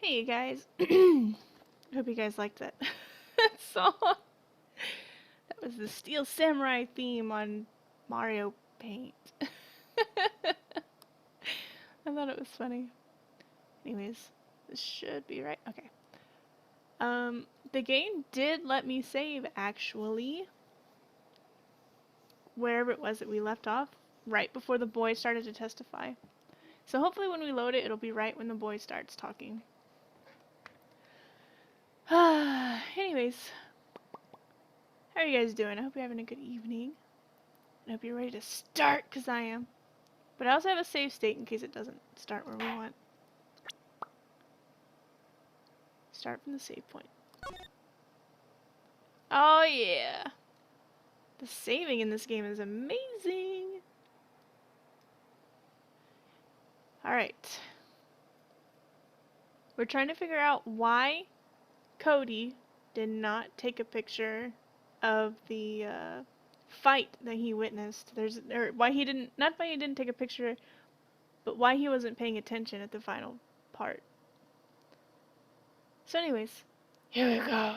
Hey you guys. Hope you guys liked that song. That was the Steel Samurai theme on Mario Paint. I thought it was funny. Anyways, this should be right. Okay. The game did let me save actually. Wherever it was that we left off, right before the boy started to testify. So hopefully when we load it, it'll be right when the boy starts talking. Anyways, how are you guys doing? I hope you're having a good evening. I hope you're ready to start, because I am. But I also have a save state in case it doesn't start where we want. Start from the save point. Oh yeah! The saving in this game is amazing! Alright. We're trying to figure out why Cody did not take a picture of the fight that he witnessed. Why he didn't, not why he didn't take a picture, but why he wasn't paying attention at the final part. So anyways, here we go.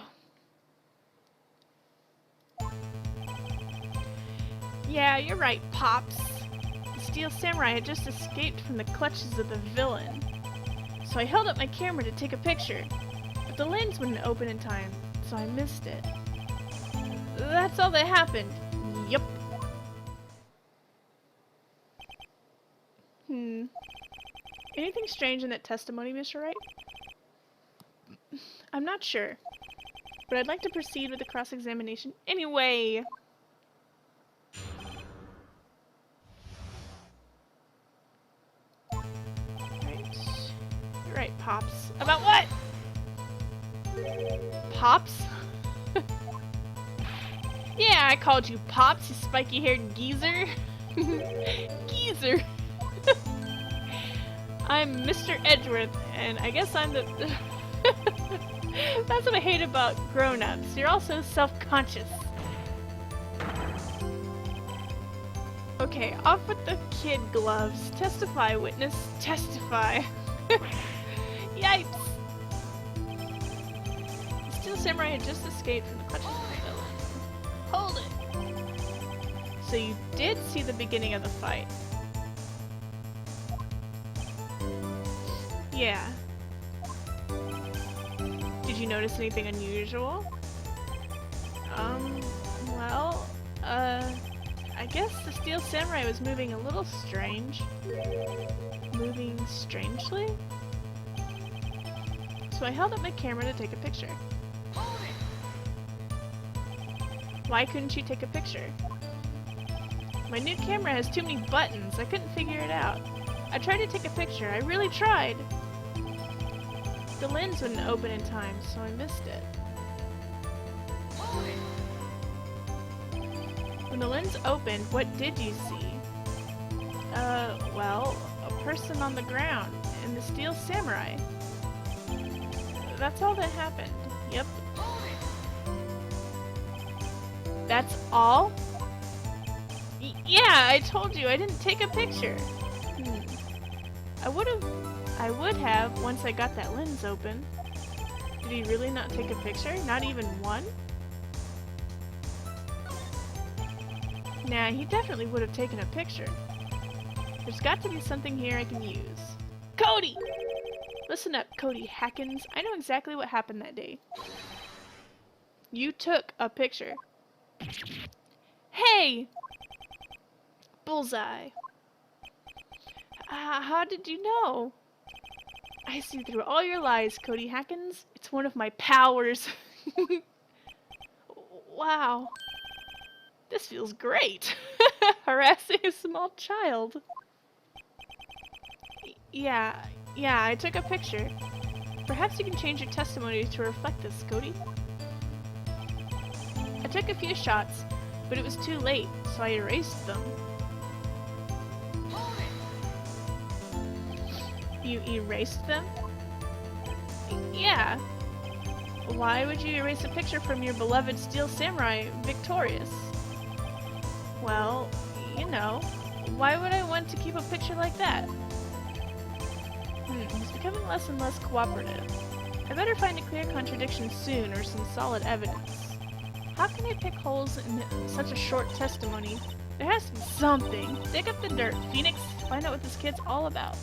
Yeah, you're right, Pops. The Steel Samurai had just escaped from the clutches of the villain. So I held up my camera to take a picture, but the lens wouldn't open in time, so I missed it. That's all that happened. Yup. Anything strange in that testimony, Mr. Wright? I'm not sure, but I'd like to proceed with the cross-examination anyway. Right. You're right, Pops. About what? Pops? Yeah, I called you Pops, you spiky-haired geezer. Geezer. I'm Mr. Edgeworth, and I guess I'm the... That's what I hate about grown-ups. You're all so self-conscious. Okay, off with the kid gloves. Testify, witness. Testify. Yipes! The Steel Samurai had just escaped from the clutches of the villain. Hold it! So you did see the beginning of the fight. Yeah. Did you notice anything unusual? Well, I guess the Steel Samurai was moving a little strange. Moving strangely? So I held up my camera to take a picture. Why couldn't you take a picture? My new camera has too many buttons. I couldn't figure it out. I tried to take a picture. I really tried. The lens wouldn't open in time, so I missed it. When the lens opened, what did you see? Well, a person on the ground, and the Steel Samurai. That's all that happened. Yep. That's all? Yeah, I told you, I didn't take a picture. I would have once I got that lens open. Did he really not take a picture? Not even one? Nah, he definitely would have taken a picture. There's got to be something here I can use. Cody! Listen up, Cody Hackins. I know exactly what happened that day. You took a picture. Hey! Bullseye. How did you know? I see through all your lies, Cody Hackins. It's one of my powers. Wow. This feels great. Harassing a small child. Yeah, I took a picture. Perhaps you can change your testimony to reflect this, Cody. I took a few shots, but it was too late, so I erased them. You erased them? Yeah. Why would you erase a picture from your beloved Steel Samurai victorious? Well, you know, why would I want to keep a picture like that? He's becoming less and less cooperative. I better find a clear contradiction soon or some solid evidence. How can I pick holes in such a short testimony? There has to be something. Dig up the dirt, Phoenix. Find out what this kid's all about.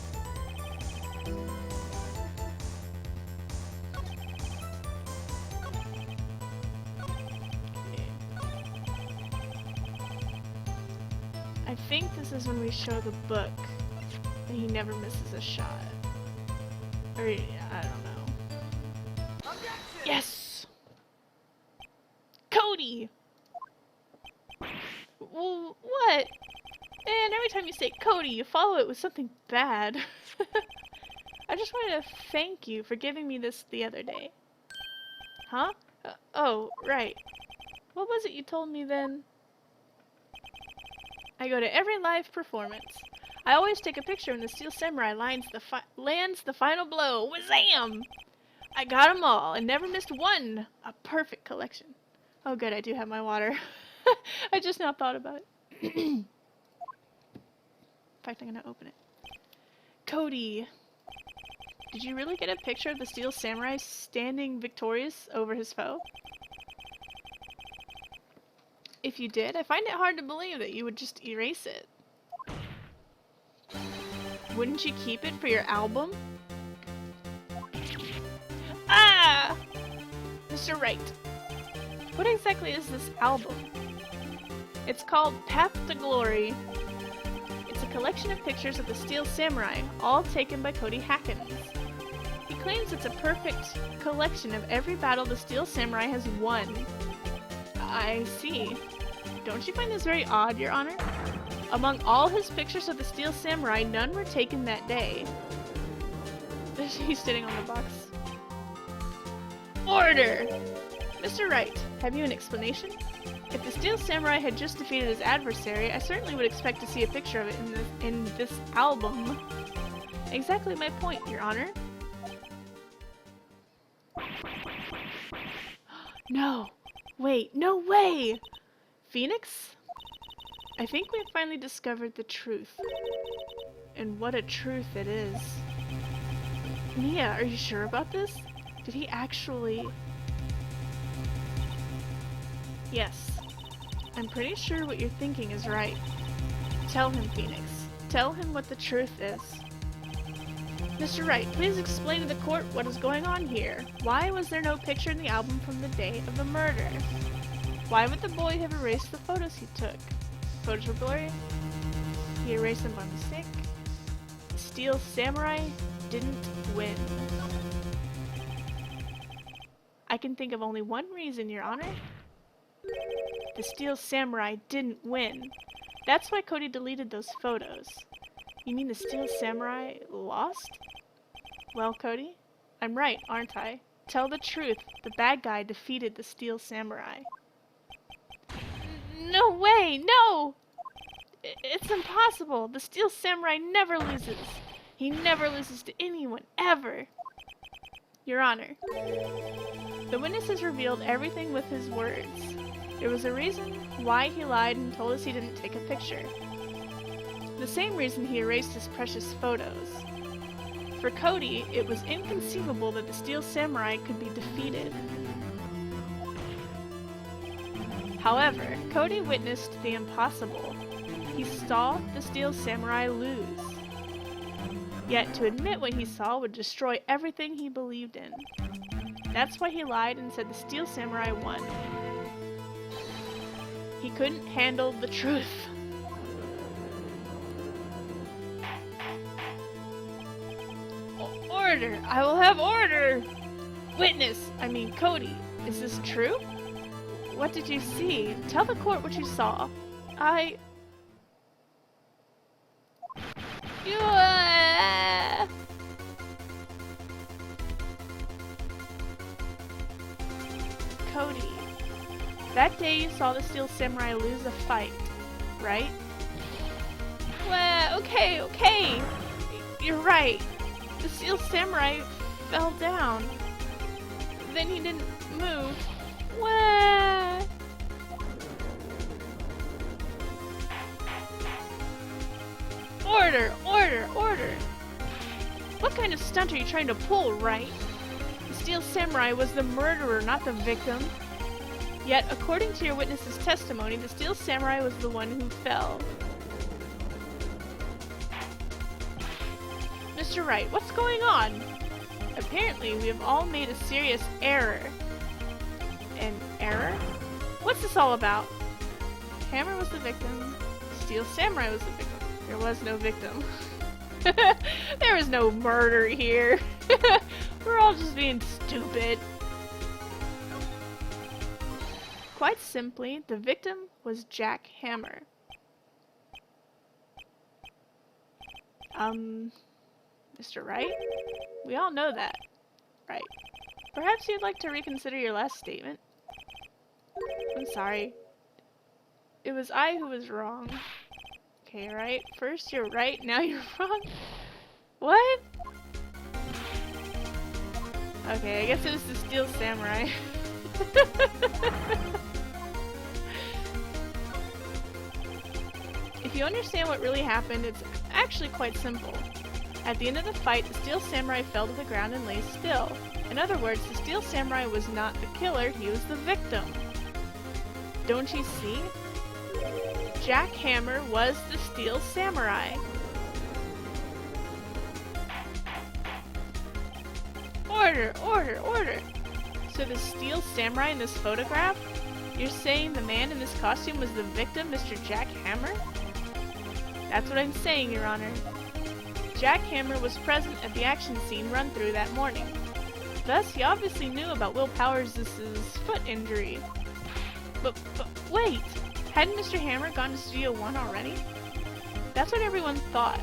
I think this is when we show the book and he never misses a shot. Or, I don't know. Yes! Cody! Well, what? Man, every time you say Cody, you follow it with something bad. I just wanted to thank you for giving me this the other day. Huh? Oh, right. What was it you told me then? I go to every live performance. I always take a picture when the Steel Samurai lands the final blow. Wazam! I got 'em all and never missed one. A perfect collection. Oh good, I do have my water. I just now thought about it. In fact, I'm gonna open it. Cody, did you really get a picture of the Steel Samurai standing victorious over his foe? If you did, I find it hard to believe that you would just erase it. Wouldn't you keep it for your album? Ah! Mr. Wright, what exactly is this album? It's called Path to Glory. It's a collection of pictures of the Steel Samurai, all taken by Cody Hackins. He claims it's a perfect collection of every battle the Steel Samurai has won. I see. Don't you find this very odd, Your Honor? Among all his pictures of the Steel Samurai, none were taken that day. He's sitting on the box. Order! Mr. Wright, have you an explanation? If the Steel Samurai had just defeated his adversary, I certainly would expect to see a picture of it in this album. Exactly my point, Your Honor. No! Wait, no way! Phoenix? I think we've finally discovered the truth. And what a truth it is. Mia, are you sure about this? Did he actually... Yes. I'm pretty sure what you're thinking is right. Tell him, Phoenix. Tell him what the truth is. Mr. Wright, please explain to the court what is going on here. Why was there no picture in the album from the day of the murder? Why would the boy have erased the photos he took? Photos were blurry? He erased them by mistake? Steel Samurai didn't win. I can think of only one reason, Your Honor. The Steel Samurai didn't win. That's why Cody deleted those photos. You mean the Steel Samurai lost? Well, Cody, I'm right, aren't I? Tell the truth. The bad guy defeated the Steel Samurai. No way! No! It's impossible! The Steel Samurai never loses! He never loses to anyone, ever! Your Honor, the witnesses revealed everything with his words. There was a reason why he lied and told us he didn't take a picture. The same reason he erased his precious photos. For Cody, it was inconceivable that the Steel Samurai could be defeated. However, Cody witnessed the impossible. He saw the Steel Samurai lose. Yet to admit what he saw would destroy everything he believed in. That's why he lied and said the Steel Samurai won. He couldn't handle the truth. Order! I will have order! Witness! Cody, is this true? What did you see? Tell the court what you saw. Cody, that day you saw the Steel Samurai lose a fight, right? Well, okay. You're right. The Steel Samurai fell down. Then he didn't move. What? Order! What kind of stunt are you trying to pull, Wright? The Steel Samurai was the murderer, not the victim. Yet, according to your witness's testimony, the Steel Samurai was the one who fell. Mr. Wright, what's going on? Apparently, we have all made a serious error. An error? What's this all about? Hammer was the victim. Steel Samurai was the victim. There was no victim. There was no murder here. We're all just being stupid. Quite simply, the victim was Jack Hammer. Mr. Wright? We all know that, right? Perhaps you'd like to reconsider your last statement? I'm sorry. It was I who was wrong. Okay, right? First you're right, now you're wrong? What? Okay, I guess it was the Steel Samurai. If you understand what really happened, it's actually quite simple. At the end of the fight, the Steel Samurai fell to the ground and lay still. In other words, the Steel Samurai was not the killer, he was the victim. Don't you see? Jack Hammer was the Steel Samurai. Order, order, order! So the Steel Samurai in this photograph? You're saying the man in this costume was the victim, Mr. Jack Hammer? That's what I'm saying, Your Honor. Jack Hammer was present at the action scene run-through that morning. Thus, he obviously knew about Will Powers' foot injury. But wait! Hadn't Mr. Hammer gone to Studio 1 already? That's what everyone thought.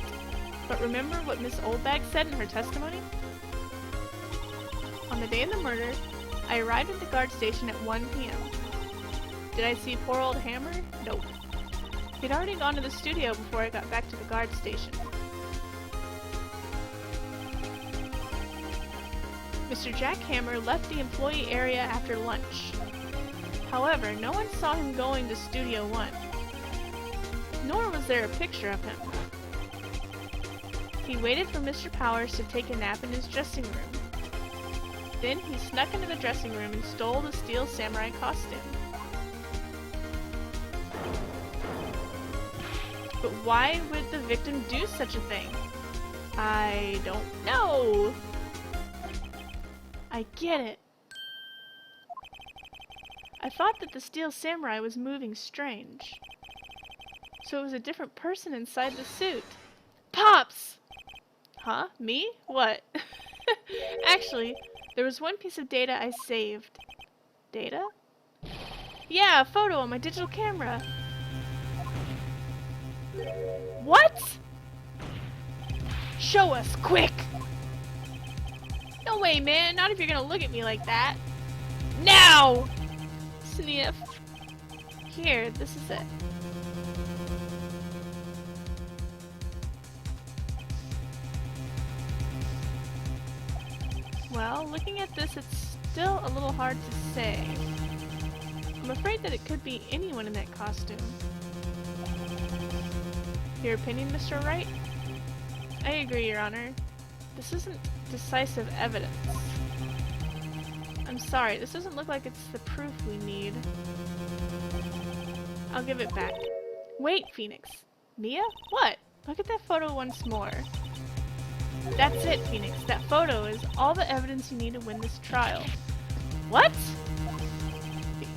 But remember what Miss Oldbag said in her testimony? On the day of the murder, I arrived at the guard station at 1 p.m. Did I see poor old Hammer? Nope. He'd already gone to the studio before I got back to the guard station. Mr. Jack Hammer left the employee area after lunch. However, no one saw him going to Studio 1. Nor was there a picture of him. He waited for Mr. Powers to take a nap in his dressing room. Then he snuck into the dressing room and stole the Steel Samurai costume. But why would the victim do such a thing? I don't know. I get it. I thought that the Steel Samurai was moving strange. So it was a different person inside the suit. Pops! Huh? Me? What? Actually, there was one piece of data I saved. Data? Yeah, a photo on my digital camera. What? Show us, quick! No way, man. Not if you're gonna look at me like that. Now! Sniff. Here, this is it. Well, looking at this, it's still a little hard to say. I'm afraid that it could be anyone in that costume. Your opinion, Mr. Wright? I agree, Your Honor. This isn't decisive evidence. I'm sorry, this doesn't look like it's the proof we need. I'll give it back. Wait, Phoenix. Mia? What? Look at that photo once more. That's it, Phoenix. That photo is all the evidence you need to win this trial. What?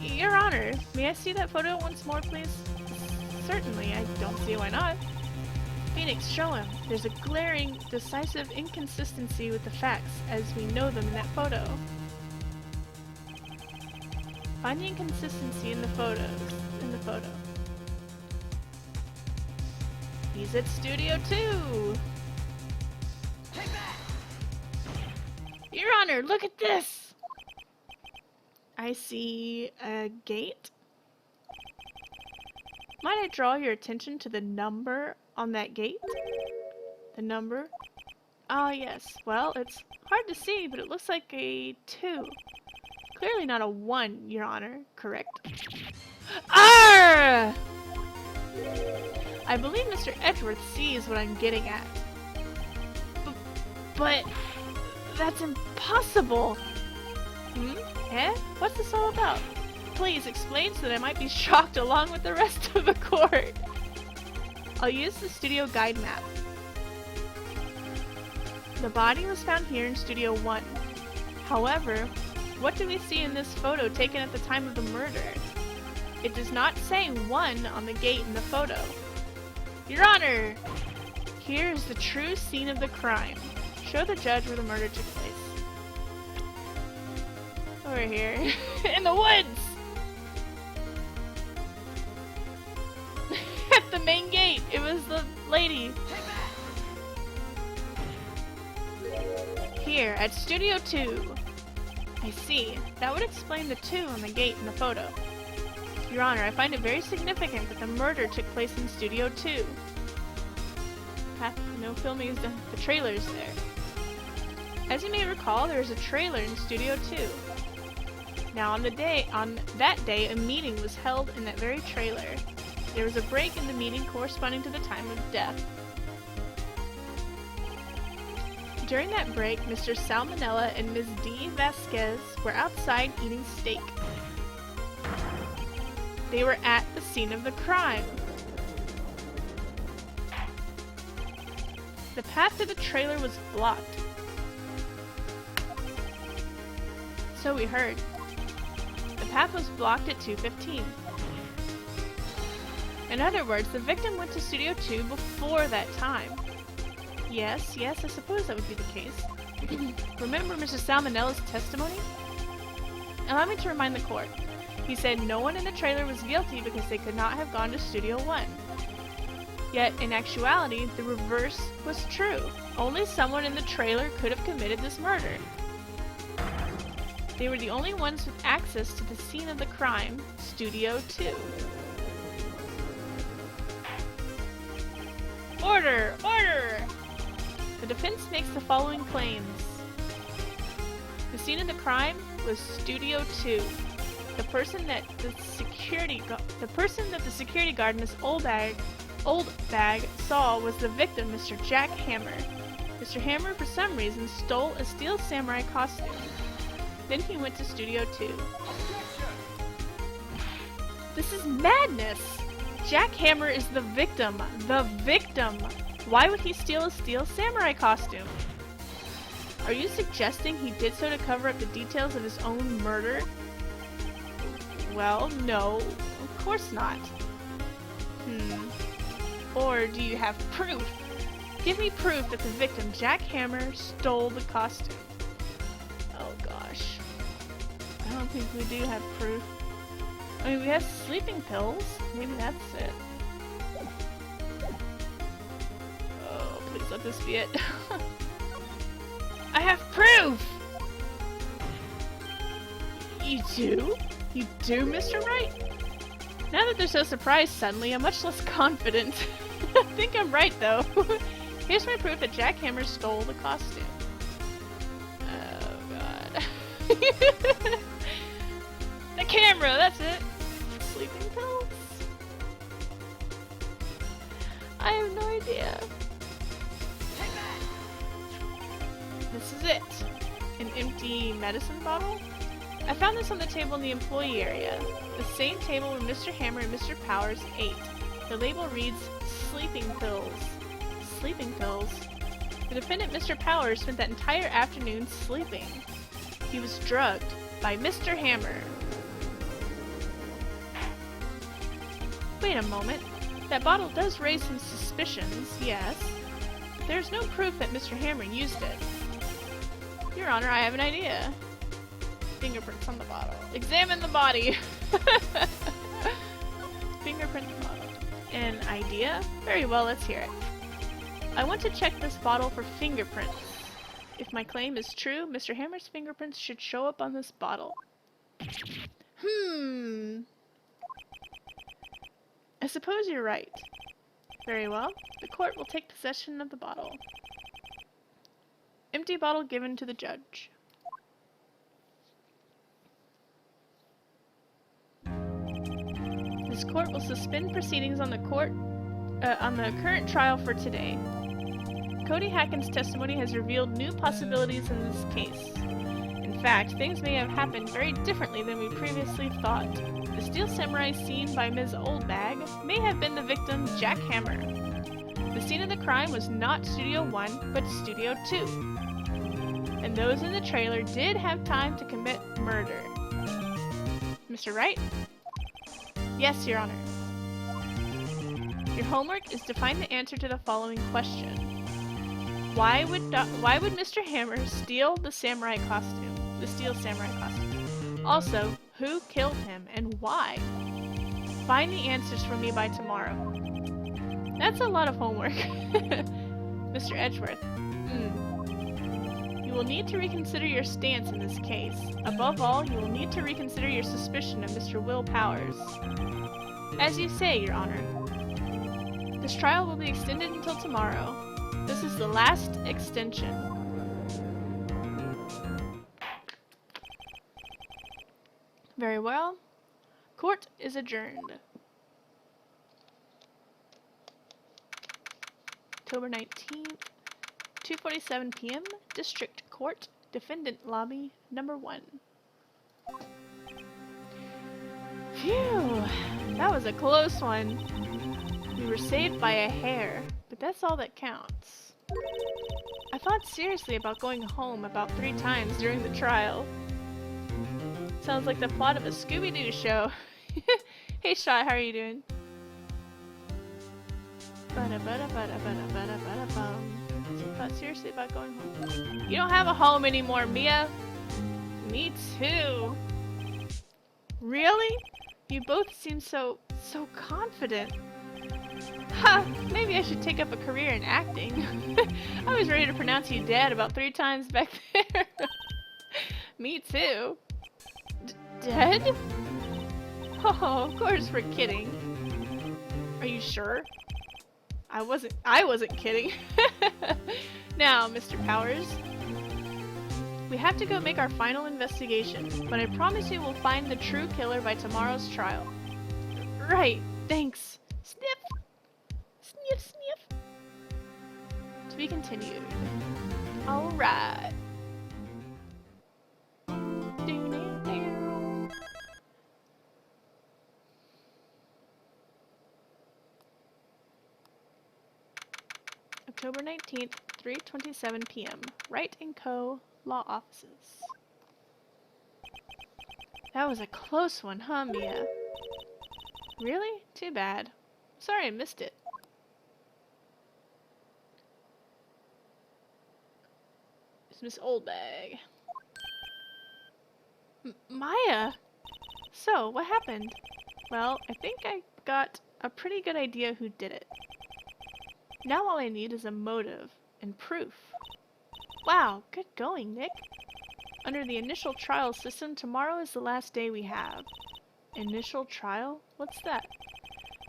Your Honor, may I see that photo once more, please? Certainly, I don't see why not. Phoenix, show him. There's a glaring, decisive inconsistency with the facts as we know them in that photo. Find the inconsistency in the photo. He's at Studio 2! Your Honor, look at this! I see a gate. Might I draw your attention to the number on that gate? The number? Ah, yes. Well, it's hard to see, but it looks like a 2. Clearly not a 1, Your Honor. Correct? Arrgh! I believe Mr. Edgeworth sees what I'm getting at. But that's impossible. Hmm? Eh? What's this all about? Please explain so that I might be shocked along with the rest of the court. I'll use the studio guide map. The body was found here in Studio 1. However, what do we see in this photo taken at the time of the murder? It does not say 1 on the gate in the photo. Your Honor! Here is the true scene of the crime. Show the judge where the murder took place. Over here. In the woods! At the main gate! It was the lady. Here, at Studio 2. I see. That would explain the 2 on the gate in the photo. Your Honor, I find it very significant that the murder took place in Studio 2. No filming is done. The trailer's there. As you may recall, there was a trailer in Studio 2. Now, on that day, a meeting was held in that very trailer. There was a break in the meeting corresponding to the time of death. During that break, Mr. Salmonella and Ms. D. Vasquez were outside eating steak. They were at the scene of the crime. The path to the trailer was blocked. So we heard. The path was blocked at 2:15. In other words, the victim went to Studio 2 before that time. Yes, I suppose that would be the case. Remember Mr. Salmonella's testimony? Allow me to remind the court. He said no one in the trailer was guilty because they could not have gone to Studio 1. Yet, in actuality, the reverse was true. Only someone in the trailer could have committed this murder. They were the only ones with access to the scene of the crime, Studio 2. Order! Order! The defense makes the following claims. The scene of the crime was Studio 2. The person that the security guard in this old bag saw was the victim, Mr. Jack Hammer. Mr. Hammer, for some reason, stole a steel samurai costume. Then he went to Studio 2. This is madness! Jack Hammer is the victim. The victim! Why would he steal a steel samurai costume? Are you suggesting he did so to cover up the details of his own murder? Well, no. Of course not. Or do you have proof? Give me proof that the victim, Jack Hammer, stole the costume. Oh gosh. I don't think we do have proof. I mean, we have sleeping pills. Maybe that's it. Oh, please let this be it. I have proof! You do? You do, Mr. Wright? Now that they're so surprised suddenly, I'm much less confident. I think I'm right, though. Here's my proof that Jack Hammer stole the costume. Oh, God. The camera, that's it. Sleeping pills? I have no idea. This is it. An empty medicine bottle? I found this on the table in the employee area. The same table where Mr. Hammer and Mr. Powers ate. The label reads, sleeping pills. Sleeping pills? The defendant, Mr. Powers, spent that entire afternoon sleeping. He was drugged by Mr. Hammer. Wait a moment. That bottle does raise some suspicions, yes. But there's no proof that Mr. Hammer used it. Your Honor, I have an idea. Fingerprints on the bottle. Examine the body! Fingerprint the bottle. An idea? Very well, let's hear it. I want to check this bottle for fingerprints. If my claim is true, Mr. Hammer's fingerprints should show up on this bottle. I suppose you're right. Very well. The court will take possession of the bottle. Empty bottle given to the judge. This court will suspend proceedings on the current trial for today. Cody Hacken's testimony has revealed new possibilities in this case. In fact, things may have happened very differently than we previously thought. The steel samurai seen by Ms. Oldbag may have been the victim, Jack Hammer. The scene of the crime was not Studio 1, but Studio 2. And those in the trailer did have time to commit murder. Mr. Wright? Yes, Your Honor. Your homework is to find the answer to the following question. Why would Mr. Hammer steal the samurai costume? The steel samurai costume. Also, who killed him and why? Find the answers for me by tomorrow. That's a lot of homework. Mr. Edgeworth. You will need to reconsider your stance in this case. Above all, you will need to reconsider your suspicion of Mr. Will Powers. As you say, Your Honor. This trial will be extended until tomorrow. This is the last extension. Very well. Court is adjourned. October 19th, 2:47 p.m. District Court, Defendant Lobby, Number 1. Phew! That was a close one. We were saved by a hair, but that's all that counts. I thought seriously about going home about 3 times during the trial. Sounds like the plot of a Scooby-Doo show. Hey Shy, how are you doing? Thought seriously about going home. You don't have a home anymore, Mia. Me too. Really? You both seem so confident. Ha! Maybe I should take up a career in acting. I was ready to pronounce you dead about 3 times back there. Me too. Dead? Oh, of course we're kidding. Are you sure? I wasn't kidding. Now, Mr. Powers, we have to go make our final investigation, but I promise you we'll find the true killer by tomorrow's trial. Right, thanks. Sniff! Sniff, sniff. To be continued. Alright. October 19th, 3:27 p.m. Wright & Co. Law Offices. That was a close one, huh, Mia? Really? Too bad. Sorry I missed it. It's Miss Oldbag. Maya! So, what happened? Well, I think I got a pretty good idea who did it. Now all I need is a motive and proof. Wow, good going, Nick. Under the initial trial system, tomorrow is the last day we have. Initial trial? What's that?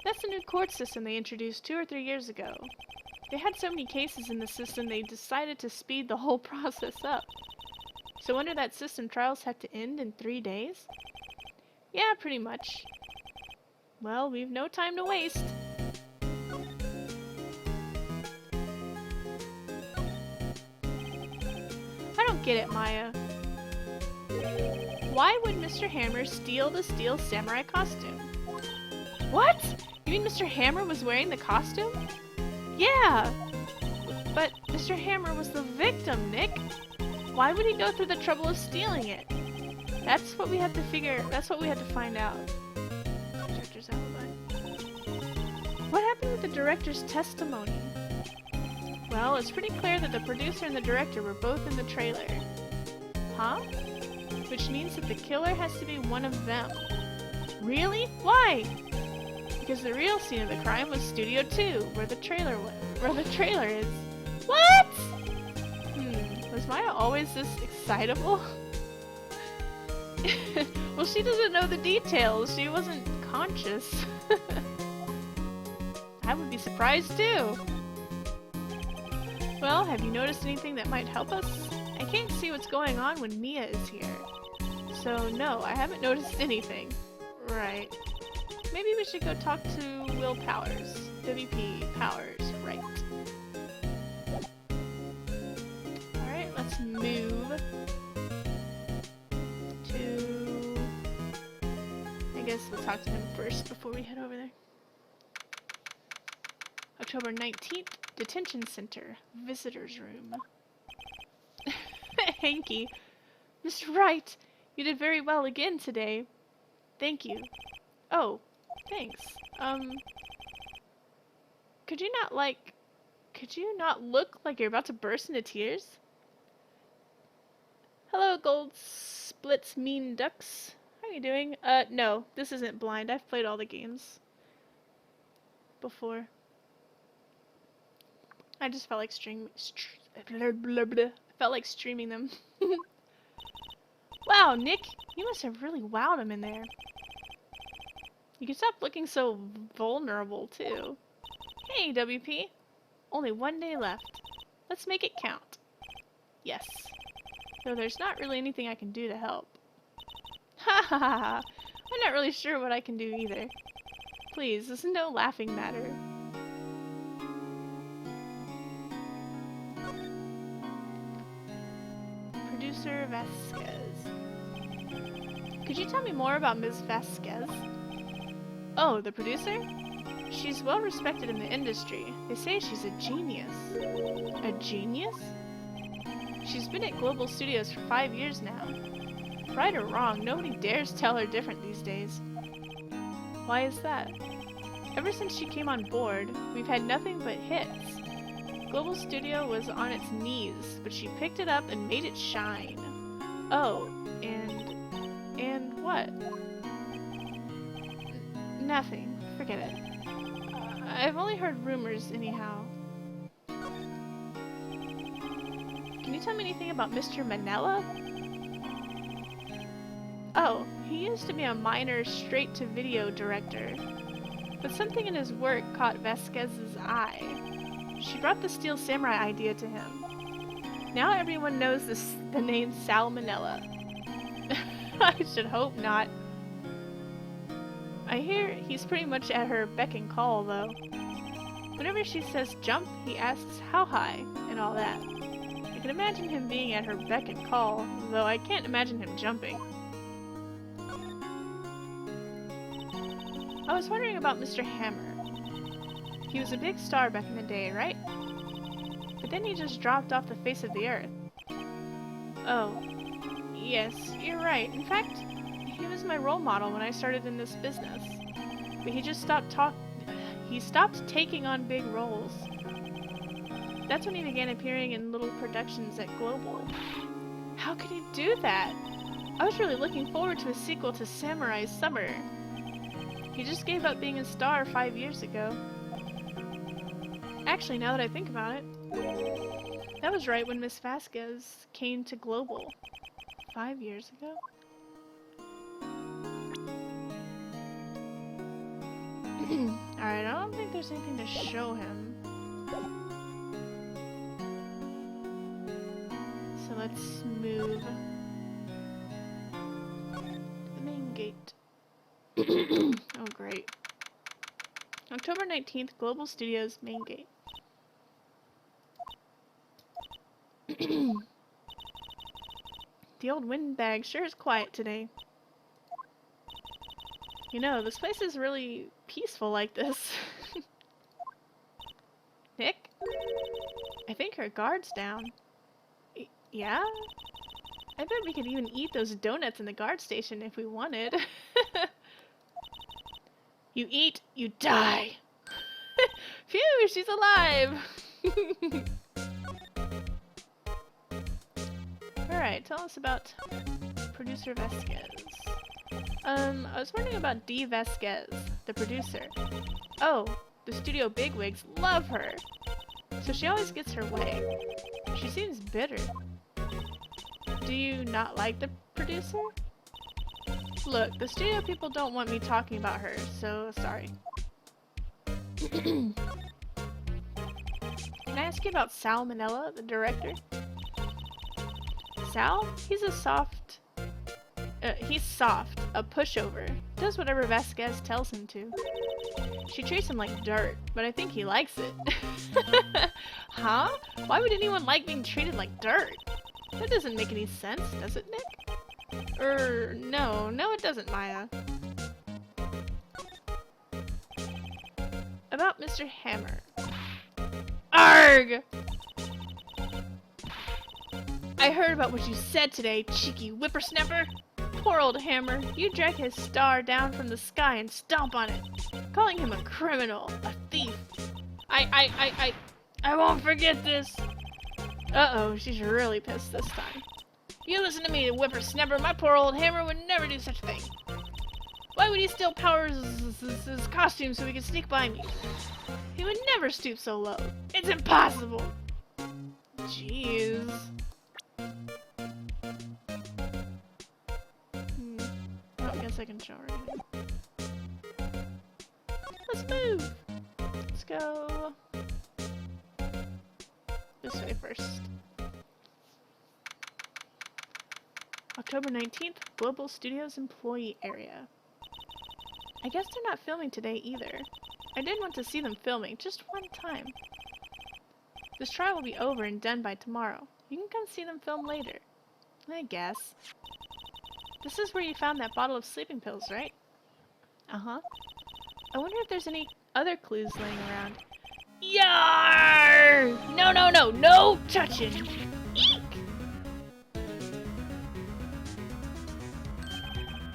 That's a new court system they introduced 2 or 3 years ago. They had so many cases in the system they decided to speed the whole process up. So under that system, trials have to end in 3 days? Yeah, pretty much. Well, we've no time to waste. I don't get it, Maya. Why would Mr. Hammer steal the steel samurai costume? What? You mean Mr. Hammer was wearing the costume? Yeah! But Mr. Hammer was the victim, Nick. Why would he go through the trouble of stealing it? That's what we have to find out. Director's alibi. What happened with the director's testimony? Well, it's pretty clear that the producer and the director were both in the trailer. Huh? Which means that the killer has to be one of them. Really? Why? Because the real scene of the crime was Studio 2, where the trailer is. What? Was Maya always this excitable? Well, she doesn't know the details. She wasn't conscious. I would be surprised too. Well, have you noticed anything that might help us? I can't see what's going on when Mia is here. So no, I haven't noticed anything. Right. Maybe we should go talk to Will Powers. WP Powers, right. let's move to... I guess we'll talk to him first before we head over there. October 19th, Detention Center, Visitors Room. Hanky. Mr. Wright, you did very well again today. Thank you. Oh, thanks. Could you not look like you're about to burst into tears? Hello, Gold Splits Mean Ducks. How are you doing? No, this isn't blind. I've played all the games before. I just felt like felt like streaming them. Wow, Nick, you must have really wowed him in there. You can stop looking so vulnerable, too. Hey, WP. Only one day left. Let's make it count. Yes. Though there's not really anything I can do to help. Ha ha ha ha. I'm not really sure what I can do either. Please, this is no laughing matter. Producer Vasquez. Could you tell me more about Ms. Vasquez? Oh, the producer? She's well respected in the industry. They say she's a genius. A genius? She's been at Global Studios for 5 years now. Right or wrong, nobody dares tell her different these days. Why is that? Ever since she came on board, we've had nothing but hits. Global Studio was on its knees, but she picked it up and made it shine. Oh, and what? Nothing. Forget it. I've only heard rumors anyhow. Can you tell me anything about Mr. Manella? Oh, he used to be a minor straight-to-video director, but something in his work caught Vasquez's eye. She brought the Steel Samurai idea to him. Now everyone knows the name Salmonella. I should hope not. I hear he's pretty much at her beck and call, though. Whenever she says jump, he asks how high, and all that. I can imagine him being at her beck and call, though I can't imagine him jumping. I was wondering about Mr. Hammer. He was a big star back in the day, right? But then he just dropped off the face of the earth. Oh. Yes, you're right. In fact, he was my role model when I started in this business. But he just stopped taking on big roles. That's when he began appearing in little productions at Global. How could he do that? I was really looking forward to a sequel to Samurai Summer. He just gave up being a star 5 years ago. Actually, now that I think about it, that was right when Miss Vasquez came to Global. 5 years ago? Alright, I don't think there's anything to show him. So let's move to the main gate. Oh, great. October 19th, Global Studios main gate. The old windbag sure is quiet today. You know, this place is really peaceful like this. Nick? I think her guard's down. Yeah? I bet we could even eat those donuts in the guard station if we wanted. You eat, you die! Phew, she's alive! Alright, tell us about Producer Vasquez. I was wondering about Dee Vasquez, the producer. Oh, the studio bigwigs love her! So she always gets her way. She seems bitter. Do you not like the producer? Look, the studio people don't want me talking about her, so sorry. Can I ask you about Sal Manella, the director? Sal? He's soft, a pushover. Does whatever Vasquez tells him to. She treats him like dirt, but I think he likes it. Huh? Why would anyone like being treated like dirt? That doesn't make any sense, does it, Nick? No. No, it doesn't, Maya. About Mr. Hammer. Arg! I heard about what you said today, cheeky whippersnapper. Poor old Hammer. You drag his star down from the sky and stomp on it, calling him a criminal, a thief. I won't forget this. Uh-oh, she's really pissed this time. You listen to me, whippersnapper. My poor old Hammer would never do such a thing. Why would he steal Powers' costume so he could sneak by me? He would never stoop so low. It's impossible. Jeez. Oh, I guess I can show her. Let's move. Let's go this way first. October 19th, Global Studios Employee Area. I guess they're not filming today either. I did want to see them filming, just one time. This trial will be over and done by tomorrow. You can come see them film later. I guess. This is where you found that bottle of sleeping pills, right? Uh-huh. I wonder if there's any other clues laying around. Yar! No touching! Eek!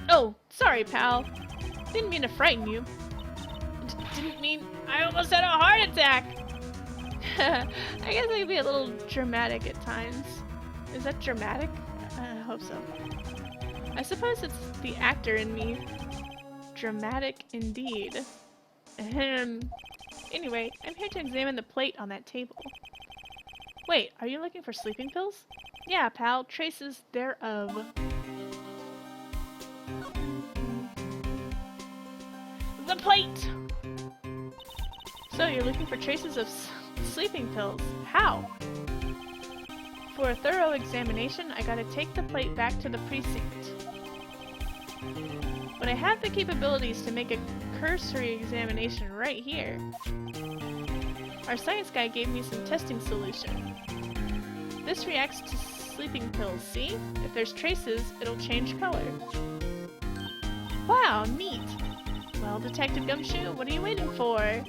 Oh, sorry, pal. Didn't mean to frighten you. Didn't mean I almost had a heart attack! I guess I can be a little dramatic at times. Is that dramatic? I hope so. I suppose it's the actor in me. Dramatic indeed. Ahem. Anyway, I'm here to examine the plate on that table. Wait, are you looking for sleeping pills? Yeah, pal, traces thereof. The plate! So you're looking for traces of sleeping pills. How? For a thorough examination, I gotta take the plate back to the precinct. But I have the capabilities to make a cursory examination right here. Our science guy gave me some testing solution. This reacts to sleeping pills, see? If there's traces, it'll change color. Wow, neat! Well, Detective Gumshoe, what are you waiting for?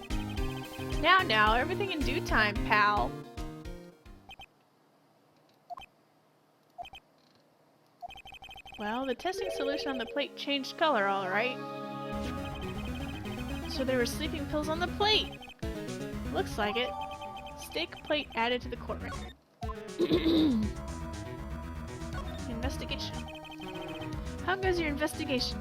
Now, everything in due time, pal. Well, the testing solution on the plate changed color, alright. So there were sleeping pills on the plate! Looks like it. Stake plate added to the court record. Investigation. How goes your investigation?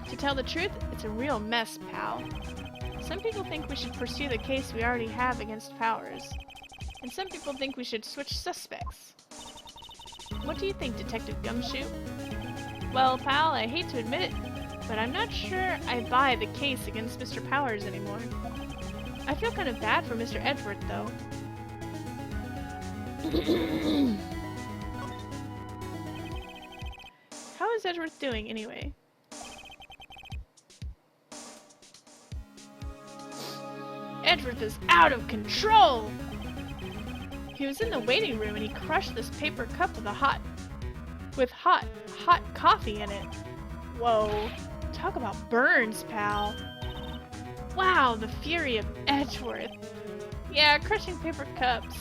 To tell the truth, it's a real mess, pal. Some people think we should pursue the case we already have against Powers. And some people think we should switch suspects. What do you think, Detective Gumshoe? Well, pal, I hate to admit it, but I'm not sure I buy the case against Mr. Powers anymore. I feel kind of bad for Mr. Edgeworth, though. How is Edgeworth doing, anyway? Edgeworth is out of control! He was in the waiting room and he crushed this paper cup with hot coffee in it. Whoa. Talk about burns, pal. Wow, the fury of Edgeworth. Yeah, crushing paper cups.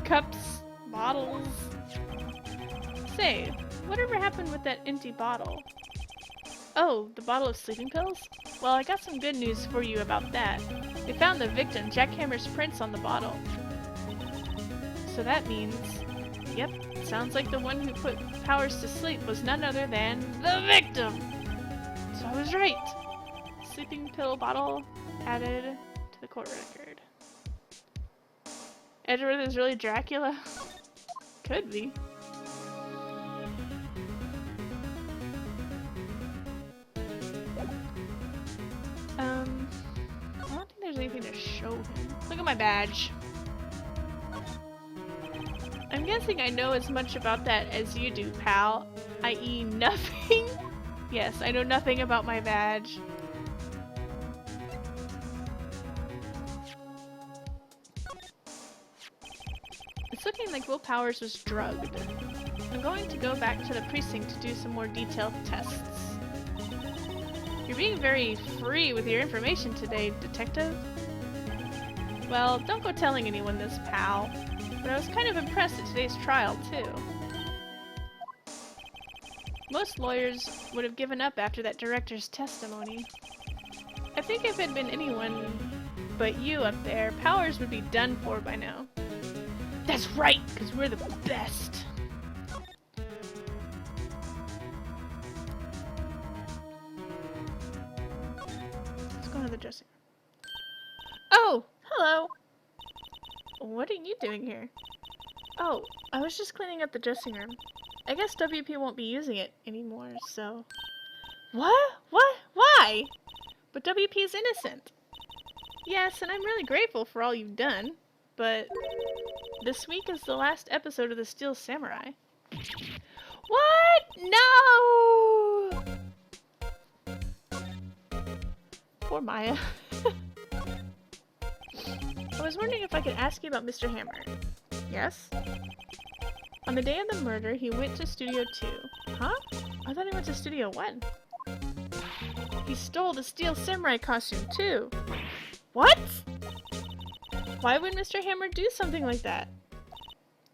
Cups, bottles. Say, whatever happened with that empty bottle? Oh, the bottle of sleeping pills? Well, I got some good news for you about that. They found the victim, Jack Hammer's prints on the bottle. So that means, yep, sounds like the one who put Powers to sleep was none other than the victim! So I was right! Sleeping pill bottle added to the court record. Edgeworth is really Dracula? Could be. I don't think there's anything to show him. Look at my badge. I'm guessing I know as much about that as you do, pal. I.e. nothing? Yes, I know nothing about my badge. looking like Will Powers was drugged. I'm going to go back to the precinct to do some more detailed tests. You're being very free with your information today, Detective. Well, don't go telling anyone this, pal. But I was kind of impressed at today's trial, too. Most lawyers would have given up after that director's testimony. I think if it had been anyone but you up there, Powers would be done for by now. That's right, because we're the best. Let's go into the dressing room. Oh, hello. What are you doing here? Oh, I was just cleaning up the dressing room. I guess WP won't be using it anymore, so... What? What? Why? But WP's innocent. Yes, and I'm really grateful for all you've done, but... This week is the last episode of The Steel Samurai. What? No! Poor Maya. I was wondering if I could ask you about Mr. Hammer. Yes? On the day of the murder, he went to Studio 2. Huh? I thought he went to Studio 1. He stole the Steel Samurai costume, too. What? Why would Mr. Hammer do something like that?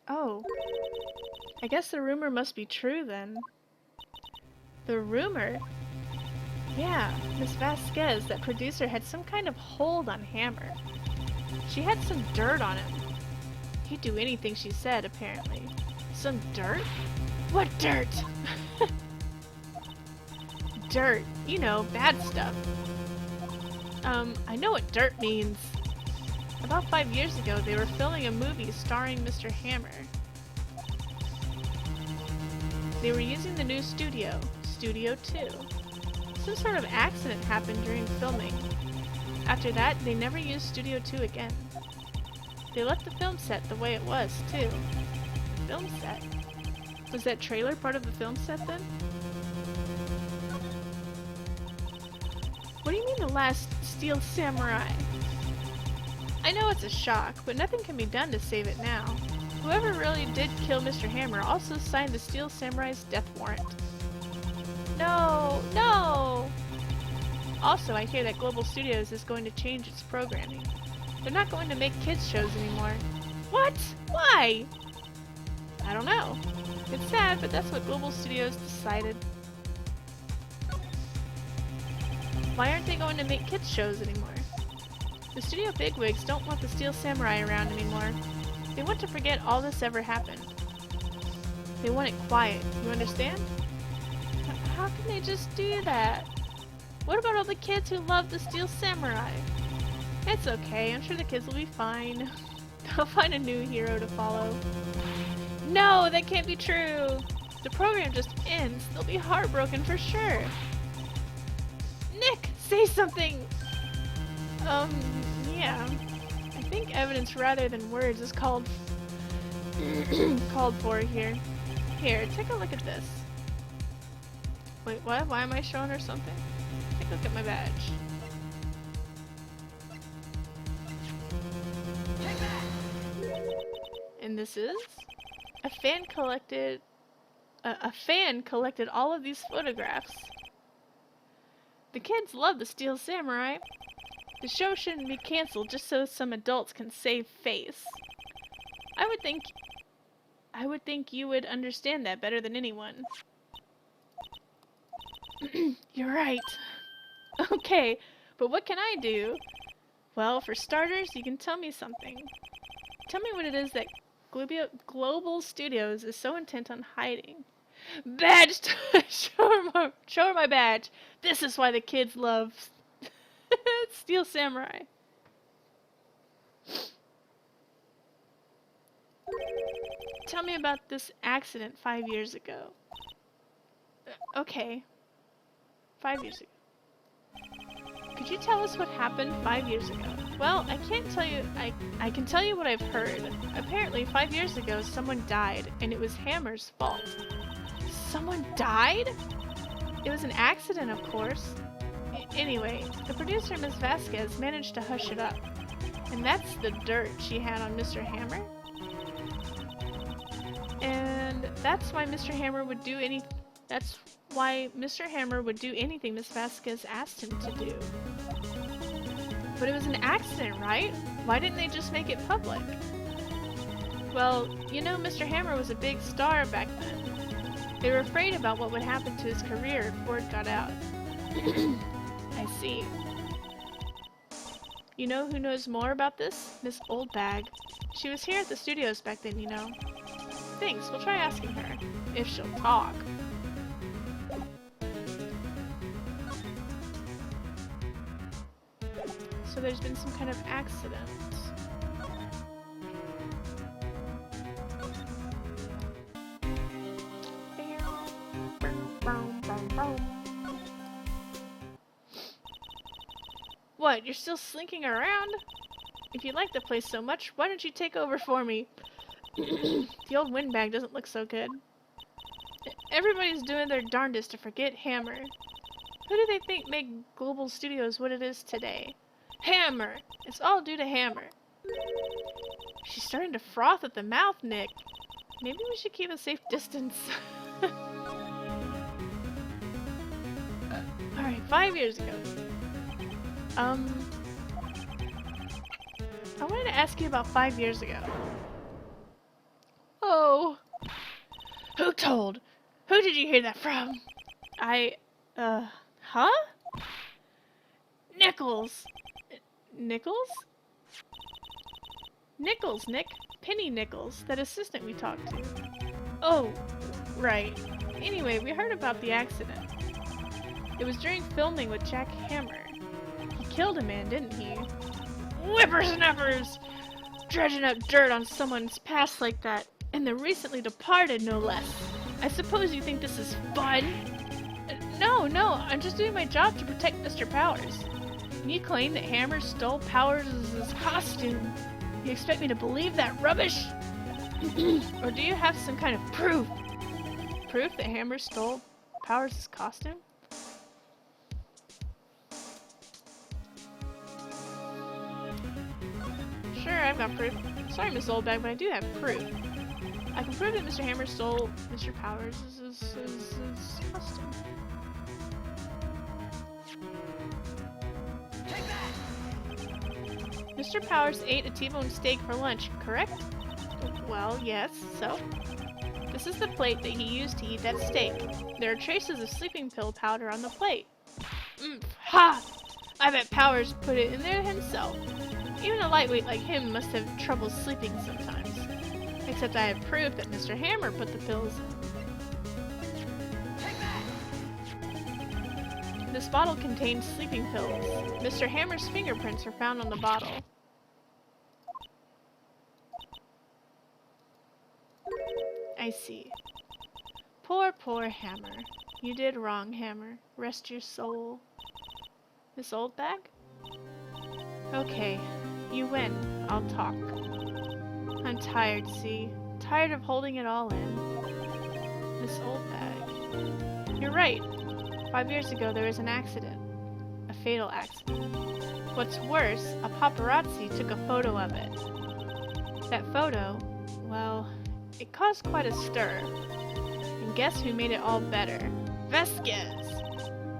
Oh. I guess the rumor must be true, then. The rumor? Yeah, Miss Vasquez, that producer, had some kind of hold on Hammer. She had some dirt on him. He'd do anything she said, apparently. Some dirt? What dirt? Dirt. You know, bad stuff. I know what dirt means. About 5 years ago, they were filming a movie starring Mr. Hammer. They were using the new studio, Studio 2. Some sort of accident happened during filming. After that, they never used Studio 2 again. They left the film set the way it was, too. Film set? Was that trailer part of the film set, then? What do you mean the last Steel Samurai? I know it's a shock, but nothing can be done to save it now. Whoever really did kill Mr. Hammer also signed the Steel Samurai's death warrant. No! No! Also, I hear that Global Studios is going to change its programming. They're not going to make kids shows anymore. What? Why? I don't know. It's sad, but that's what Global Studios decided. Why aren't they going to make kids shows anymore? The studio bigwigs don't want the Steel Samurai around anymore. They want to forget all this ever happened. They want it quiet, you understand? How can they just do that? What about all the kids who love the Steel Samurai? It's okay, I'm sure the kids will be fine. They'll find a new hero to follow. No, that can't be true! The program just ends. They'll be heartbroken for sure. Nick, say something! Yeah. I think evidence rather than words is called for here. Here, take a look at this. Wait, what? Why am I showing her something? Take a look at my badge. And this is a fan collected all of these photographs. The kids love the Steel Samurai. The show shouldn't be canceled just so some adults can save face. I would think you would understand that better than anyone. You're right. Okay, but what can I do? Well, for starters, you can tell me something. Tell me what it is that Global Studios is so intent on hiding. Badge! Show her my badge. This is why the kids love Steel Samurai. Tell me about this accident 5 years ago. Okay. 5 years ago. Could you tell us what happened 5 years ago? Well, I can't tell you. I can tell you what I've heard. Apparently, 5 years ago, someone died, and it was Hammer's fault. Someone died? It was an accident, of course. Anyway, the producer, Ms. Vasquez, managed to hush it up. And that's the dirt she had on Mr. Hammer? And that's why Mr. Hammer would do anything Miss Vasquez asked him to do. But it was an accident, right? Why didn't they just make it public? Well, you know, Mr. Hammer was a big star back then. They were afraid about what would happen to his career if word got out. I see. You know who knows more about this? Miss Oldbag. She was here at the studios back then, you know. Thanks, we'll try asking her. If she'll talk. So there's been some kind of accident. What, you're still slinking around? If you like the place so much, why don't you take over for me? The old windbag doesn't look so good. Everybody's doing their darndest to forget Hammer. Who do they think made Global Studios what it is today? Hammer! It's all due to Hammer. She's starting to froth at the mouth, Nick. Maybe we should keep a safe distance. Alright, 5 years ago. I wanted to ask you about 5 years ago. Oh. Who told? Who did you hear that from? Huh? Nichols. Nichols? Nichols, Nick. Penny Nichols, that assistant we talked to. Oh, right. Anyway, we heard about the accident. It was during filming with Jack Hammer. He killed a man, didn't he? Whippersnappers! Dredging up dirt on someone's past like that, and the recently departed, no less. I suppose you think this is fun? No, I'm just doing my job to protect Mr. Powers. And you claim that Hammer stole Powers' costume. You expect me to believe that rubbish? Or do you have some kind of proof? Proof that Hammer stole Powers' costume? Sure, I've got proof. Sorry, Miss Oldbag, but I do have proof. I can prove that Mr. Hammer stole Mr. Powers' costume. Mr. Powers ate a T-bone steak for lunch, correct? Well, yes, so? This is the plate that he used to eat that steak. There are traces of sleeping pill powder on the plate. Ha! I bet Powers put it in there himself. Even a lightweight like him must have trouble sleeping sometimes. Except I have proof that Mr. Hammer put the pills in. This bottle contains sleeping pills. Mr. Hammer's fingerprints were found on the bottle. I see. Poor Hammer. You did wrong, Hammer. Rest your soul. Miss Oldbag? Okay, you win. I'll talk. I'm tired, see? Tired of holding it all in. Miss Oldbag. You're right. 5 years ago there was an accident. A fatal accident. What's worse, a paparazzi took a photo of it. That photo, well, it caused quite a stir. And guess who made it all better? Vasquez!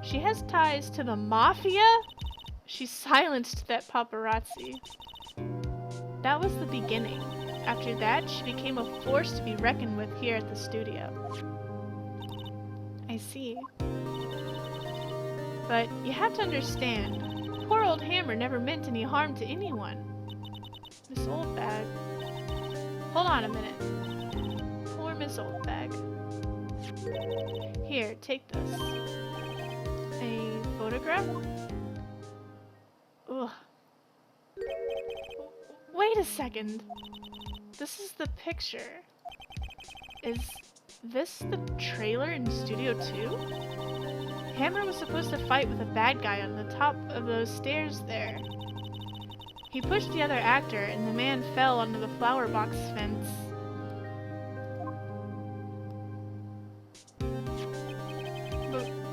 She has ties to the mafia? She silenced that paparazzi. That was the beginning. After that, she became a force to be reckoned with here at the studio. I see. But you have to understand, poor old Hammer never meant any harm to anyone. Miss Oldbag. Hold on a minute. Poor Miss Oldbag. Here, take this. A photograph? Ugh. Wait a second. This is the picture. Is this the trailer in Studio 2? Hammer was supposed to fight with a bad guy on the top of those stairs there. He pushed the other actor and the man fell onto the flower box fence.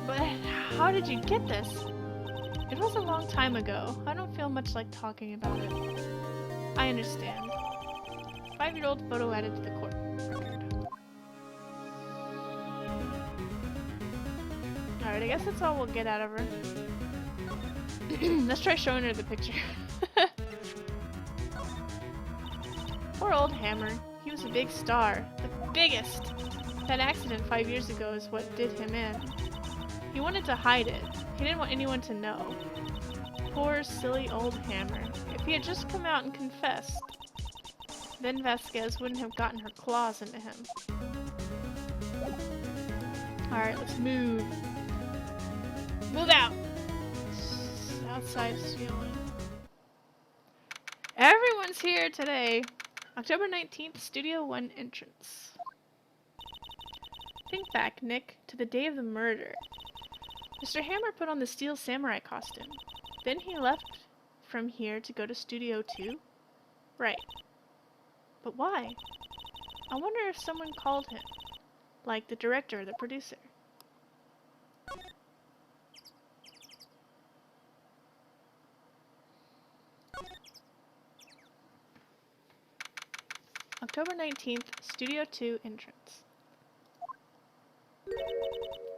But how did you get this? It was a long time ago. I don't feel much like talking about it. I understand. 5-year-old photo added to the court record. Alright, I guess that's all we'll get out of her. Let's try showing her the picture. Poor old Hammer. He was a big star. The biggest! That accident 5 years ago is what did him in. He wanted to hide it. He didn't want anyone to know. Poor, silly old Hammer. If he had just come out and confessed, then Vasquez wouldn't have gotten her claws into him. Alright, let's move. Move out! Outside feeling. Everyone's here today. October 19th, Studio 1 entrance. Think back, Nick, to the day of the murder. Mr. Hammer put on the steel samurai costume. Then he left from here to go to Studio 2? Right. But why? I wonder if someone called him. Like the director or the producer. October 19th, Studio 2 entrance.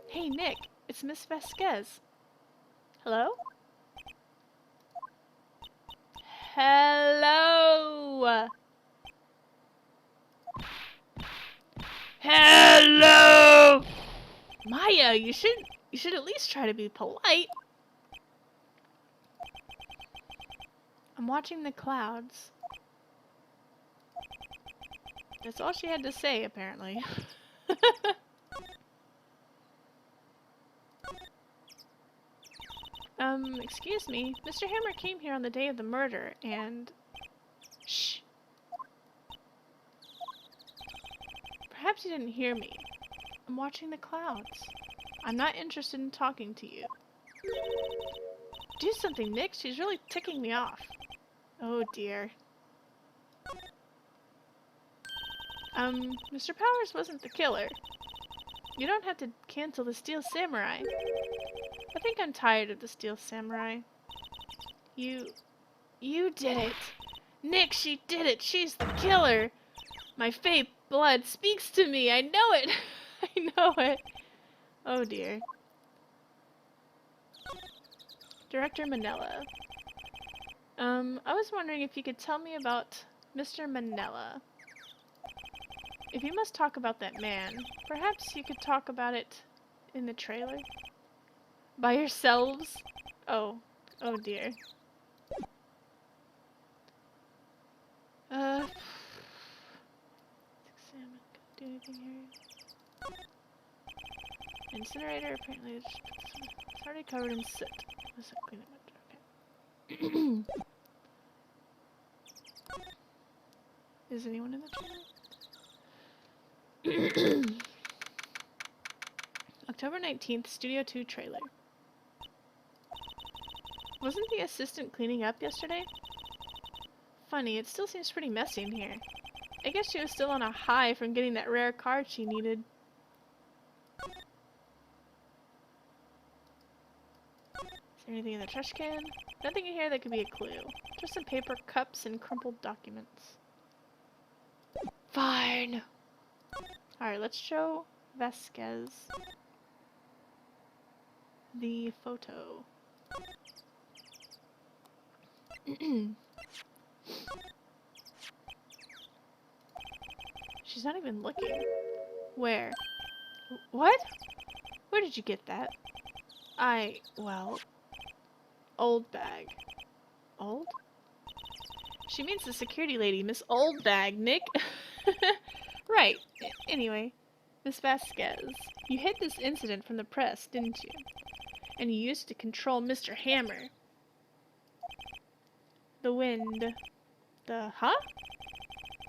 Hey Nick, it's Miss Vasquez. Hello? Hello! Hello! Maya, you should at least try to be polite. I'm watching the clouds. That's all she had to say, apparently. Excuse me. Mr. Hammer came here on the day of the murder, and... Shh. Perhaps you didn't hear me. I'm watching the clouds. I'm not interested in talking to you. Do something, Nick. She's really ticking me off. Oh, dear. Mr. Powers wasn't the killer. You don't have to cancel the Steel Samurai. I think I'm tired of the Steel Samurai. You did it! Nick, she did it! She's the killer! My fake blood speaks to me! I know it! I know it! Oh dear. Director Manella. I was wondering if you could tell me about Mr. Manella. If you must talk about that man, perhaps you could talk about it in the trailer? By yourselves? Oh. Oh dear. Examine. Do anything here? Incinerator, apparently it's already covered in soot. Let's clean it up. Okay. Is anyone in the trailer? October 19th, Studio 2 trailer. Wasn't the assistant cleaning up yesterday? Funny, it still seems pretty messy in here. I guess she was still on a high from getting that rare card she needed. Is there anything in the trash can? Nothing in here that could be a clue. Just some paper cups and crumpled documents. Fine! Alright, let's show Vasquez the photo. She's not even looking. Where? What? Where did you get that? Well... Old bag. Old? She means the security lady, Miss Old Bag, Nick. Right. Anyway, Miss Vasquez, you hid this incident from the press, didn't you? And you used it to control Mr. Hammer. The wind. Huh?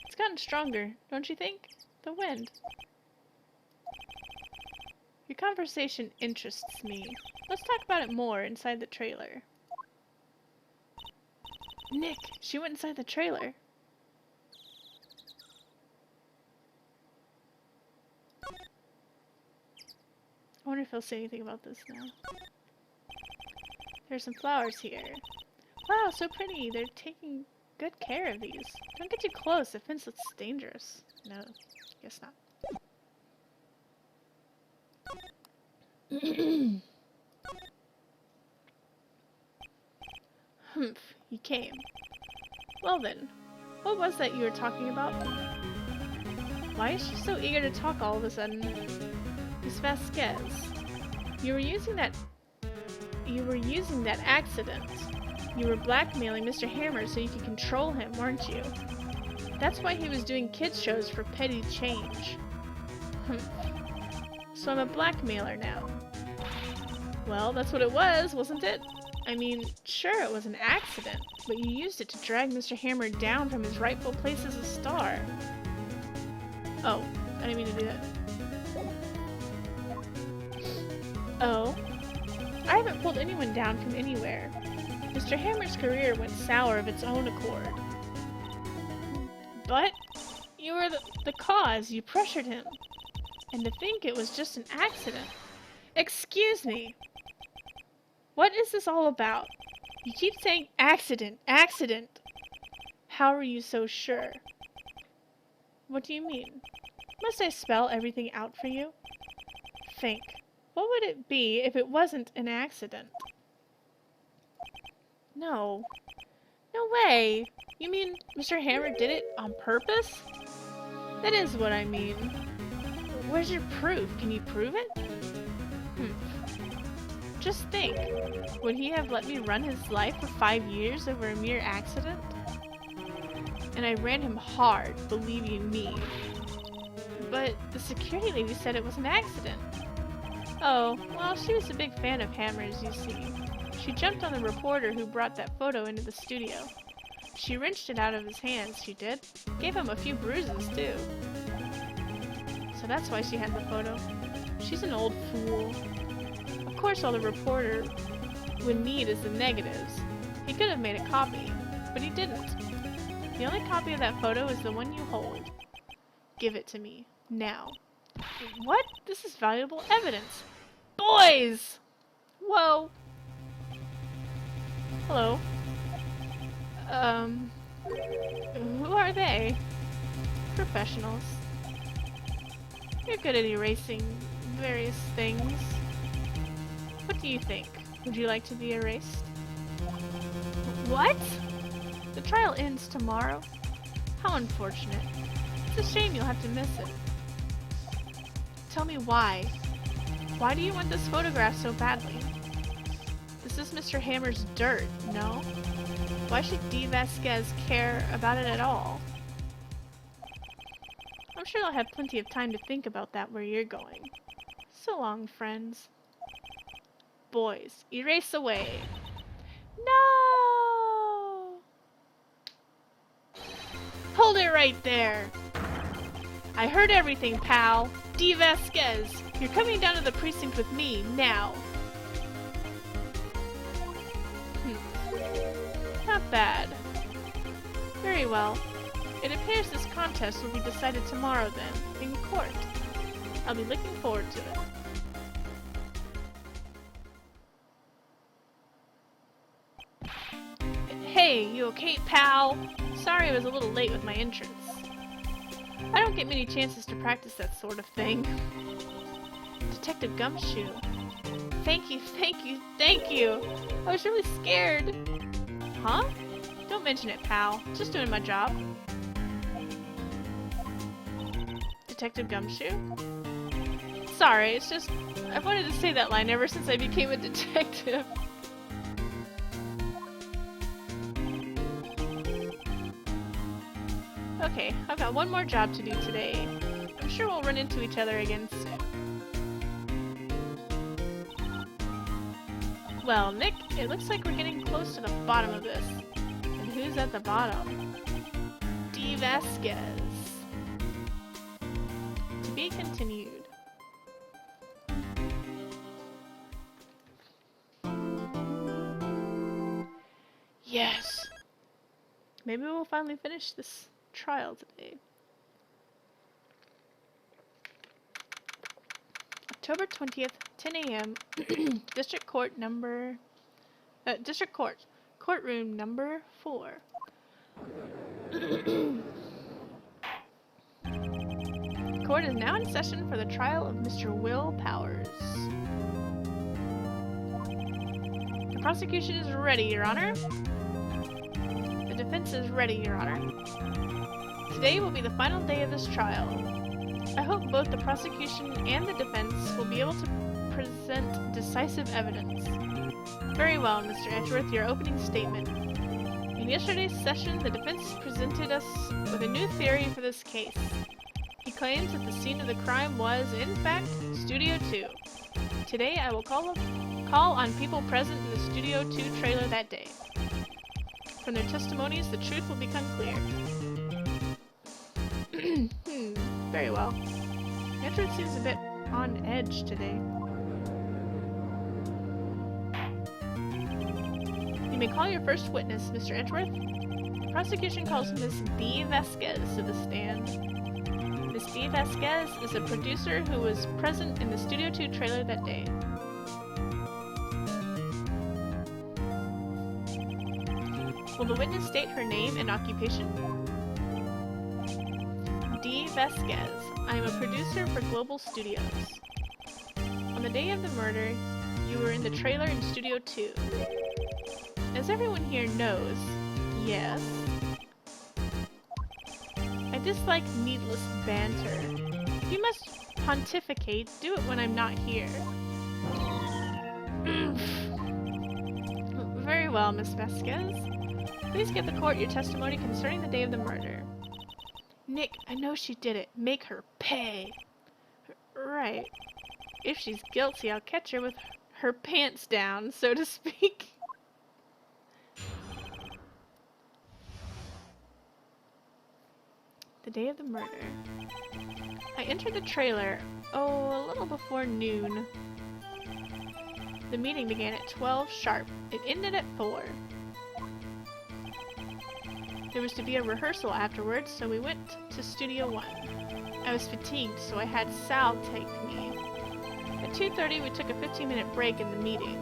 It's gotten stronger, don't you think? The wind. Your conversation interests me. Let's talk about it more inside the trailer. Nick, she went inside the trailer. I wonder if he'll say anything about this now. There's some flowers here. Wow, so pretty. They're taking good care of these. Don't get too close. The fence looks dangerous. No, guess not. Humph, you came. Well then, what was that you were talking about? Why is she so eager to talk all of a sudden? Miss Vasquez, you were using that accident. You were blackmailing Mr. Hammer so you could control him, weren't you? That's why he was doing kids shows for petty change. So I'm a blackmailer now. Well, that's what it was, wasn't it? I mean, sure, it was an accident, but you used it to drag Mr. Hammer down from his rightful place as a star. Oh, I didn't mean to do that. Oh? I haven't pulled anyone down from anywhere. Mr. Hammer's career went sour of its own accord. But you were the cause. You pressured him. And to think it was just an accident. Excuse me. What is this all about? You keep saying accident, accident. How are you so sure? What do you mean? Must I spell everything out for you? Think. What would it be if it wasn't an accident? No. No way. You mean Mr. Hammer did it on purpose? That is what I mean. Where's your proof? Can you prove it? Just think. Would he have let me run his life for 5 years over a mere accident? And I ran him hard, believe you me. But the security lady said it was an accident. Oh, well, she was a big fan of Hammer's, you see. She jumped on the reporter who brought that photo into the studio. She wrenched it out of his hands, she did. Gave him a few bruises, too. So that's why she had the photo. She's an old fool. Of course, all the reporter would need is the negatives. He could have made a copy, but he didn't. The only copy of that photo is the one you hold. Give it to me. Now. What? This is valuable evidence. Boys! Whoa. Hello. Who are they? Professionals. You're good at erasing various things. What do you think? Would you like to be erased? What? The trial ends tomorrow? How unfortunate. It's a shame you'll have to miss it. Tell me why. Why do you want this photograph so badly? This is Mr. Hammer's dirt, no? Why should D. Vasquez care about it at all? I'm sure you'll have plenty of time to think about that where you're going. So long, friends. Boys, erase away. No! Hold it right there! I heard everything, pal. D. Vasquez, you're coming down to the precinct with me, now. Not bad. Very well. It appears this contest will be decided tomorrow then, in court. I'll be looking forward to it. Hey, you okay, pal? Sorry I was a little late with my entrance. I don't get many chances to practice that sort of thing. Detective Gumshoe. Thank you, thank you, thank you! I was really scared. Huh? Don't mention it, pal. Just doing my job. Detective Gumshoe? Sorry, it's just... I've wanted to say that line ever since I became a detective. Okay, I've got one more job to do today. I'm sure we'll run into each other again soon. Well, Nick, it looks like we're getting close to the bottom of this. And who's at the bottom? D. Vasquez. To be continued. Yes! Maybe we'll finally finish this trial today. October 20th, 10 a.m. District Court, courtroom number 4. Court is now in session for the trial of Mr. Will Powers. The prosecution is ready, Your Honor. defense is ready, Your Honor. Today will be the final day of this trial. I hope both the prosecution and the defense will be able to present decisive evidence. Very well, Mr. Edgeworth, your opening statement. In yesterday's session, the defense presented us with a new theory for this case. He claims that the scene of the crime was, in fact, Studio 2. Today, I will call on people present in the Studio 2 trailer that day. From their testimonies, the truth will become clear. Very well. Edgeworth seems a bit on edge today. You may call your first witness, Mr. Edgeworth. The prosecution calls Miss D. Vasquez to the stand. Miss D. Vasquez is a producer who was present in the Studio 2 trailer that day. Will the witness state her name and occupation? D. Vasquez. I am a producer for Global Studios. On the day of the murder, you were in the trailer in Studio 2. As everyone here knows, yes. I dislike needless banter. If you must pontificate, do it when I'm not here. Very well, Miss Vasquez. Please give the court your testimony concerning the day of the murder. Nick, I know she did it. Make her pay. Right. If she's guilty, I'll catch her with her pants down, so to speak. The day of the murder. I entered the trailer, a little before noon. The meeting began at 12 sharp. It ended at 4. There was to be a rehearsal afterwards, so we went to Studio 1. I was fatigued, so I had Sal take me. At 2:30, we took a 15-minute break in the meeting.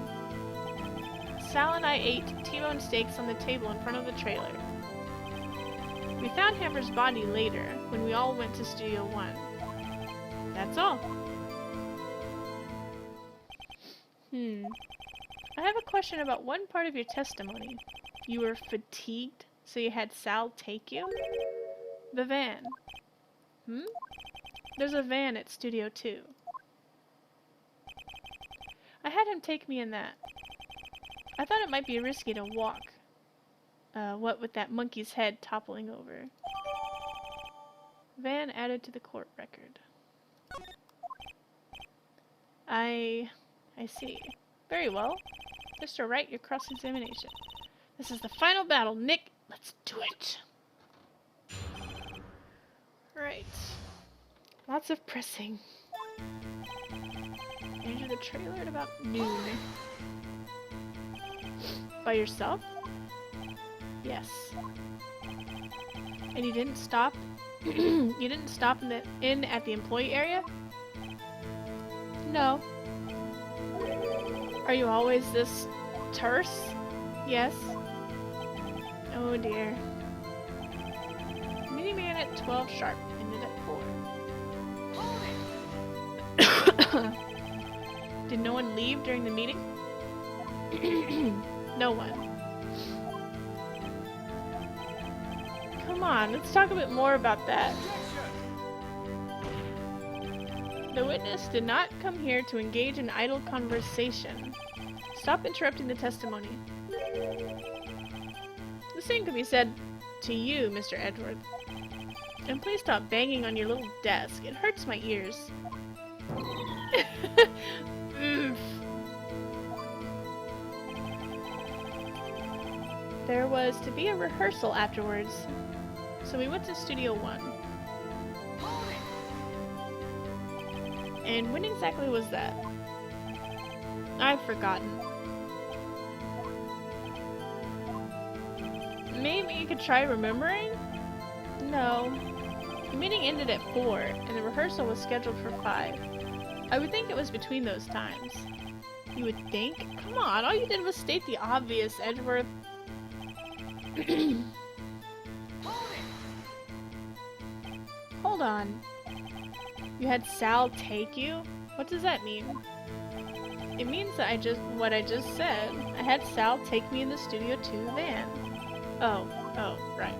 Sal and I ate T-bone steaks on the table in front of the trailer. We found Hammer's body later, when we all went to Studio 1. That's all. I have a question about one part of your testimony. You were fatigued, so you had Sal take you? The van. There's a van at Studio 2. I had him take me in that. I thought it might be risky to walk. What with that monkey's head toppling over. Van added to the court record. I see. Very well. Mr. Wright, your cross-examination. This is the final battle. Nick, let's do it. Right. Lots of pressing. Enter the trailer at about noon. By yourself? Yes. And you didn't stop? You didn't stop in at the employee area? No. Are you always this terse? Yes. Oh dear. Meeting began at 12 sharp, ended at 4. Did no one leave during the meeting? No one. Come on, let's talk a bit more about that. The witness did not come here to engage in idle conversation. Stop interrupting the testimony. The same could be said to you, Mr. Edgeworth. And please stop banging on your little desk. It hurts my ears. There was to be a rehearsal afterwards, so we went to Studio 1. And when exactly was that? I've forgotten. Maybe you could try remembering? No. The meeting ended at 4, and the rehearsal was scheduled for 5. I would think it was between those times. You would think? Come on, all you did was state the obvious, Edgeworth. Hold on. You had Sal take you? What does that mean? It means that what I just said. I had Sal take me in the Studio 2 van. Oh, Oh, right.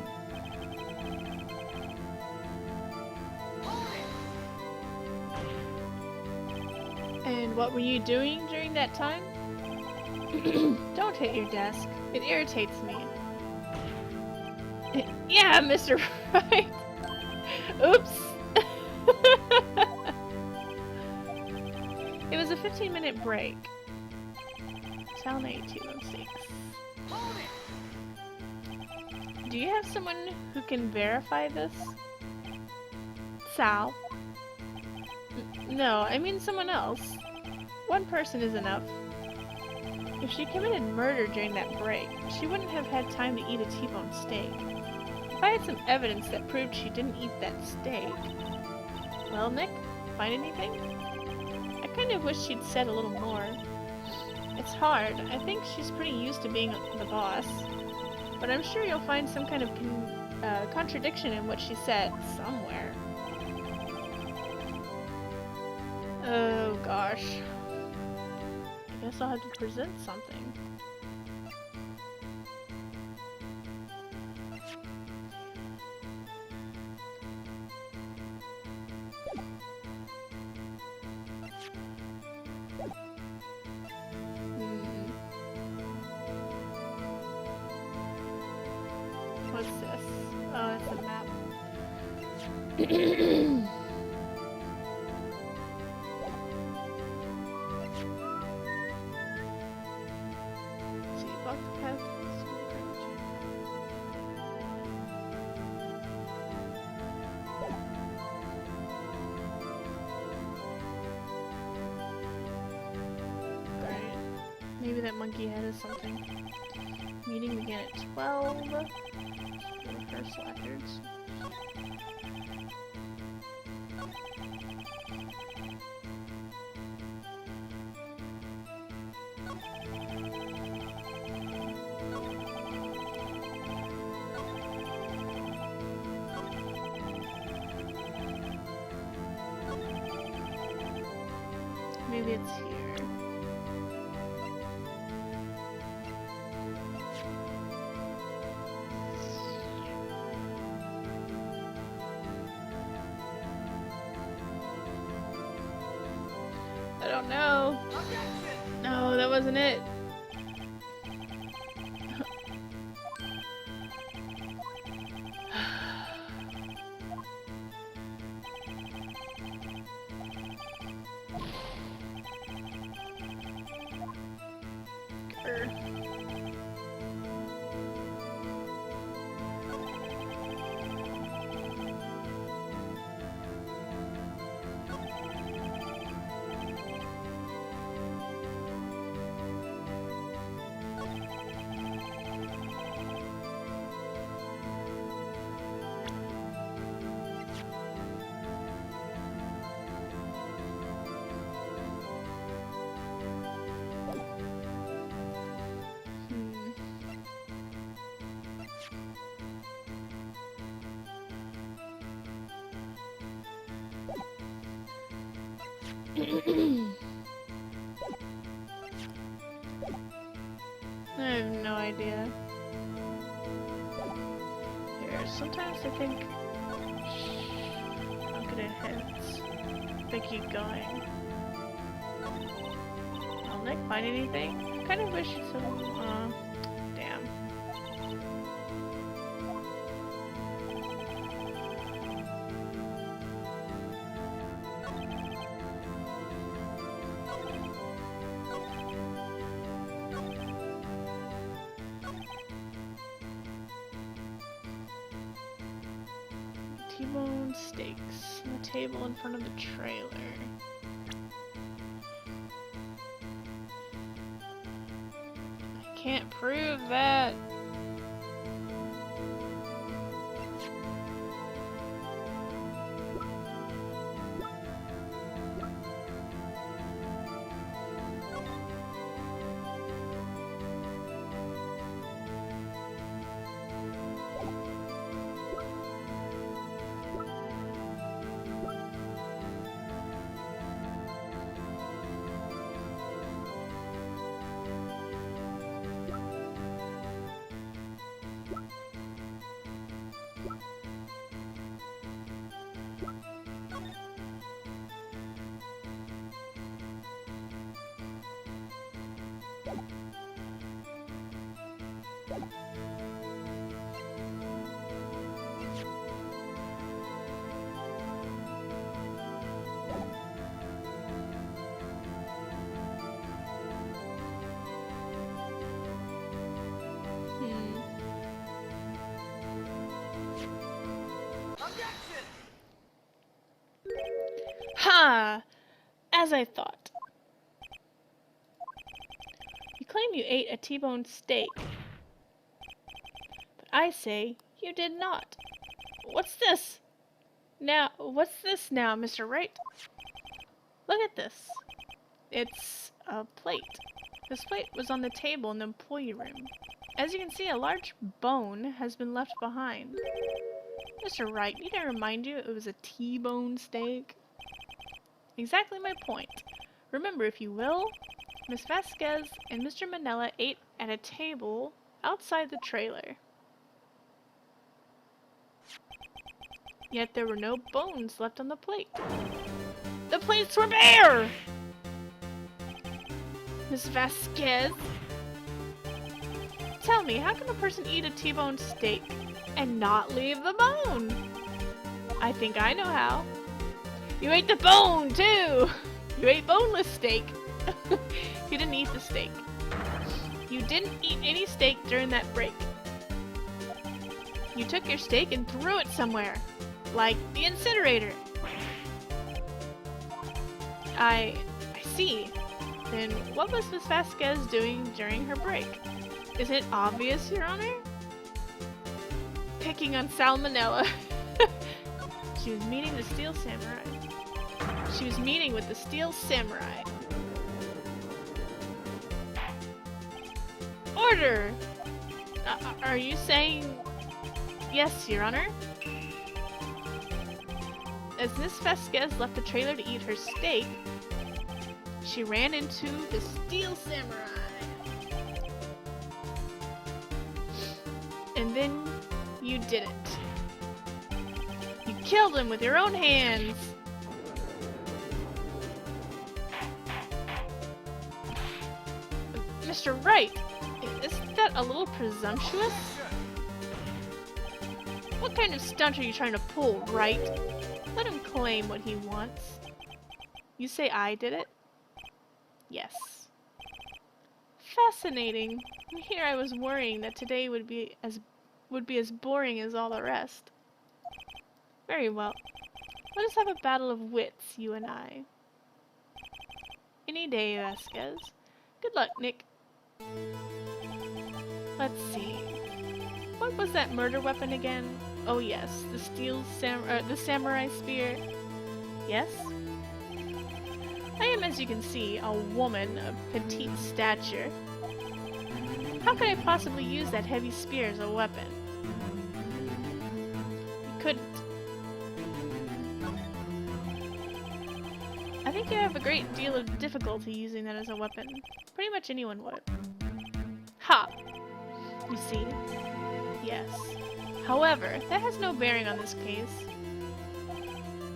And what were you doing during that time? Don't hit your desk. It irritates me. Yeah, Mr. Wright. Oops. It was a 15-minute break. Town 8216. Do you have someone who can verify this? Sal? No, I mean someone else. One person is enough. If she committed murder during that break, she wouldn't have had time to eat a T-bone steak. If I had some evidence that proved she didn't eat that steak... Well, Nick, find anything? I kind of wish she'd said a little more. It's hard. I think she's pretty used to being the boss. But I'm sure you'll find some kind of contradiction in what she said somewhere. Oh gosh. I guess I'll have to present something. What's this? Oh, it's a map. Maybe that monkey head is something. Meeting again at 12. Rehearse records. Maybe it's here. I don't know. No, that wasn't it. I have no idea. Here, sometimes I think I'm good at hints. If I keep going. I'll Nick find anything? I kind of wish some, damn. T-bone steaks on the table in front of the trailer. I can't prove that. Ha! As I thought. You claim you ate a T-bone steak. But I say you did not. What's this? What's this now, Mr. Wright? Look at this. It's a plate. This plate was on the table in the employee room. As you can see, a large bone has been left behind. Mr. Wright, need I remind you it was a T-bone steak? Exactly my point. Remember, if you will, Miss Vasquez and Mr. Manella ate at a table outside the trailer. Yet there were no bones left on the plate. The plates were bare! Miss Vasquez? Tell me, how can a person eat a T-bone steak and not leave the bone? I think I know how. You ate the bone, too! You ate boneless steak. You didn't eat the steak. You didn't eat any steak during that break. You took your steak and threw it somewhere. Like the incinerator. I see. Then what was Miss Vasquez doing during her break? Is it obvious, Your Honor? Picking on salmonella. She was meeting the Steel Samurai. She was meeting with the Steel Samurai. Order! Are you saying... Yes, Your Honor? As Miss Vasquez left the trailer to eat her steak, she ran into the Steel Samurai. And then you did it. You killed him with your own hands. Mr. Wright, isn't that a little presumptuous? What kind of stunt are you trying to pull, Wright? Let him claim what he wants. You say I did it? Yes. Fascinating. Here I was worrying that today would be as boring as all the rest. Very well. Let us have a battle of wits, you and I. Any day, Vasquez. Good luck, Nick. Let's see. What was that murder weapon again? Oh yes, the samurai spear. Yes? I am, as you can see, a woman of petite stature. How could I possibly use that heavy spear as a weapon? You couldn't. I think you have a great deal of difficulty using that as a weapon. Pretty much anyone would. Ha! You see? Yes. However, that has no bearing on this case.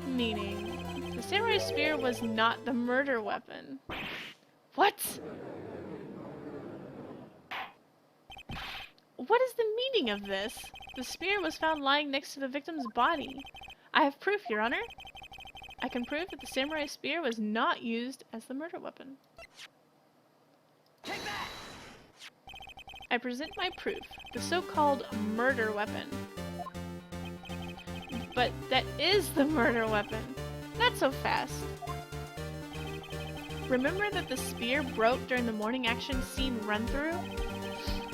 Meaning, the samurai spear was not the murder weapon. What? What is the meaning of this? The spear was found lying next to the victim's body. I have proof, Your Honor. I can prove that the samurai spear was not used as the murder weapon. Take that! I present my proof, the so-called murder weapon. But that is the murder weapon. Not so fast. Remember that the spear broke during the morning action scene run-through?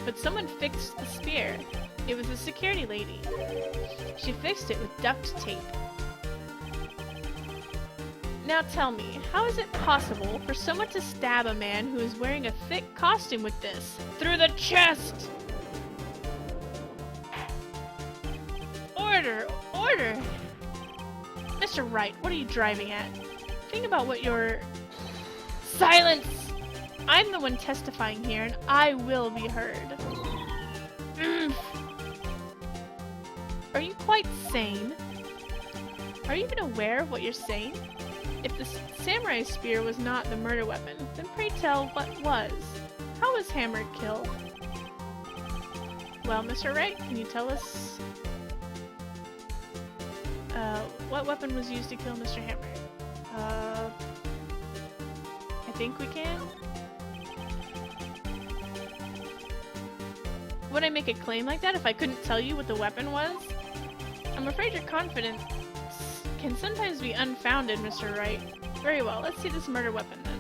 But someone fixed the spear. It was a security lady. She fixed it with duct tape. Now tell me, how is it possible for someone to stab a man who is wearing a thick costume with this? Through the chest! Order! Order! Mr. Wright, what are you driving at? Think about what you're... Silence! I'm the one testifying here, and I will be heard. Are you quite sane? Are you even aware of what you're saying? If the samurai spear was not the murder weapon, then pray tell what was. How was Hammer killed? Well, Mr. Wright, can you tell us what weapon was used to kill Mr. Hammer? I think we can. Would I make a claim like that if I couldn't tell you what the weapon was? I'm afraid your confidence can sometimes be unfounded, Mr. Wright. Very well, let's see this murder weapon then.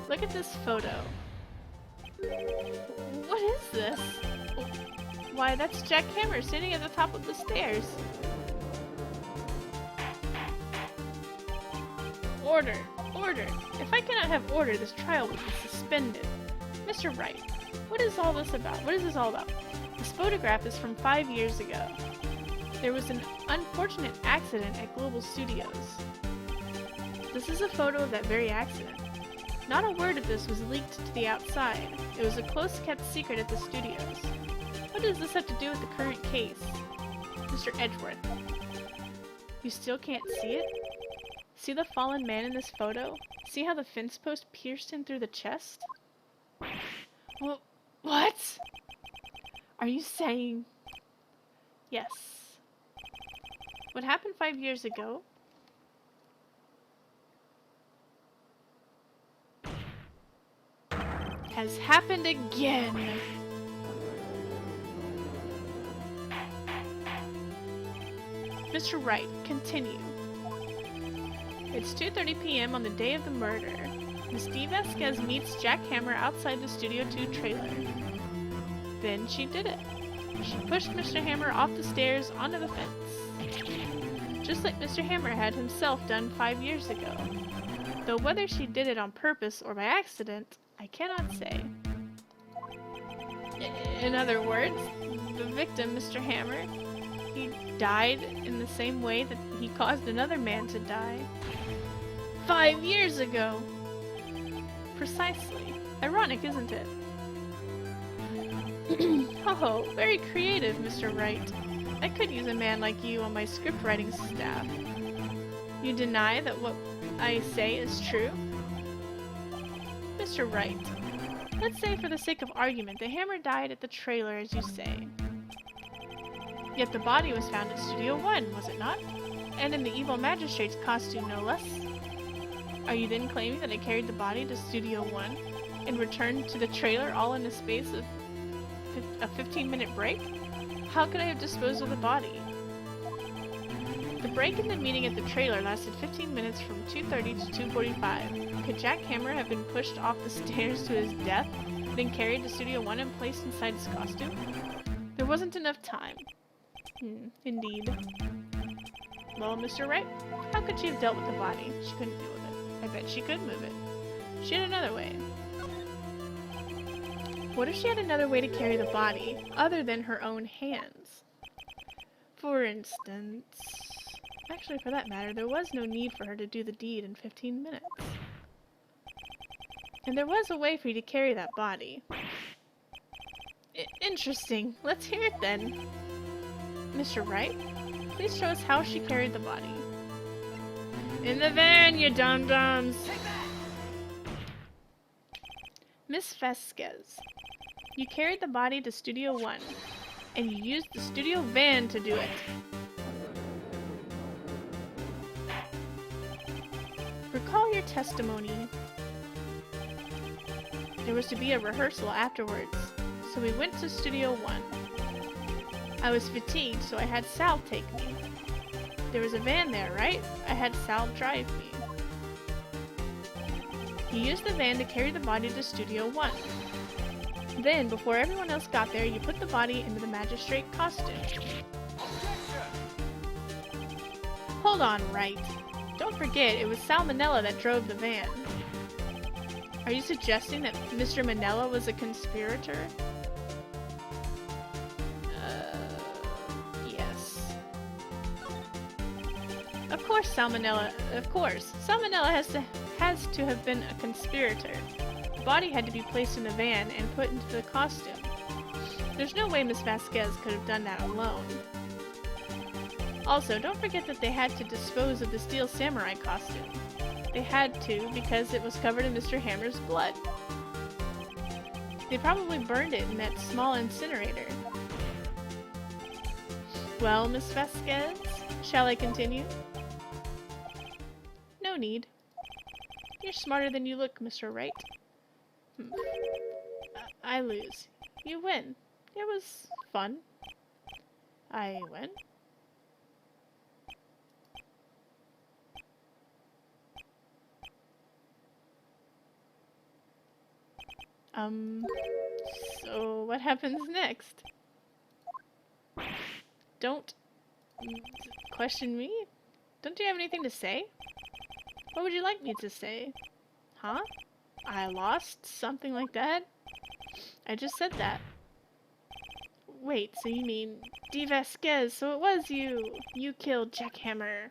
Look at this photo. What is this? Why, that's Jack Hammer sitting at the top of the stairs. Order! Order! If I cannot have order, this trial will be suspended. Mr. Wright, what is all this about? What is this all about? This photograph is from 5 years ago. There was an unfortunate accident at Global Studios. This is a photo of that very accident. Not a word of this was leaked to the outside. It was a close-kept secret at the studios. What does this have to do with the current case? Mr. Edgeworth, you still can't see it? See the fallen man in this photo? See how the fence post pierced him through the chest? What? Are you saying... Yes. What happened 5 years ago has happened again. Mr. Wright, continue. It's 2:30 p.m. on the day of the murder. Miss D. Vasquez meets Jack Hammer outside the Studio 2 trailer. Then she did it. She pushed Mr. Hammer off the stairs onto the fence. Just like Mr. Hammer had himself done 5 years ago. Though whether she did it on purpose or by accident, I cannot say. In other words, the victim, Mr. Hammer, he died in the same way that he caused another man to die. 5 years ago! Precisely. Ironic, isn't it? Oh, very creative, Mr. Wright. I could use a man like you on my script writing staff. You deny that what I say is true? Mr. Wright, let's say for the sake of argument, the Hammer died at the trailer, as you say. Yet the body was found at Studio 1, was it not? And in the evil magistrate's costume, no less. Are you then claiming that I carried the body to Studio 1 and returned to the trailer all in the space of a 15-minute break? How could I have disposed of the body? The break in the meeting at the trailer lasted 15 minutes from 2:30 to 2:45. Could Jack Hammer have been pushed off the stairs to his death, then carried to Studio 1 and placed inside his costume? There wasn't enough time. Indeed. Well, Mr. Wright, how could she have dealt with the body? She couldn't deal with it. I bet she could move it. She had another way. What if she had another way to carry the body, other than her own hands? For instance... Actually, for that matter, there was no need for her to do the deed in 15 minutes. And there was a way for you to carry that body. Interesting. Let's hear it then. Mr. Wright, please show us how she carried the body. In the van, you dum-dums! Miss Vasquez, you carried the body to Studio 1, and you used the studio van to do it. Recall your testimony. There was to be a rehearsal afterwards, so we went to Studio 1. I was fatigued, so I had Sal take me. There was a van there, right? I had Sal drive me. You used the van to carry the body to Studio 1. Then, before everyone else got there, you put the body into the magistrate costume. Hold on, Wright. Don't forget, it was Sal Manella that drove the van. Are you suggesting that Mr. Manella was a conspirator? Yes. Of course, Salmonella has to have been a conspirator. The body had to be placed in the van and put into the costume. There's no way Miss Vasquez could have done that alone. Also, don't forget that they had to dispose of the steel samurai costume. They had to because it was covered in Mr. Hammer's blood. They probably burned it in that small incinerator. Well, Miss Vasquez, shall I continue? No need. You're smarter than you look, Mr. Wright. I lose. You win. It was fun. I win. So what happens next? Don't question me? Don't you have anything to say? What would you like me to say? Huh? I lost? Something like that? I just said that. Wait, so you mean D. Vasquez, so it was you! You killed Jackhammer.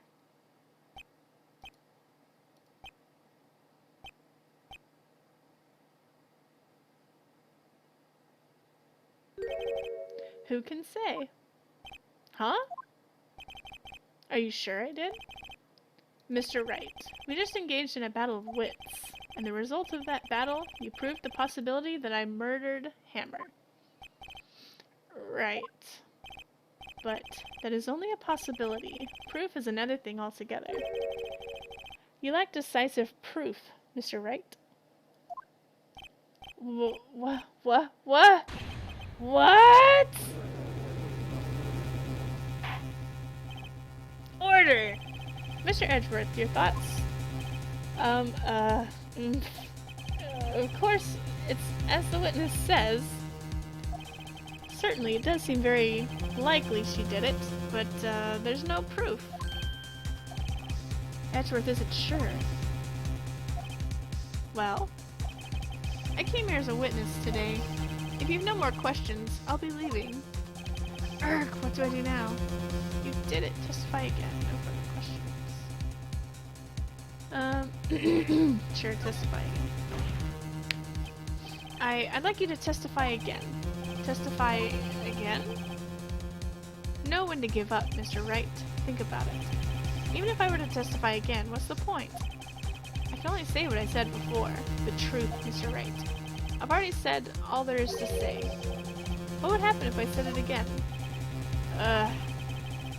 Who can say? Huh? Are you sure I did? Mr. Wright, we just engaged in a battle of wits, and the result of that battle, you proved the possibility that I murdered Hammer. Right. But that is only a possibility. Proof is another thing altogether. You lack decisive proof, Mr. Wright. What? What? Order! Mr. Edgeworth, your thoughts? Of course, it's as the witness says. Certainly, it does seem very likely she did it, but, there's no proof. Edgeworth isn't sure. Well, I came here as a witness today. If you've no more questions, I'll be leaving. Urgh, what do I do now? You did it. Testify again. No further questions. Sure, testify again. I'd like you to testify again. Testify again? Know when to give up, Mr. Wright. Think about it. Even if I were to testify again, what's the point? I can only say what I said before. The truth, Mr. Wright. I've already said all there is to say. What would happen if I said it again?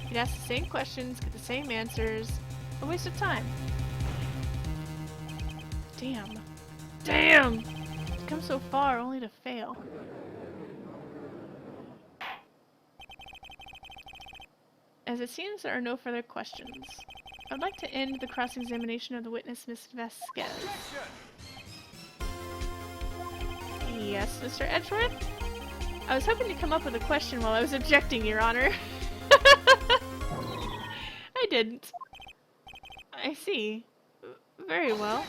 You'd ask the same questions, get the same answers. A waste of time. Damn. Damn! To come so far only to fail. As it seems there are no further questions, I'd like to end the cross-examination of the witness, Miss Vasquez. Yes, Mr. Edgeworth? I was hoping to come up with a question while I was objecting, Your Honor. I didn't. I see. Very well.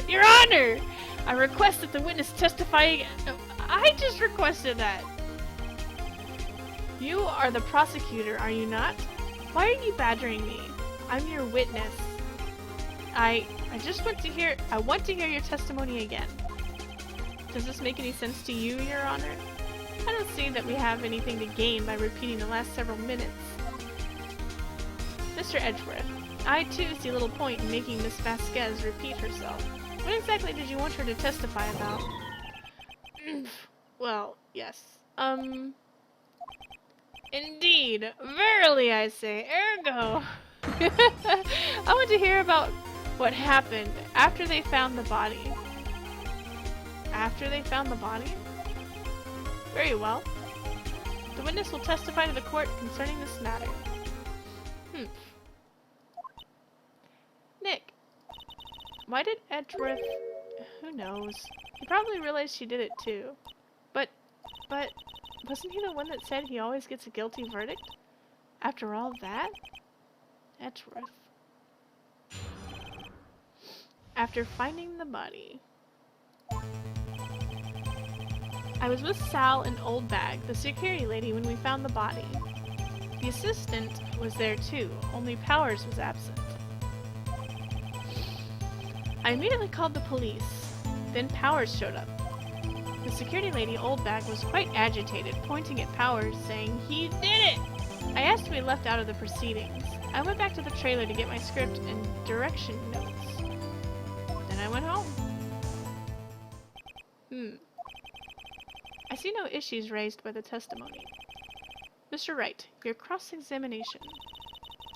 Your Honor! I request that the witness testify again. No, I just requested that. You are the prosecutor, are you not? Why are you badgering me? I'm your witness. I want to hear your testimony again. Does this make any sense to you, Your Honor? I don't see that we have anything to gain by repeating the last several minutes. Mr. Edgeworth, I too see little point in making Miss Vasquez repeat herself. What exactly did you want her to testify about? Well, yes. Indeed. Verily, I say. Ergo. I want to hear about what happened after they found the body. After they found the body? Very well. The witness will testify to the court concerning this matter. Nick. Why did Edgeworth... Who knows? He probably realized she did it too. But... Wasn't he the one that said he always gets a guilty verdict? After all that? Edgeworth. After finding the body. I was with Sal and Old Bag, the security lady, when we found the body. The assistant was there too, only Powers was absent. I immediately called the police. Then Powers showed up. The security lady, Oldbag, was quite agitated, pointing at Powers, saying, "He did it!" I asked to be left out of the proceedings. I went back to the trailer to get my script and direction notes. Then I went home. I see no issues raised by the testimony. Mr. Wright, your cross-examination.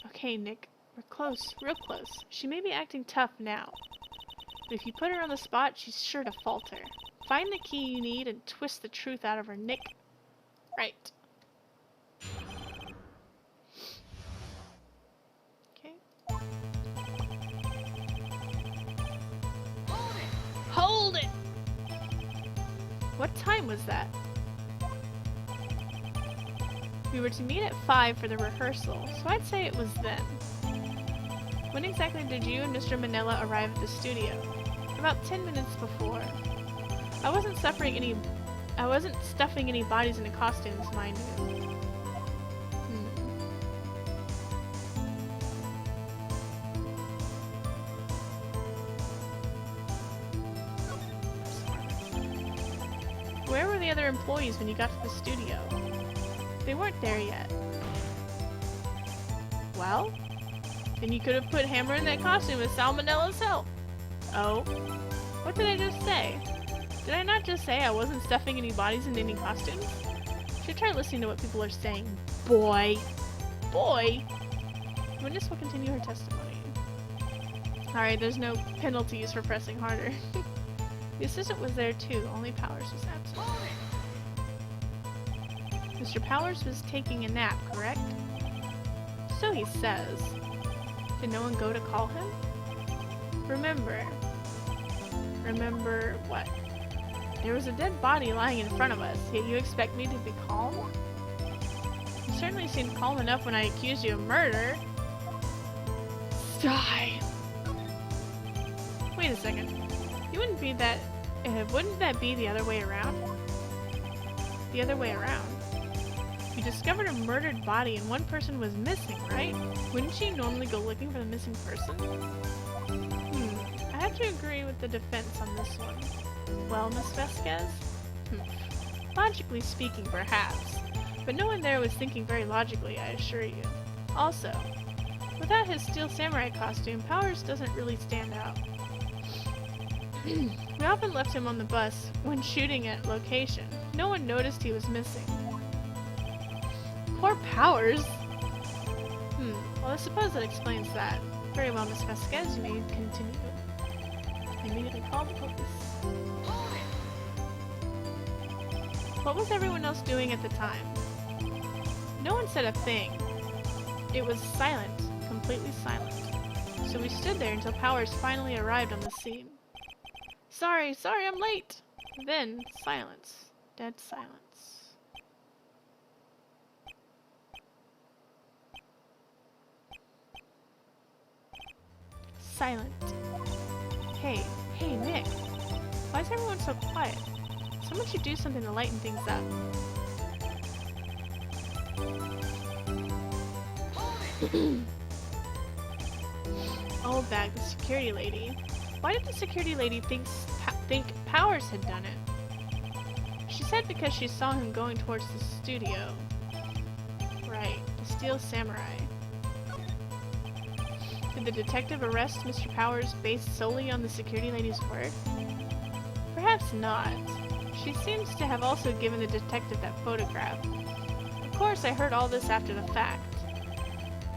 Okay, Nick, we're close, real close. She may be acting tough now, but if you put her on the spot, she's sure to falter. Find the key you need and twist the truth out of her, Nick. Right. Okay. Hold it! What time was that? We were to meet at 5 for the rehearsal, so I'd say it was then. When exactly did you and Mr. Manila arrive at the studio? About 10 minutes before. I wasn't stuffing any bodies into costumes, mind you. Where were the other employees when you got to the studio? They weren't there yet. Well, then you could have put Hammer in that costume with Salmonella's help. Oh, what did I just say? Did I not just say I wasn't stuffing any bodies into any costumes? Should try listening to what people are saying. Boy. Boy! Witness will continue her testimony. Alright, there's no penalties for pressing harder. The assistant was there too, only Powers was absent. Mr. Powers was taking a nap, correct? So he says. Did no one go to call him? Remember what? There was a dead body lying in front of us, yet you expect me to be calm? You certainly seemed calm enough when I accused you of murder. Die! Wait a second. You wouldn't be that... wouldn't that be the other way around? The other way around. You discovered a murdered body and one person was missing, right? Wouldn't you normally go looking for the missing person? I have to agree with the defense on this one. Well, Miss Vasquez? Logically speaking, perhaps. But no one there was thinking very logically, I assure you. Also, without his Steel Samurai costume, Powers doesn't really stand out. We often left him on the bus when shooting at location. No one noticed he was missing. Poor Powers! Well, I suppose that explains that. Very well, Miss Vasquez, you may continue. I immediately called the police. What was everyone else doing at the time? No one said a thing. It was silent, completely silent. So we stood there until Powers finally arrived on the scene. Sorry, I'm late! Then, silence. Dead silence. Silent. Hey, Nick. Why is everyone so quiet? Someone should do something to lighten things up. Oldbag, the security lady. Why did the security lady think Powers had done it? She said because she saw him going towards the studio. Right, the Steel Samurai. Did the detective arrest Mr. Powers based solely on the security lady's word? Perhaps not. She seems to have also given the detective that photograph. Of course, I heard all this after the fact.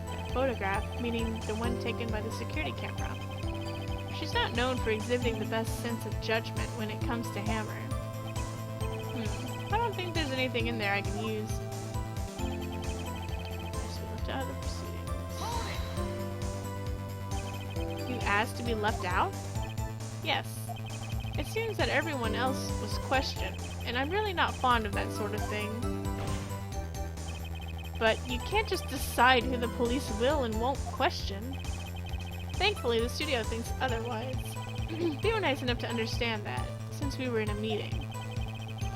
That photograph, meaning the one taken by the security camera. She's not known for exhibiting the best sense of judgment when it comes to Hammer. I don't think there's anything in there I can use. Guess we left out of the proceedings. You asked to be left out? Yes. It seems that everyone else was questioned, and I'm really not fond of that sort of thing. But you can't just decide who the police will and won't question. Thankfully, the studio thinks otherwise. They were nice enough to understand that, since we were in a meeting.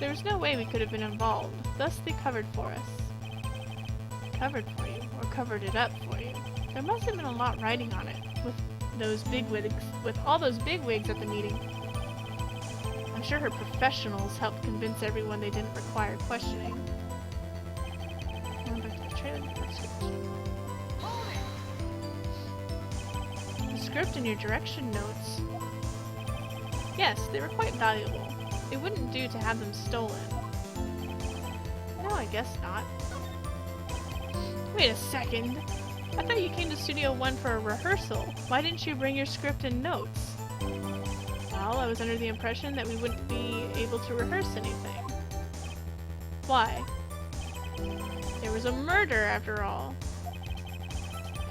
There was no way we could have been involved, thus they covered for us. Covered for you, or covered it up for you. There must have been a lot riding on it, with all those bigwigs at the meeting. I'm sure her professionals helped convince everyone they didn't require questioning. The script and your direction notes. Yes, they were quite valuable. It wouldn't do to have them stolen. No, I guess not. Wait a second. I thought you came to Studio 1 for a rehearsal. Why didn't you bring your script and notes? Well, I was under the impression that we wouldn't be able to rehearse anything. Why? There was a murder, after all.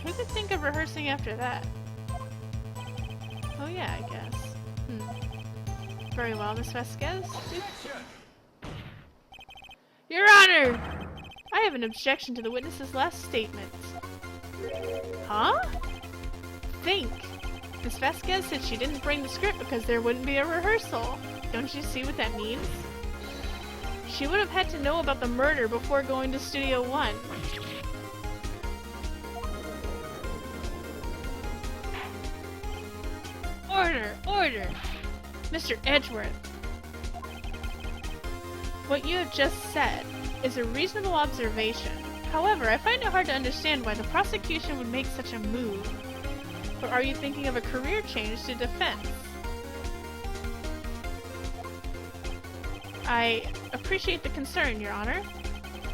Who could think of rehearsing after that? Oh yeah, I guess. Very well, Miss Vasquez. Your Honor! I have an objection to the witness's last statement. Huh? Think. Miss Vasquez said she didn't bring the script because there wouldn't be a rehearsal. Don't you see what that means? She would have had to know about the murder before going to Studio 1. Order! Order! Mr. Edgeworth, what you have just said is a reasonable observation. However, I find it hard to understand why the prosecution would make such a move. Or are you thinking of a career change to defense? I appreciate the concern, Your Honor.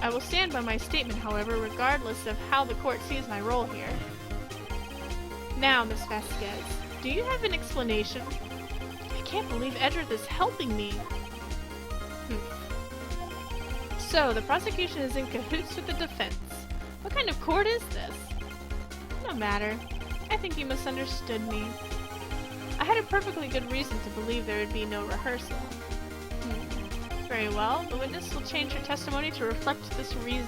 I will stand by my statement, however, regardless of how the court sees my role here. Now, Miss Vasquez, do you have an explanation? I can't believe Edgeworth is helping me. So, the prosecution is in cahoots with the defense. What kind of court is this? No matter. I think you misunderstood me. I had a perfectly good reason to believe there would be no rehearsal. Very well. The witness will change her testimony to reflect this reason.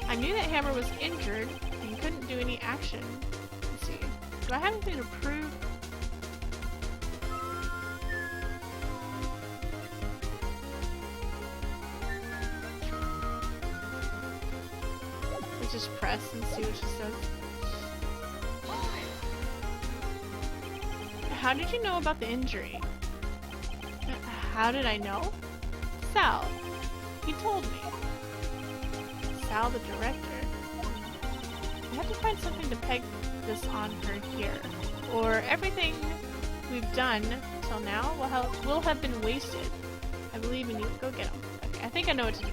I knew that Hammer was injured and couldn't do any action. Let's see. Do I have anything to prove? Let's just press and see what she says. How did you know about the injury? How did I know? Sal. He told me. Sal, the director. I have to find something to peg this on her here, or everything we've done till now will have been wasted. I believe in you. Go get him. Okay, I think I know what to do.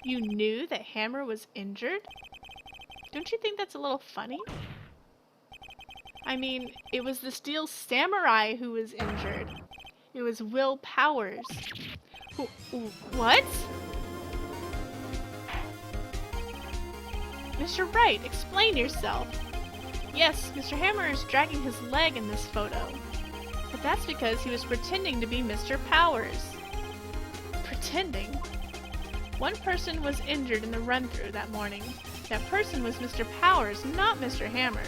You knew that Hammer was injured? Don't you think that's a little funny? I mean, it was the Steel Samurai who was injured. It was Will Powers. What? Mr. Wright, explain yourself. Yes, Mr. Hammer is dragging his leg in this photo. But that's because he was pretending to be Mr. Powers. Pretending? One person was injured in the run-through that morning. That person was Mr. Powers, not Mr. Hammer.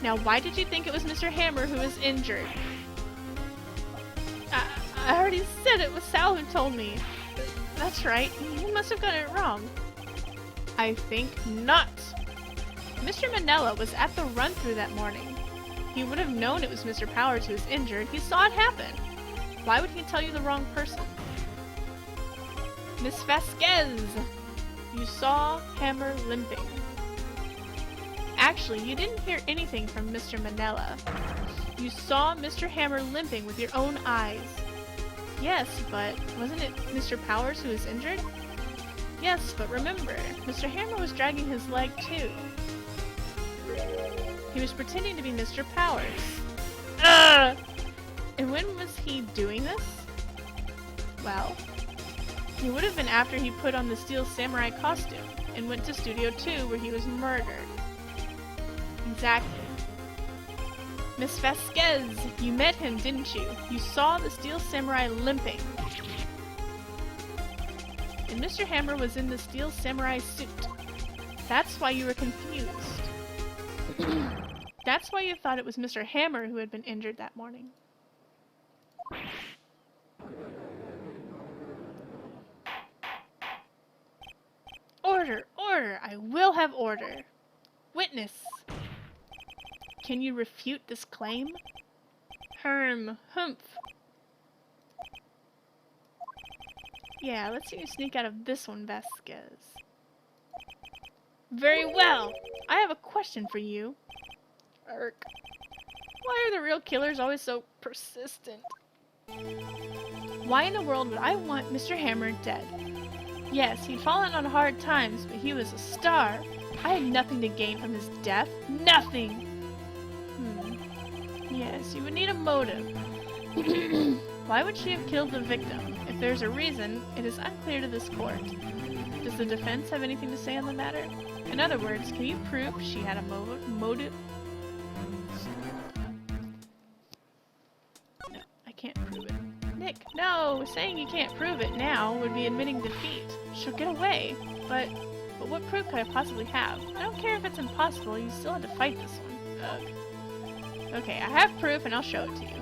Now, why did you think it was Mr. Hammer who was injured? I already said it was Sal who told me. That's right, you must have gotten it wrong. I think not. Mr. Manella was at the run-through that morning. He would have known it was Mr. Powers who was injured. He saw it happen. Why would he tell you the wrong person? Miss Vasquez! You saw Hammer limping. Actually, you didn't hear anything from Mr. Manella. You saw Mr. Hammer limping with your own eyes. Yes, but wasn't it Mr. Powers who was injured? Yes, but remember, Mr. Hammer was dragging his leg too. He was pretending to be Mr. Powers. Ugh! And when was he doing this? Well, it would have been after he put on the Steel Samurai costume and went to Studio 2 where he was murdered. Exactly. Miss Vasquez, you met him, didn't you? You saw the Steel Samurai limping. and Mr. Hammer was in the steel samurai suit. That's why you were confused. That's why you thought it was Mr. Hammer who had been injured that morning. Order! Order! I will have order! Witness! Can you refute this claim? Humph. Yeah, let's see you sneak out of this one, Vasquez. Very well! I have a question for you. Irk. Why are the real killers always so persistent? Why in the world would I want Mr. Hammer dead? Yes, he'd fallen on hard times, but he was a star. I had nothing to gain from his death. Nothing! Yes, you would need a motive. Why would she have killed the victim? If there's a reason, it is unclear to this court. Does the defense have anything to say on the matter? In other words, can you prove she had a motive? No, I can't prove it. Nick, no! Saying you can't prove it now would be admitting defeat. She'll get away. But what proof could I possibly have? I don't care if it's impossible, you still have to fight this one. Ugh. Okay, I have proof and I'll show it to you.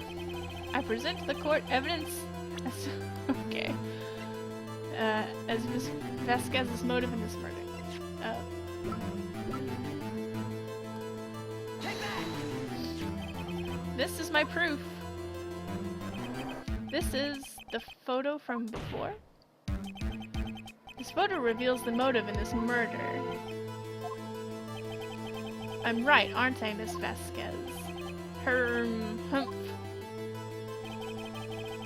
I present to the court evidence as as Ms. Vasquez's motive in this murder. This is my proof. This is the photo from before. This photo reveals the motive in this murder. I'm right, aren't I, Miss Vasquez? Humph.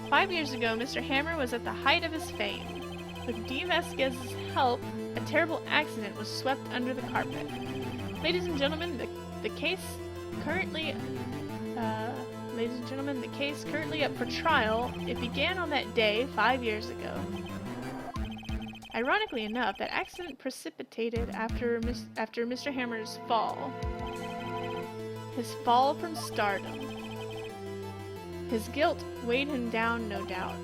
5 years ago, Mr. Hammer was at the height of his fame. With D. Vasquez's help, a terrible accident was swept under the carpet. Ladies and gentlemen, the case currently up for trial. It began on that day 5 years ago. Ironically enough, that accident precipitated after Mr. Hammer's fall. His fall from stardom. His guilt weighed him down, no doubt.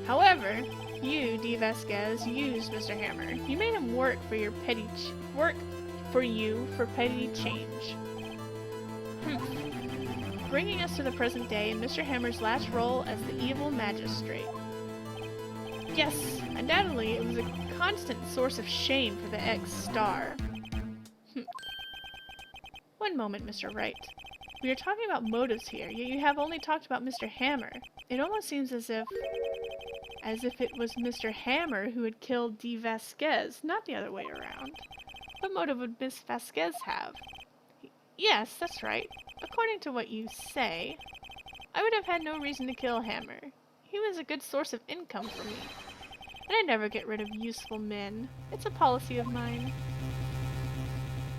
However, you, D. Vasquez, used Mr. Hammer. You made him work for petty change. Bringing us to the present day in Mr. Hammer's last role as the evil magistrate. Yes, undoubtedly, it was a constant source of shame for the ex-star. One moment, Mr. Wright. We are talking about motives here, yet you have only talked about Mr. Hammer. It almost seems as if it was Mr. Hammer who had killed D. Vasquez, not the other way around. What motive would Miss Vasquez have? Yes, that's right. According to what you say, I would have had no reason to kill Hammer. He was a good source of income for me. And I never get rid of useful men. It's a policy of mine.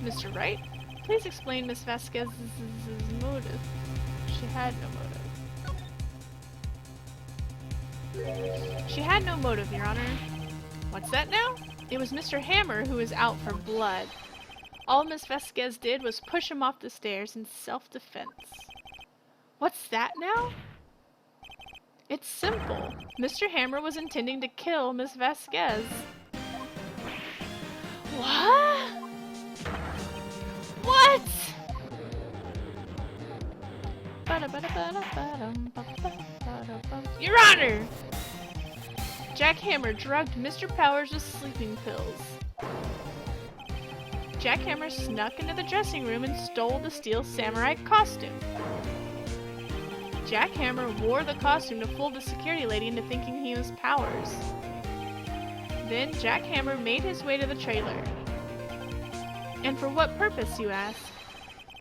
Mr. Wright? Please explain Miss Vasquez's motive. She had no motive. She had no motive, Your Honor. What's that now? It was Mr. Hammer who was out for blood. All Miss Vasquez did was push him off the stairs in self-defense. What's that now? It's simple. Mr. Hammer was intending to kill Miss Vasquez. What? What? Your Honor! Jack Hammer drugged Mr. Powers with sleeping pills. Jack Hammer snuck into the dressing room and stole the steel samurai costume. Jack Hammer wore the costume to fool the security lady into thinking he was Powers. Then Jack Hammer made his way to the trailer. And for what purpose, you ask?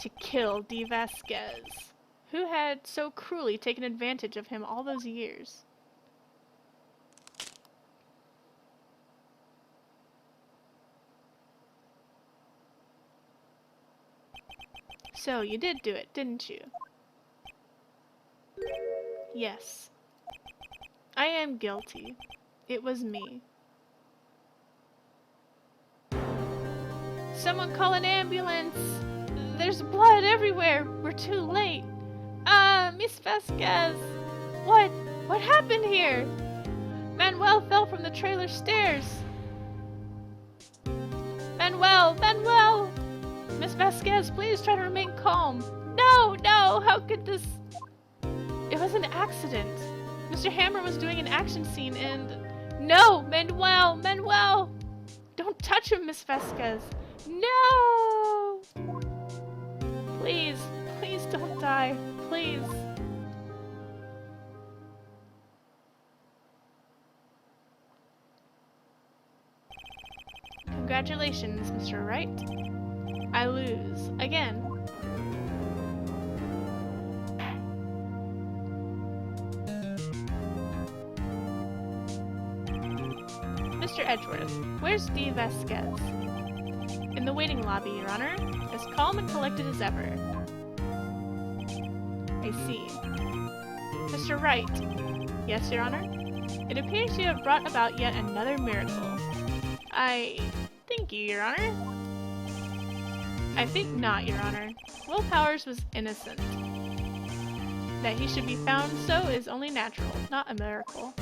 To kill D. Vasquez, who had so cruelly taken advantage of him all those years. So, you did do it, didn't you? Yes. I am guilty. It was me. Someone call an ambulance! There's blood everywhere! We're too late! Miss Vasquez! What happened here? Manuel fell from the trailer stairs! Manuel! Manuel! Miss Vasquez, please try to remain calm. No, no, how could this... It was an accident. Mr. Hammer was doing an action scene and... No, Manuel! Manuel! Don't touch him, Miss Vasquez. No! Please, please don't die. Please. Congratulations, Mr. Wright. I lose. Again. Mr. Edgeworth, where's D. Vasquez? In the waiting lobby, Your Honor. As calm and collected as ever. I see. Mr. Wright. Yes, Your Honor? It appears you have brought about yet another miracle. Thank you, Your Honor. I think not, Your Honor. Will Powers was innocent. That he should be found so is only natural, not a miracle.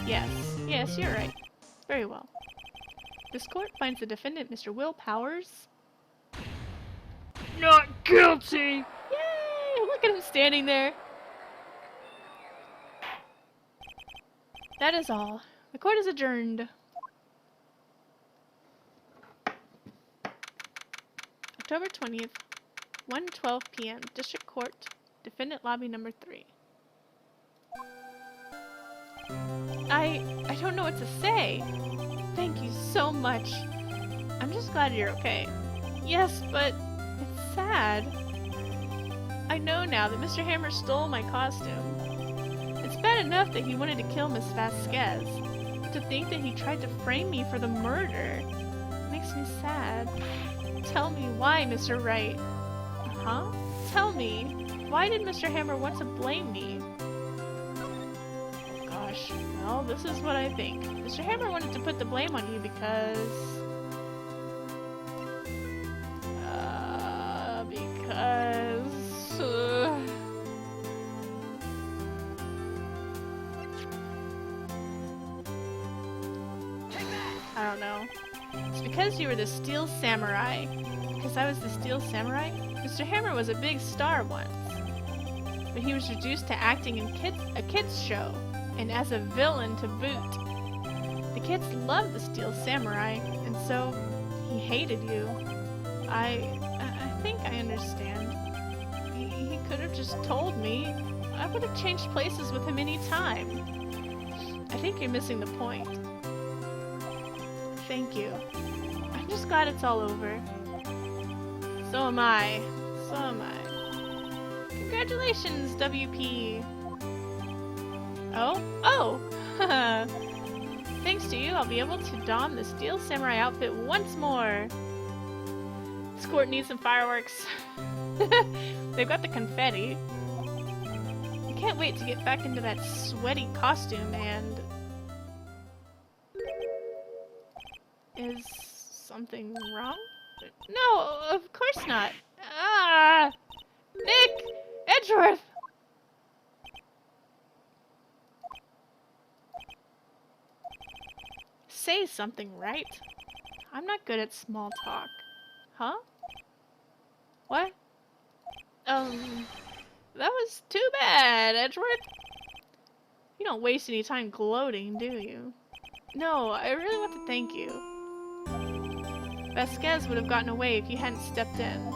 Yes, yes, you're right. Very well. This court finds the defendant, Mr. Will Powers, not guilty! Yay! Look at him standing there. That is all. The court is adjourned. October 20th, 1:12 p.m. District Court, Defendant Lobby Number 3. I don't know what to say. Thank you so much. I'm just glad you're okay. Yes, but it's sad. I know now that Mr. Hammer stole my costume. It's bad enough that he wanted to kill Miss Vasquez. To think that he tried to frame me for the murder makes me sad. Tell me why, Mr. Wright. Huh? Tell me, why did Mr. Hammer want to blame me? Gosh, well, this is what I think. Mr. Hammer wanted to put the blame on you because... I don't know. It's because you were the Steel Samurai. Because I was the Steel Samurai? Mr. Hammer was a big star once. But he was reduced to acting in a kids show. And as a villain to boot. The kids loved the Steel Samurai. And so, he hated you. I think I understand. He could have just told me. I would have changed places with him any time. I think you're missing the point. Thank you. I'm just glad it's all over. So am I. So am I. Congratulations, WP. Oh? Oh! Thanks to you, I'll be able to don the Steel Samurai outfit once more. This court needs some fireworks. They've got the confetti. I can't wait to get back into that sweaty costume and... Is something wrong? No, of course not. Ah! Nick! Edgeworth! Say something, right? I'm not good at small talk. Huh? What? That was too bad, Edgeworth. You don't waste any time gloating, do you? No, I really want to thank you. Vasquez would have gotten away if you hadn't stepped in.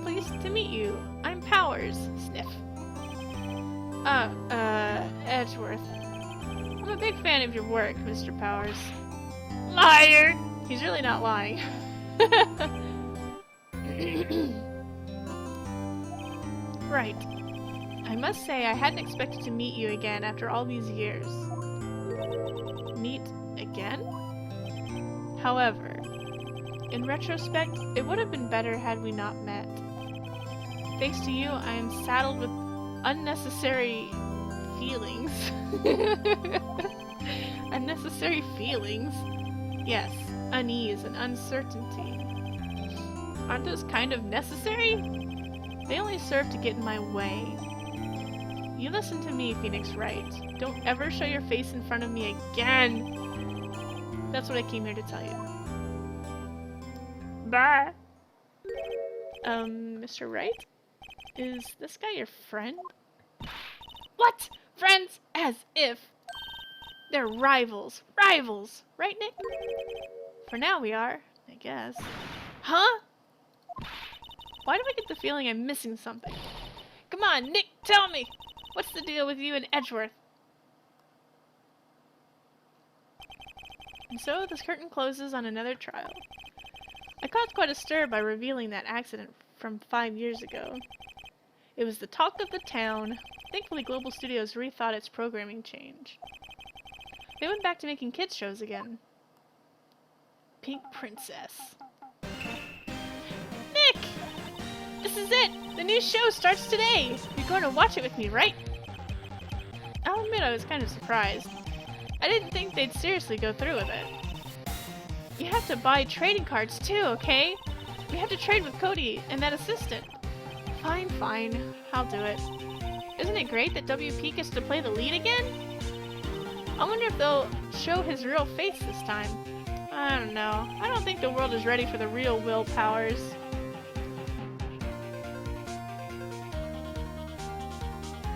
Pleased to meet you. I'm Powers. Sniff. Edgeworth. I'm a big fan of your work, Mr. Powers. Liar! He's really not lying. Right. I must say I hadn't expected to meet you again after all these years. Meet again? However, in retrospect, it would have been better had we not met. Thanks to you, I am saddled with unnecessary feelings. Unnecessary feelings? Yes, unease and uncertainty. Aren't those kind of necessary? They only serve to get in my way. You listen to me, Phoenix Wright. Don't ever show your face in front of me again! That's what I came here to tell you. Bye. Mr. Wright? Is this guy your friend? What? Friends? As if. They're rivals. Rivals! Right, Nick? For now we are, I guess. Huh? Why do I get the feeling I'm missing something? Come on, Nick, tell me! What's the deal with you and Edgeworth? And so this curtain closes on another trial. I caused quite a stir by revealing that accident from 5 years ago. It was the talk of the town. Thankfully, Global Studios rethought its programming change. They went back to making kids shows again. Pink Princess. Nick! This is it! The new show starts today! You're going to watch it with me, right? I'll admit I was kind of surprised. I didn't think they'd seriously go through with it. You have to buy trading cards too, okay? We have to trade with Cody and that assistant. Fine, fine. I'll do it. Isn't it great that WP gets to play the lead again? I wonder if they'll show his real face this time. I don't know. I don't think the world is ready for the real Will Powers.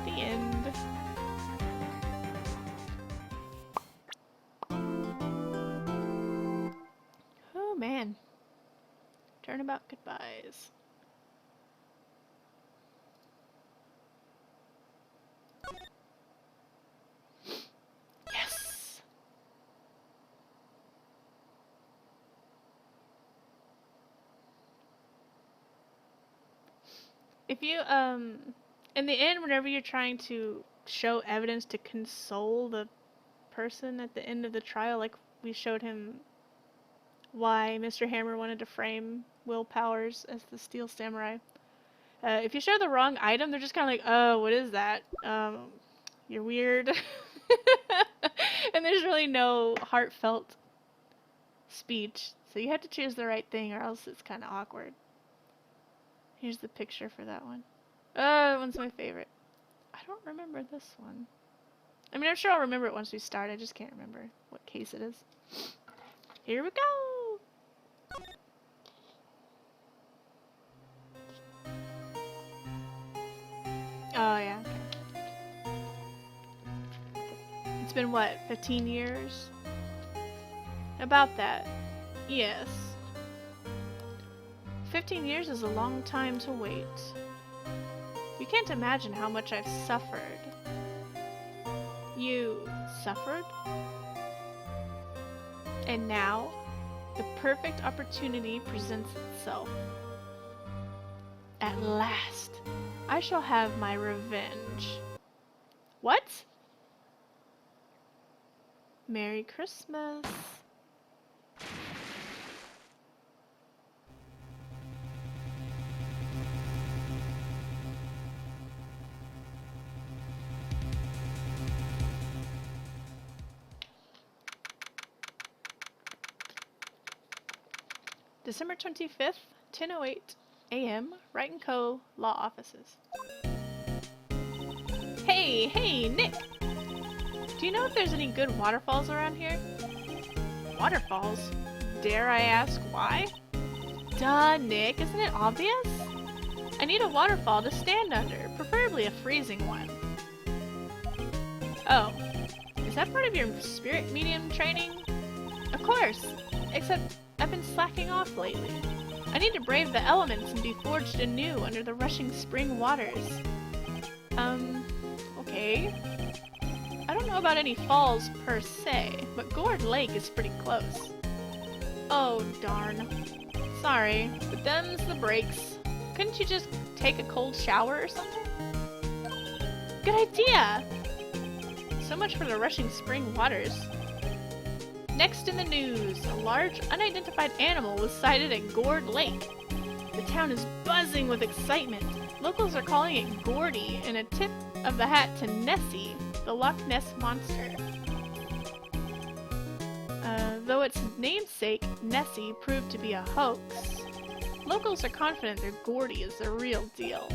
The end. Oh man. Turnabout goodbyes. Yes! If you, in the end, whenever you're trying to show evidence to console the person at the end of the trial, like we showed him why Mr. Hammer wanted to frame Will Powers as the Steel Samurai. If you show the wrong item, they're just kind of like, oh, what is that? You're weird. And there's really no heartfelt speech. So you have to choose the right thing or else it's kind of awkward. Here's the picture for that one. That one's my favorite. I don't remember this one. I mean, I'm sure I'll remember it once we start. I just can't remember what case it is. Here we go! Oh, yeah. It's been, what, 15 years? About that. Yes. 15 years is a long time to wait. You can't imagine how much I've suffered. You suffered? And now, the perfect opportunity presents itself. At last, I shall have my revenge. What? Merry Christmas. December 25th, 10:08 a.m., Wright & Co. Law Offices. Hey, Nick! Do you know if there's any good waterfalls around here? Waterfalls? Dare I ask why? Duh, Nick, isn't it obvious? I need a waterfall to stand under, preferably a freezing one. Oh, is that part of your spirit medium training? Of course, except I've been slacking off lately. I need to brave the elements and be forged anew under the rushing spring waters. Okay. I don't know about any falls per se, but Gourd Lake is pretty close. Oh, darn. Sorry, but them's the breaks. Couldn't you just take a cold shower or something? Good idea! So much for the rushing spring waters. Next in the news, a large, unidentified animal was sighted at Gourd Lake. The town is buzzing with excitement. Locals are calling it Gordy, and a tip of the hat to Nessie, the Loch Ness Monster. Though its namesake, Nessie, proved to be a hoax, locals are confident their Gordy is the real deal.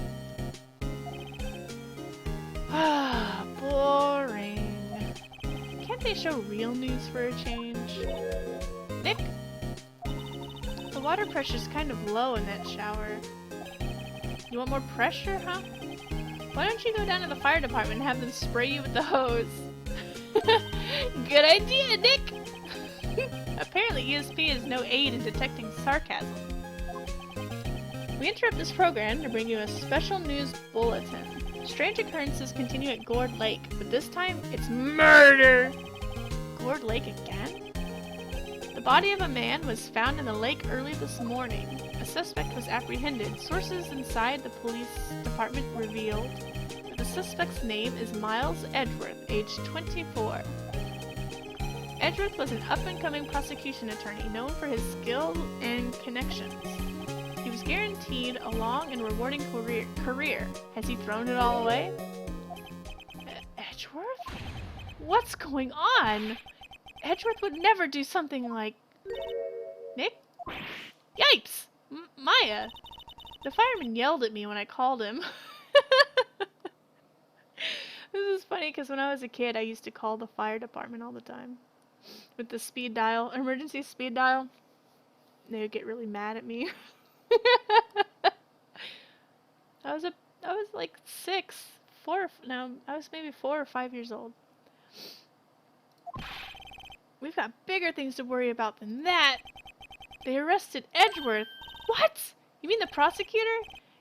Ah, boring. Can't they show real news for a change? water pressure's kind of low in that shower. You want more pressure, huh? Why don't you go down to the fire department and have them spray you with the hose? Good idea, Nick! Apparently ESP is no aid in detecting sarcasm. We interrupt this program to bring you a special news bulletin. Strange occurrences continue at Gourd Lake, but this time it's murder! Gourd Lake again? The body of a man was found in the lake early this morning. A suspect was apprehended. Sources inside the police department revealed that the suspect's name is Miles Edgeworth, age 24. Edgeworth was an up-and-coming prosecution attorney known for his skill and connections. He was guaranteed a long and rewarding career. Has he thrown it all away? Edgeworth? What's going on? Edgeworth would never do something like... Nick? Yipes! Maya! The fireman yelled at me when I called him. This is funny because when I was a kid, I used to call the fire department all the time. With the speed dial, emergency speed dial. They would get really mad at me. I was like 4 or 5 years old. We've got bigger things to worry about than that. They arrested Edgeworth. What? You mean the prosecutor?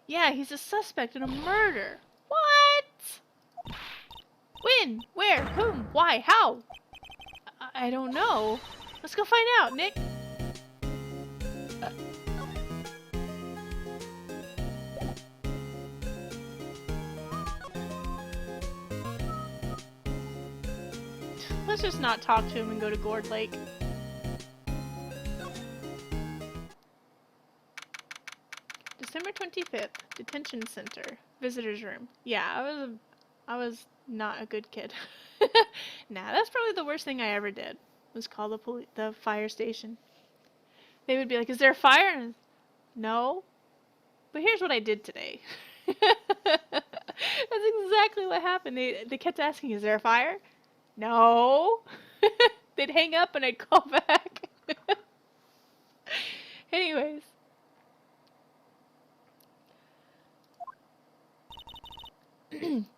Yeah, he's a suspect in a murder. What? When? Where? Whom? Why? How? I don't know. Let's go find out, Nick. Let's just not talk to him and go to Gourd Lake. December 25th, Detention Center, Visitor's Room. Yeah, I was not a good kid. Nah, that's probably the worst thing I ever did, was call the fire station. They would be like, is there a fire? And no. But here's what I did today. That's exactly what happened. They kept asking, is there a fire? No. They'd hang up and I'd call back. Anyways.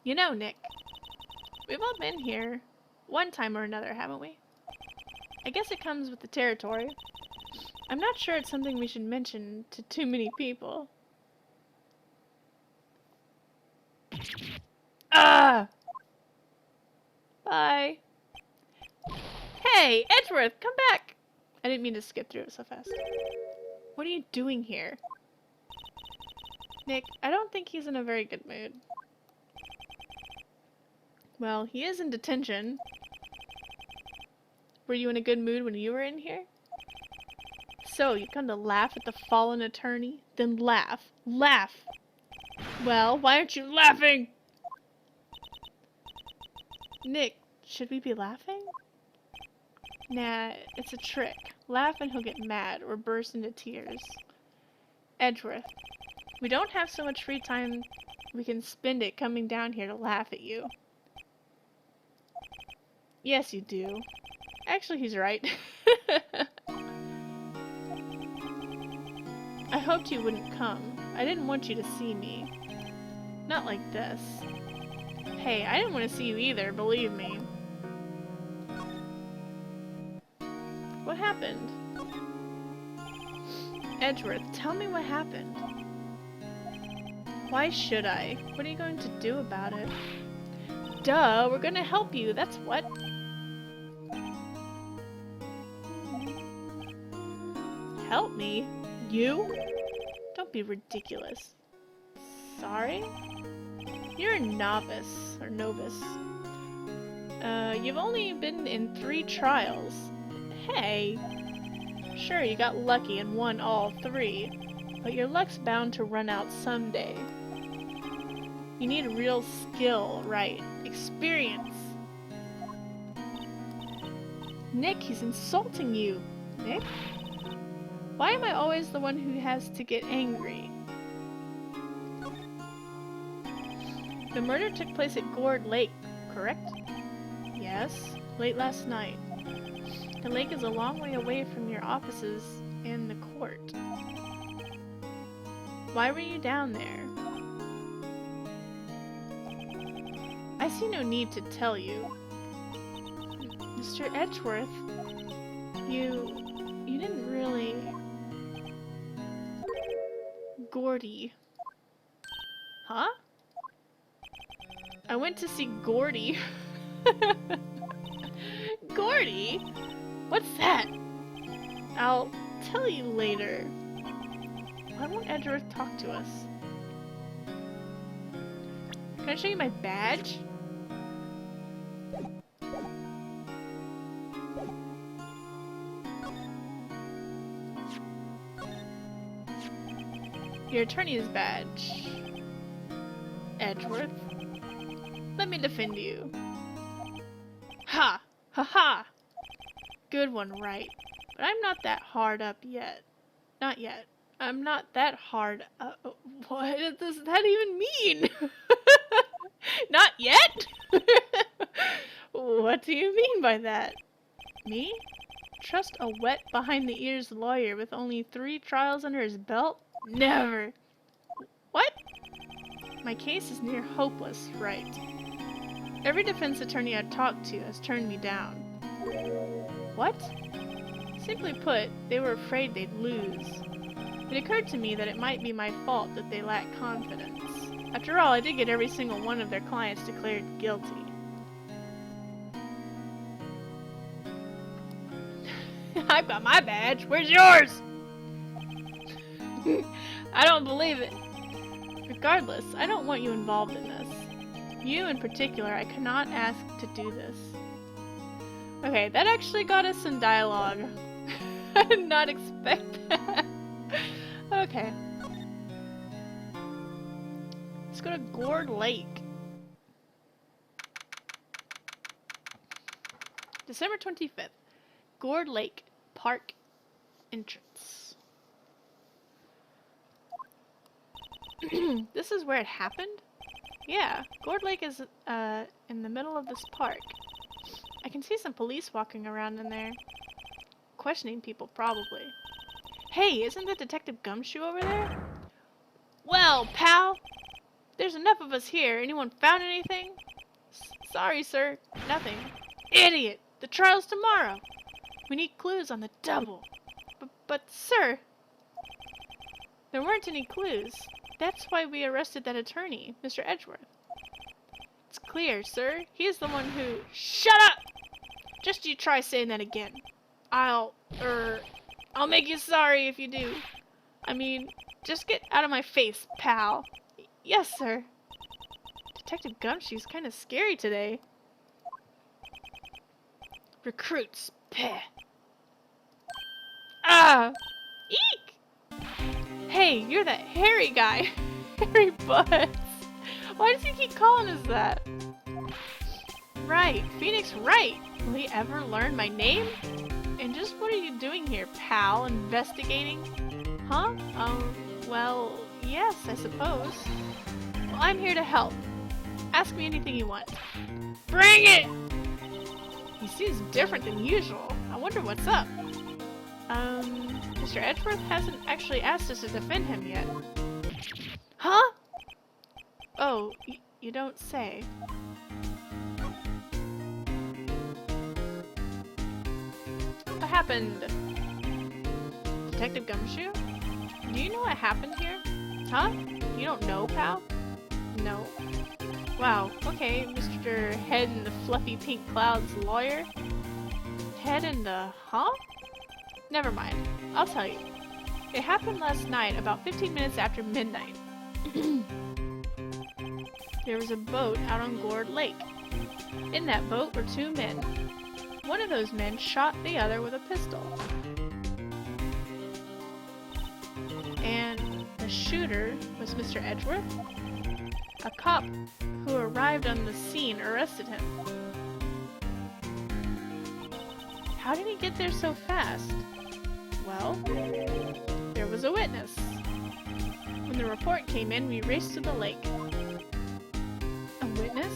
You know, Nick, we've all been here one time or another, haven't we? I guess it comes with the territory. I'm not sure it's something we should mention to too many people. Ah! Bye. Hey, Edgeworth, come back! I didn't mean to skip through it so fast. What are you doing here? Nick, I don't think he's in a very good mood. Well, he is in detention. Were you in a good mood when you were in here? So, you come to laugh at the fallen attorney? Then laugh. Laugh! Well, why aren't you laughing? Nick, should we be laughing? Nah, it's a trick. Laugh and he'll get mad or burst into tears. Edgeworth, we don't have so much free time we can spend it coming down here to laugh at you. Yes, you do. Actually, he's right. I hoped you wouldn't come. I didn't want you to see me. Not like this. Hey, I didn't want to see you either, believe me. What happened? Edgeworth, tell me what happened. Why should I? What are you going to do about it? Duh, we're gonna help you, that's what. Help me? You? Don't be ridiculous. Sorry? You're a novice, or novice. You've only been in 3 trials. Hey. Sure, you got lucky and won all 3, but your luck's bound to run out someday. You need real skill, right? Experience. Nick, he's insulting you. Nick? Why am I always the one who has to get angry? The murder took place at Gourd Lake, correct? Yes, late last night. The lake is a long way away from your offices in the court. Why were you down there? I see no need to tell you. Mr. Edgeworth, you didn't really... Gordy. Huh? I went to see Gordy. Gordy? What's that? I'll tell you later. Why won't Edgeworth talk to us? Can I show you my badge? Your attorney's badge. Edgeworth. Let me defend you. Ha! Ha ha! Good one, Wright. But I'm not that hard up yet. Not yet. I'm not that hard up. What does that even mean? Not yet? What do you mean by that? Me? Trust a wet behind-the-ears lawyer with only 3 trials under his belt? Never! What? My case is near hopeless, Wright. Every defense attorney I've talked to has turned me down. What? Simply put, they were afraid they'd lose. It occurred to me that it might be my fault that they lacked confidence. After all, I did get every single one of their clients declared guilty. I've got my badge. Where's yours? I don't believe it. Regardless, I don't want you involved in this. You in particular, I cannot ask to do this. Okay, that actually got us some dialogue. I did not expect that. Okay. Let's go to Gourd Lake. December 25th. Gourd Lake Park entrance. This is where it happened? Yeah, Gourd Lake is in the middle of this park. I can see some police walking around in there. Questioning people, probably. Hey, isn't that Detective Gumshoe over there? Well, pal! There's enough of us here. Anyone found anything? Sorry, sir. Nothing. Idiot! The trial's tomorrow! We need clues on the double. But, sir... There weren't any clues. That's why we arrested that attorney, Mr. Edgeworth. It's clear, sir. He is the one who... Shut up! Just you try saying that again. I'll make you sorry if you do. I mean, just get out of my face, pal. Yes, sir. Detective Gumshoe's kind of scary today. Recruits. Peh. Ah! Eek! Hey, you're that hairy guy. Hairy butts. Why does he keep calling us that? Right. Phoenix Wright. Will he ever learn my name? And just what are you doing here, pal? Investigating? Huh? Well, yes, I suppose. Well, I'm here to help. Ask me anything you want. Bring it! He seems different than usual. I wonder what's up. Mr. Edgeworth hasn't actually asked us to defend him yet. Huh? Oh, you don't say. What happened? Detective Gumshoe? Do you know what happened here? Huh? You don't know, pal? No. Wow, okay, Mr. Head in the Fluffy Pink Clouds lawyer? Head in the... huh? Never mind. I'll tell you. It happened last night, about 15 minutes after midnight. There was a boat out on Gourd Lake. In that boat were 2 men. One of those men shot the other with a pistol. And the shooter was Mr. Edgeworth. A cop who arrived on the scene arrested him. How did he get there so fast? Well, there was a witness. When the report came in, we raced to the lake. A witness?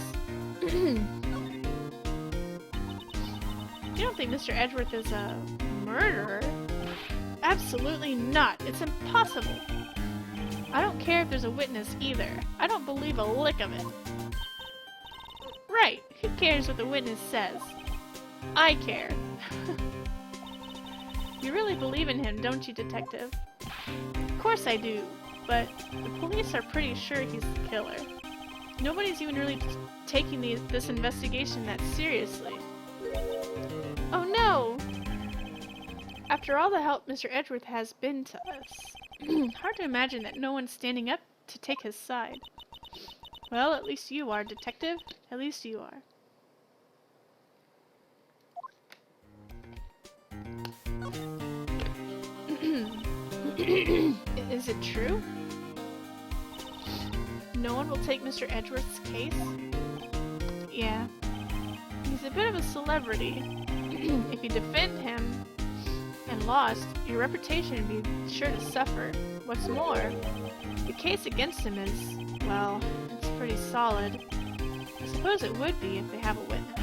You don't think Mr. Edgeworth is a murderer? Absolutely not. It's impossible. I don't care if there's a witness either. I don't believe a lick of it. Right. Who cares what the witness says? I care. You really believe in him, don't you, Detective? Of course I do, but the police are pretty sure he's the killer. Nobody's even really taking this investigation that seriously. Oh no! After all the help Mr. Edgeworth has been to us, hard to imagine that no one's standing up to take his side. Well, at least you are, Detective. At least you are. Is it true? No one will take Mr. Edgeworth's case? Yeah. He's a bit of a celebrity. If you defend him and lost, your reputation would be sure to suffer. What's more, the case against him is, well, it's pretty solid. I suppose it would be if they have a witness.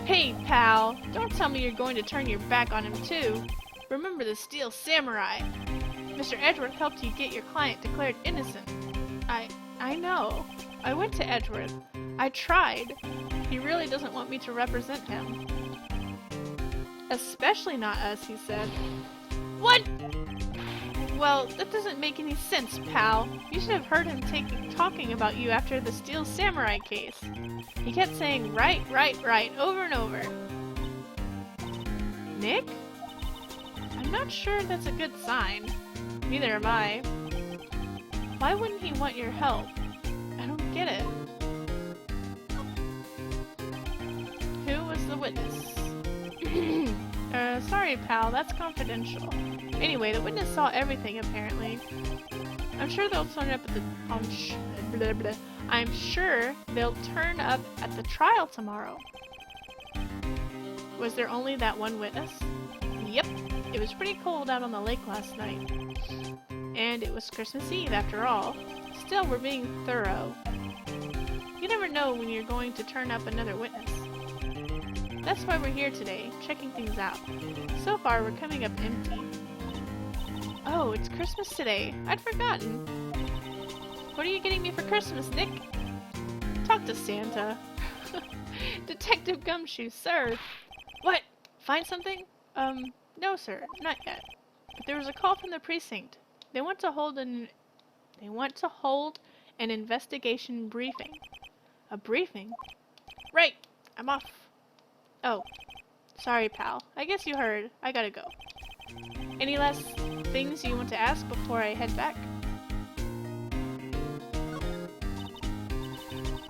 Hey, pal! Don't tell me you're going to turn your back on him too. Remember the Steel Samurai. Mr. Edgeworth helped you get your client declared innocent. I know. I went to Edgeworth. I tried. He really doesn't want me to represent him. Especially not us, he said. What? Well, that doesn't make any sense, pal. You should have heard him talking about you after the Steel Samurai case. He kept saying right, right, right, over and over. Nick? I'm not sure that's a good sign. Neither am I. Why wouldn't he want your help? I don't get it. Who was the witness? Sorry, pal, that's confidential. Anyway, the witness saw everything, apparently. I'm sure they'll turn up at the... I'm sure they'll turn up at the trial tomorrow. Was there only that one witness? Yep. It was pretty cold out on the lake last night. And it was Christmas Eve, after all. Still, we're being thorough. You never know when you're going to turn up another witness. That's why we're here today, checking things out. So far, we're coming up empty. Oh, it's Christmas today. I'd forgotten. What are you getting me for Christmas, Nick? Talk to Santa. Detective Gumshoe, sir. What? Find something? No, sir. Not yet. But there was a call from the precinct. They want to hold an investigation briefing. A briefing? Right. I'm off. Oh. Sorry, pal. I guess you heard. I gotta go. Any last things you want to ask before I head back?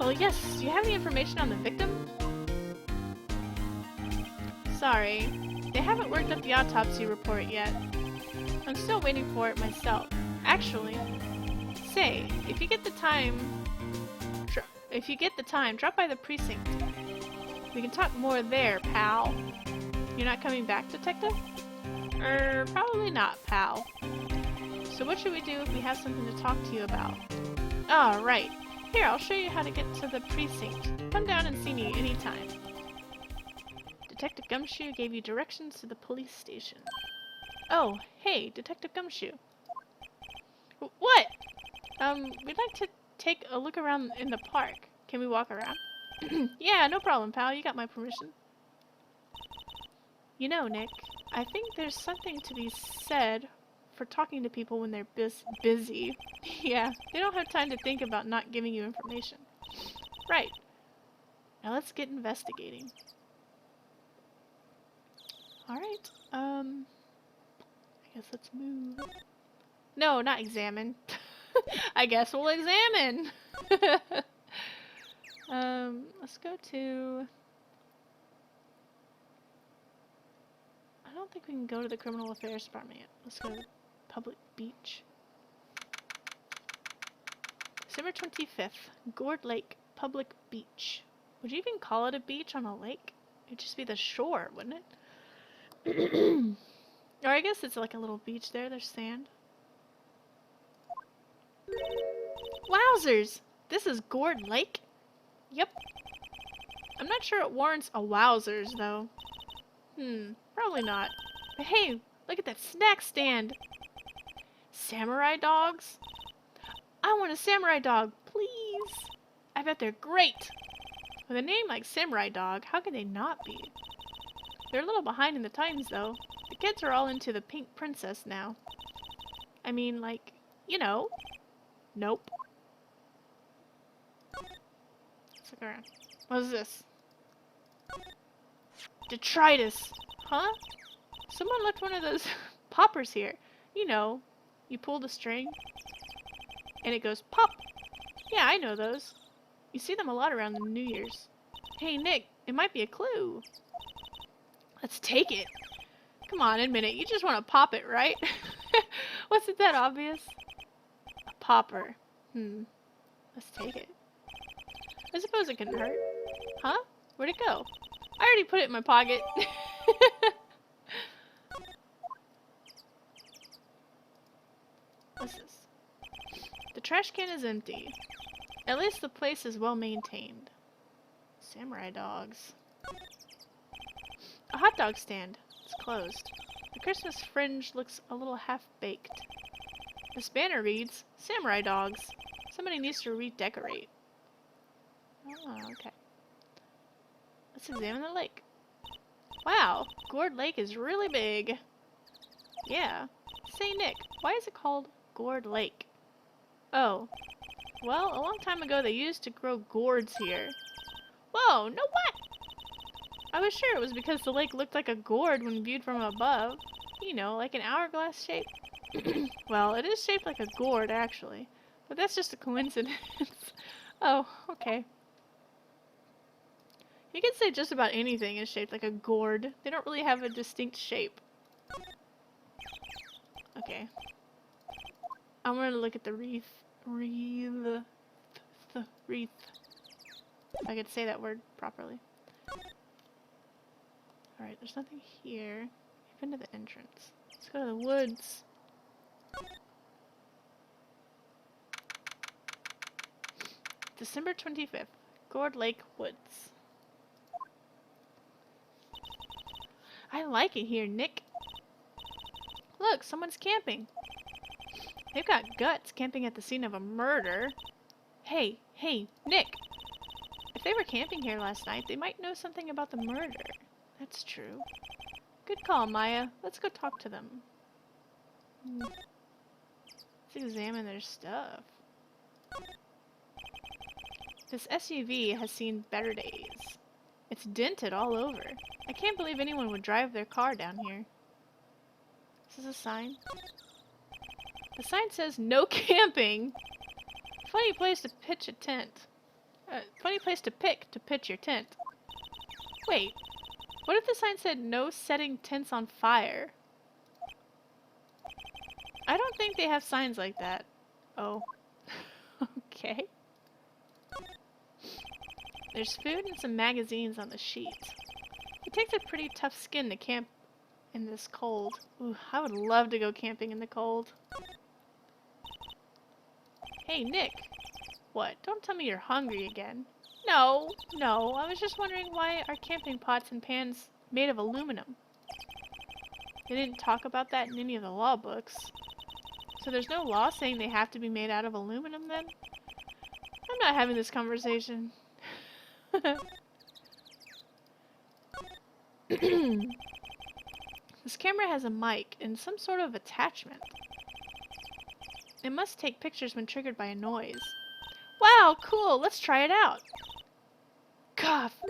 Well, yes. Do you have any information on the victim? Sorry. They haven't worked up the autopsy report yet. I'm still waiting for it myself. Actually, say, if you get the time, drop by the precinct. We can talk more there, pal. You're not coming back, Detective? Probably not, pal. So what should we do if we have something to talk to you about? Ah, right. Here, I'll show you how to get to the precinct. Come down and see me anytime. Detective Gumshoe gave you directions to the police station. Oh, hey, Detective Gumshoe. What? We'd like to take a look around in the park. Can we walk around? Yeah, no problem, pal. You got my permission. You know, Nick, I think there's something to be said for talking to people when they're busy. Yeah, they don't have time to think about not giving you information. Right. Now let's get investigating. Alright, I guess let's move. No, not examine. I guess we'll examine. Let's go to... I don't think we can go to the Criminal Affairs Department yet. Let's go to Public Beach. December 25th, Gourd Lake Public Beach. Would you even call it a beach on a lake? It'd just be the shore, wouldn't it? Or I guess it's like a little beach there. There's sand. Wowzers! This is Gourd Lake? Yep. I'm not sure it warrants a wowzers, though. Probably not. But hey, Look at that snack stand. Samurai dogs? I want a samurai dog, please. I bet they're great. With a name like Samurai Dog, how could they not be? They're a little behind in the times, though. The kids are all into the pink princess now. I mean, like, you know. Nope. Let's look around. What is this? Detritus. Huh? Someone left one of those poppers here. You know, you pull the string, and it goes pop. Yeah, I know those. You see them a lot around the New Year's. Hey, Nick, it might be a clue. Let's take it. Come on, admit it. You just want to pop it, right? Wasn't that obvious? A popper. Let's take it. I suppose it can hurt. Huh? Where'd it go? I already put it in my pocket. What's this? The trash can is empty. At least the place is well maintained. Samurai dogs. A hot dog stand. It's closed. The Christmas fringe looks a little half-baked. This banner reads, Samurai dogs. Somebody needs to redecorate. Oh, okay. Let's examine the lake. Wow, Gourd Lake is really big. Yeah. Say, Nick, why is it called Gourd Lake? Oh. Well, a long time ago they used to grow gourds here. Whoa, no what? I was sure it was because the lake looked like a gourd when viewed from above. You know, like an hourglass shape. Well, it is shaped like a gourd, actually. But that's just a coincidence. Oh, okay. You can say just about anything is shaped like a gourd. They don't really have a distinct shape. Okay. I'm gonna look at the wreath. Wreath. If I could say that word properly. Alright, there's nothing here. I've been to the entrance. Let's go to the woods. December 25th. Gourd Lake Woods. I like it here, Nick. Look, someone's camping. They've got guts camping at the scene of a murder. Hey, Nick! If they were camping here last night, they might know something about the murder. That's true. Good call, Maya. Let's go talk to them. Let's examine their stuff. This SUV has seen better days. It's dented all over. I can't believe anyone would drive their car down here. Is this a sign? The sign says no camping. Funny place to pitch a tent. Funny place to pick to pitch your tent. Wait, what if the sign said no setting tents on fire? I don't think they have signs like that. Oh. Okay. There's food and some magazines on the sheet. It takes a pretty tough skin to camp in this cold. Ooh, I would love to go camping in the cold. Hey, Nick. What? Don't tell me you're hungry again. No, I was just wondering why are camping pots and pans made of aluminum? They didn't talk about that in any of the law books. So there's no law saying they have to be made out of aluminum then? I'm not having this conversation. This camera has a mic and some sort of attachment. It must take pictures when triggered by a noise. Wow, cool, let's try it out. Cough.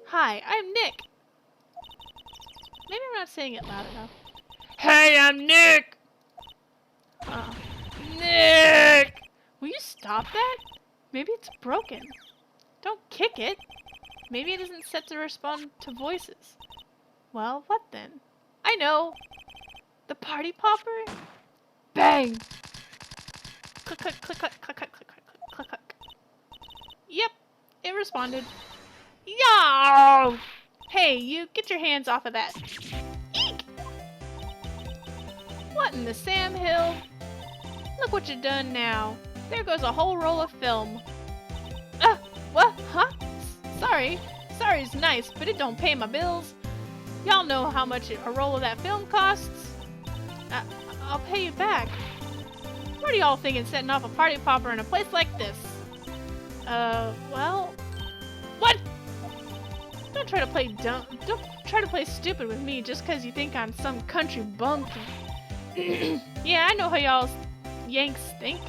Hi, I'm Nick. Maybe I'm not saying it loud enough. Hey, I'm Nick! Nick! Will you stop that? Maybe it's broken. Don't kick it. Maybe it isn't set to respond to voices. Well, what then? I know! The party popper? Bang! Click, click, click, click, click, click, click, click, click, click. Yep, it responded. Yow! Hey, you, get your hands off of that. Eek! What in the Sam Hill? Look what you done now. There goes a whole roll of film. What? Huh? Sorry. Sorry's nice, but it don't pay my bills. Y'all know how much a roll of that film costs? I'll pay you back. What are y'all thinking setting off a party popper in a place like this? Well... What? Don't try to play dumb. Don't try to play stupid with me just because you think I'm some country bumpkin. Yeah, I know how y'all Yanks think.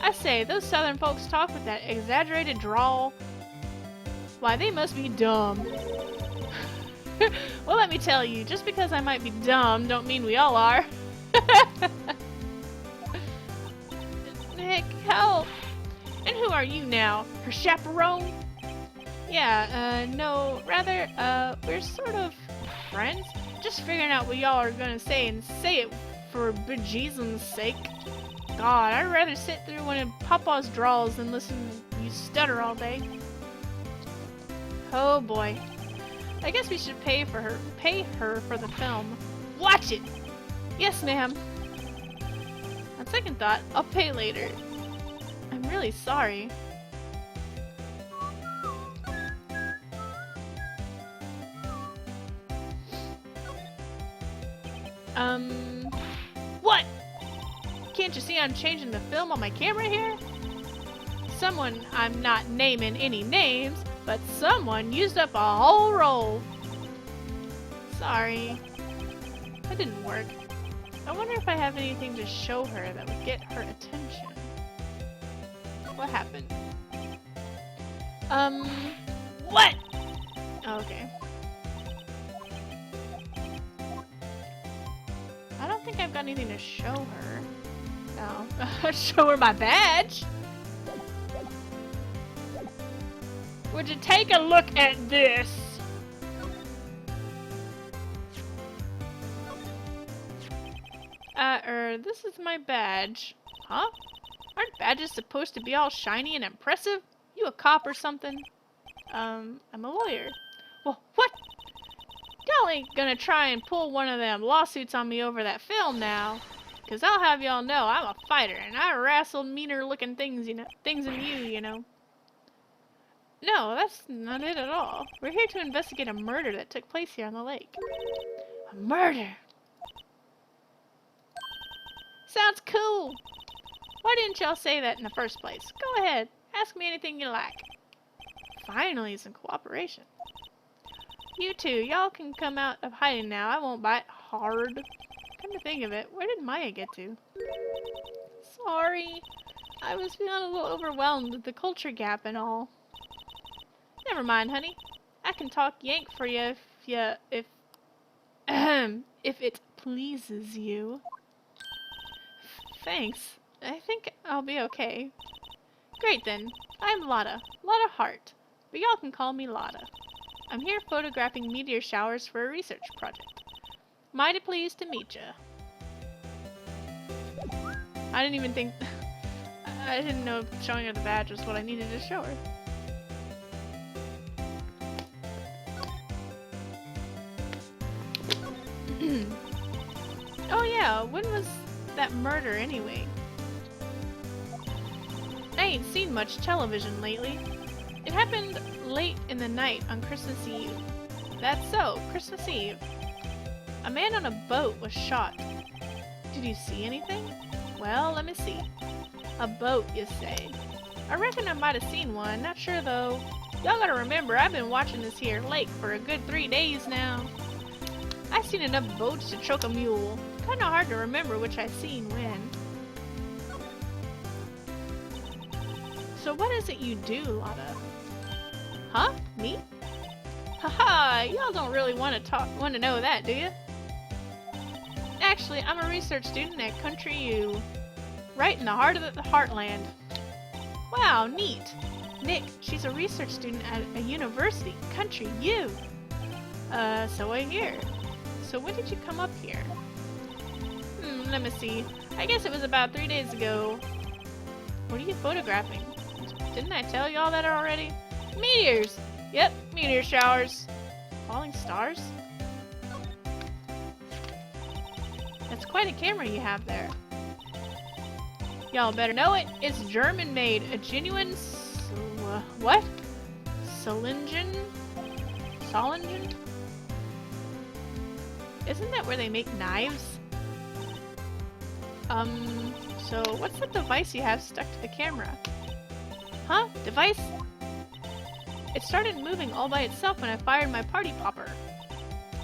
I say, those southern folks talk with that exaggerated drawl. Why, they must be dumb. Well, let me tell you, just because I might be dumb don't mean we all are. Heck, hell. And who are you now? Her chaperone? Yeah, no, rather, we're sort of friends. Just figuring out what y'all are gonna say and say it for bejesus's sake. God, I'd rather sit through one of Papa's draws than listen to you stutter all day. Oh boy. I guess we should pay her for the film. Watch it! Yes, ma'am. On second thought, I'll pay later. I'm really sorry. What? Can't you see I'm changing the film on my camera here? Someone, I'm not naming any names, but someone used up a whole roll. Sorry. That didn't work. I wonder if I have anything to show her that would get her attention. What happened? What? Oh, okay. I don't think I've got anything to show her. No. Show her my badge? Would you take a look at this? This is my badge. Huh? Aren't badges supposed to be all shiny and impressive? You a cop or something? I'm a lawyer. Well, what? Y'all ain't gonna try and pull one of them lawsuits on me over that film now. Cause I'll have y'all know I'm a fighter and I wrestle meaner looking things, things than you know. No, that's not it at all. We're here to investigate a murder that took place here on the lake. A murder? Sounds cool. Why didn't y'all say that in the first place? Go ahead. Ask me anything you like. Finally, some cooperation. You two, y'all can come out of hiding now. I won't bite hard. Come to think of it, where did Maya get to? Sorry. I was feeling a little overwhelmed with the culture gap and all. Never mind, honey. I can talk Yank for you if it pleases you. Thanks. I think I'll be okay. Great then. I'm Lotta. Lotta Hart. But y'all can call me Lotta. I'm here photographing meteor showers for a research project. Mighty pleased to meet ya. I didn't even think... I didn't know showing her the badge was what I needed to show her. Oh yeah, when was that murder anyway? I ain't seen much television lately. It happened late in the night on Christmas Eve. That's so, Christmas Eve. A man on a boat was shot. Did you see anything? Well, let me see. A boat, you say? I reckon I might have seen one, not sure though. Y'all gotta remember, I've been watching this here lake for a good 3 days now. I seen enough boats to choke a mule. Kinda hard to remember which I seen when. So what is it you do, Lotta? Huh? Me? Haha, y'all don't really want to know that, do you? Actually, I'm a research student at Country U. Right in the heart of the heartland. Wow, neat. Nick, she's a research student at a university, Country U. So I hear. So when did you come up here? Let me see. I guess it was about 3 days ago. What are you photographing? Didn't I tell y'all that already? Meteors! Yep, meteor showers. Falling stars? That's quite a camera you have there. Y'all better know it. It's German made. A genuine... what? Solingen? Isn't that where they make knives? So what's the device you have stuck to the camera? Huh? Device? It started moving all by itself when I fired my party popper.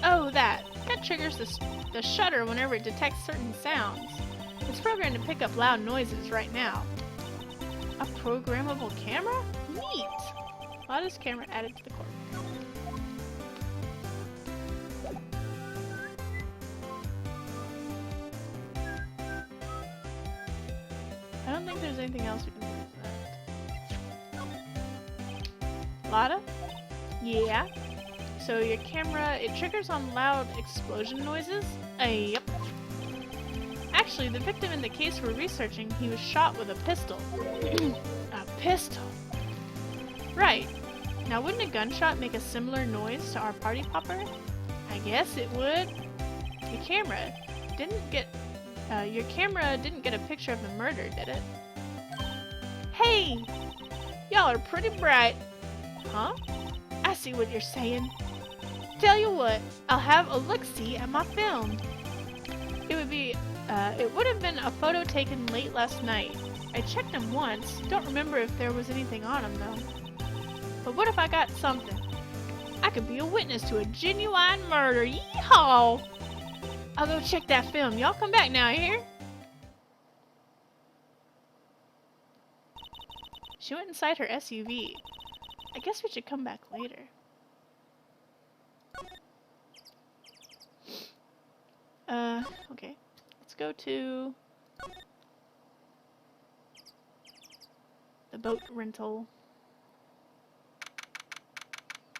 Oh, that. That triggers the shutter whenever it detects certain sounds. It's programmed to pick up loud noises right now. A programmable camera? Neat! Loudest camera added to the core. I don't think there's anything else we can do with that. Lada? Yeah. So your camera, it triggers on loud explosion noises? Yep. Actually, the victim in the case we're researching, he was shot with a pistol. A pistol? Right. Now wouldn't a gunshot make a similar noise to our party popper? I guess it would. Your camera didn't get a picture of the murder, did it? Hey! Y'all are pretty bright. Huh? I see what you're saying. Tell you what, I'll have a look-see at my film. It would have been a photo taken late last night. I checked them once. Don't remember if there was anything on them, though. But what if I got something? I could be a witness to a genuine murder. Yeehaw! I'll go check that film. Y'all come back now, here? She went inside her SUV. I guess we should come back later. Okay. Let's go to the boat rental.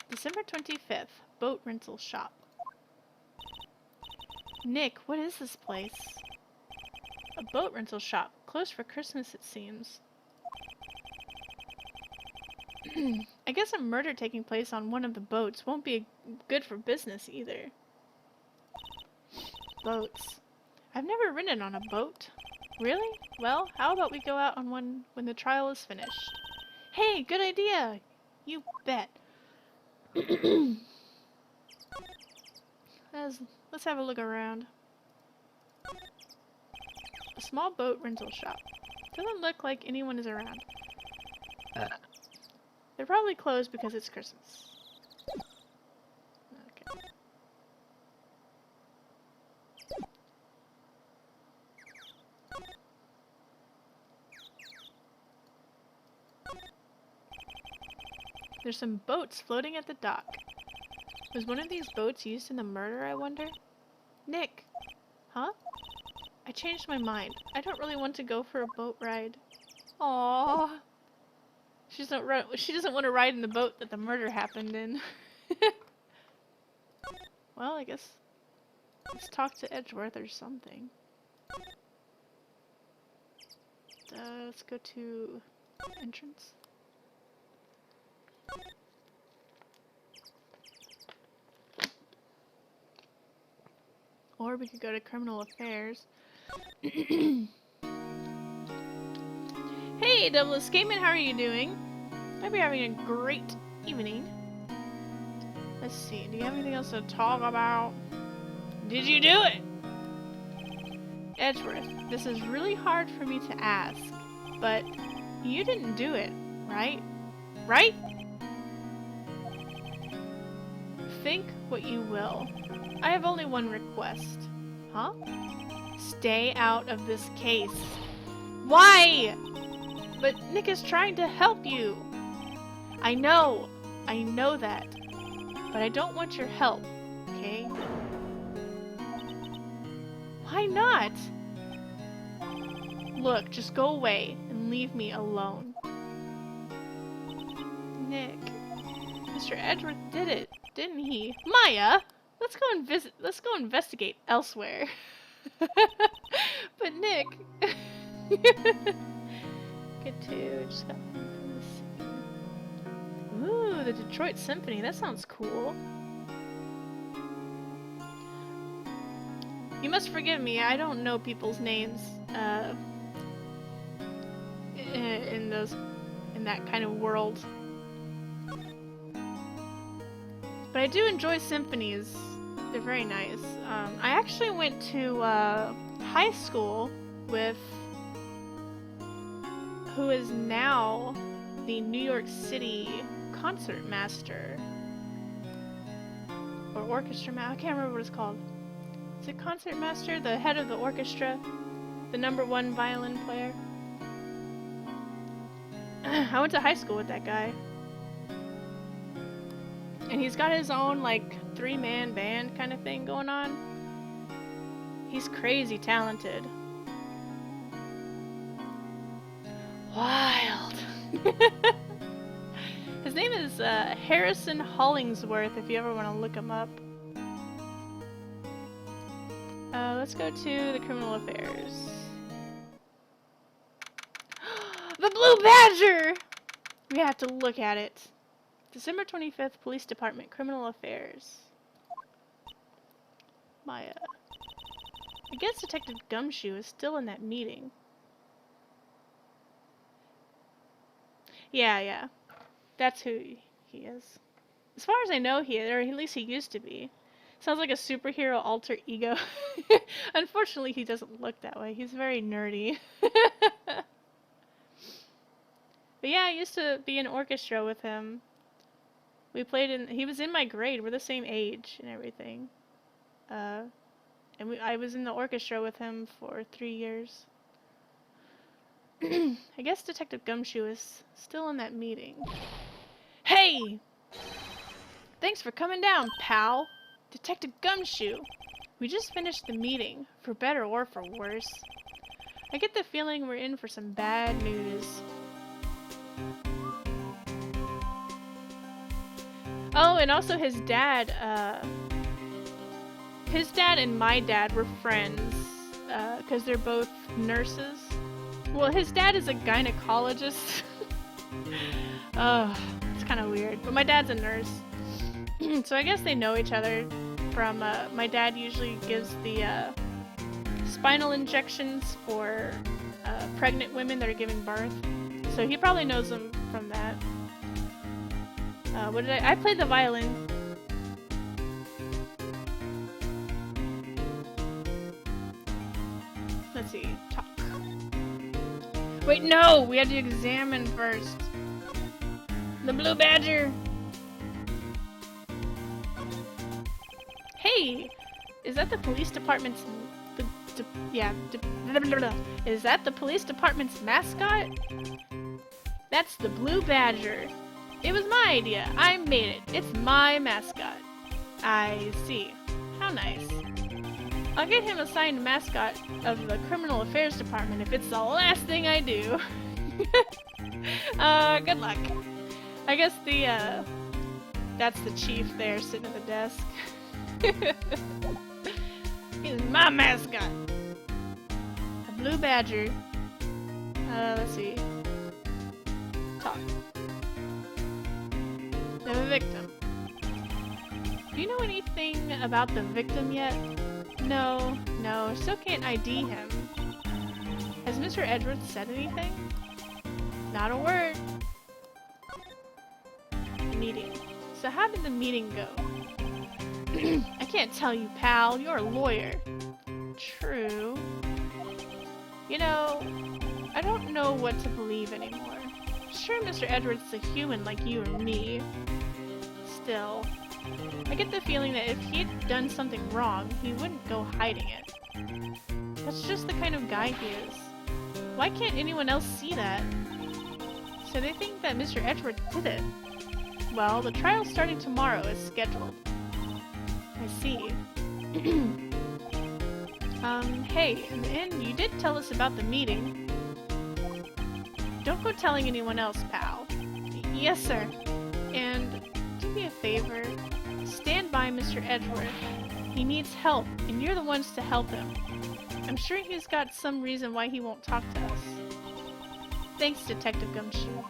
December 25th, boat rental shop. Nick, what is this place? A boat rental shop. Closed for Christmas, it seems. I guess a murder taking place on one of the boats won't be good for business either. Boats. I've never ridden on a boat. Really? Well, how about we go out on one when the trial is finished? Hey, good idea! You bet. Let's have a look around. A small boat rental shop. Doesn't look like anyone is around. They're probably closed because it's Christmas. Okay. There's some boats floating at the dock. Was one of these boats used in the murder, I wonder? Nick! Huh? I changed my mind. I don't really want to go for a boat ride. Aww. She doesn't want to ride in the boat that the murder happened in. Well, I guess let's talk to Edgeworth or something. Let's go to entrance. Or we could go to criminal affairs. Hey, Double Escapement, how are you doing? Hope you're having a great evening. Let's see, do you have anything else to talk about? Did you do it? Edgeworth, this is really hard for me to ask, but you didn't do it, right? Right? Think what you will. I have only one request. Huh? Stay out of this case. Why? But Nick is trying to help you. I know that. But I don't want your help, okay? Why not? Look, just go away and leave me alone. Nick, Mr. Edgeworth did it, didn't he? Maya, let's go investigate elsewhere. But Nick, get to just got this. Ooh, the Detroit Symphony. That sounds cool. You must forgive me. I don't know people's names. In that kind of world. But I do enjoy symphonies. They're very nice. I actually went to high school with who is now the New York City concert master. Or orchestra master. I can't remember what it's called. Is it concert master? The head of the orchestra? The #1 violin player? I went to high school with that guy. And he's got his own, like, 3-man band kind of thing going on. He's crazy talented. Wild. His name is Harrison Hollingsworth, if you ever want to look him up. Let's go to the criminal affairs. The Blue Badger! We have to look at it. December 25th, Police Department, Criminal Affairs. I guess Detective Gumshoe is still in that meeting. Yeah. That's who he is. As far as I know, he is, or at least he used to be. Sounds like a superhero alter ego. Unfortunately, he doesn't look that way. He's very nerdy. But yeah, I used to be in orchestra with him. We played in, he was in my grade. We're the same age and everything. And I was in the orchestra with him for 3 years. I guess Detective Gumshoe is still in that meeting. Hey! Thanks for coming down, pal. Detective Gumshoe. We just finished the meeting, for better or for worse. I get the feeling we're in for some bad news. Oh, and also his dad and my dad were friends, because they're both nurses. Well, his dad is a gynecologist. It's kind of weird, but my dad's a nurse. So I guess they know each other from, my dad usually gives the, spinal injections for, pregnant women that are giving birth. So he probably knows them from that. What did I played the violin. Let's see, talk. Wait, no! We had to examine first. The Blue Badger! Hey! Is that the police department's... Is that the police department's mascot? That's the Blue Badger. It was my idea. I made it. It's my mascot. I see. How nice. I'll get him assigned mascot of the Criminal Affairs Department if it's the last thing I do. Good luck. I guess that's the chief there sitting at the desk. He's my mascot. A Blue Badger. Let's see. Talk. The victim. Do you know anything about the victim yet? No, still can't ID him. Has Mr. Edwards said anything? Not a word. Meeting. So how did the meeting go? I can't tell you, pal. You're a lawyer. True. You know, I don't know what to believe anymore. Sure, Mr. Edwards is a human like you or me. Still, I get the feeling that if he'd done something wrong, he wouldn't go hiding it. That's just the kind of guy he is. Why can't anyone else see that? So they think that Mr. Edwards did it. Well, the trial's starting tomorrow as scheduled. I see. Hey, in the end, you did tell us about the meeting. Don't go telling anyone else, pal. Yes, sir. And do me a favor. Stand by Mr. Edgeworth. He needs help, and you're the ones to help him. I'm sure he's got some reason why he won't talk to us. Thanks, Detective Gumshoe.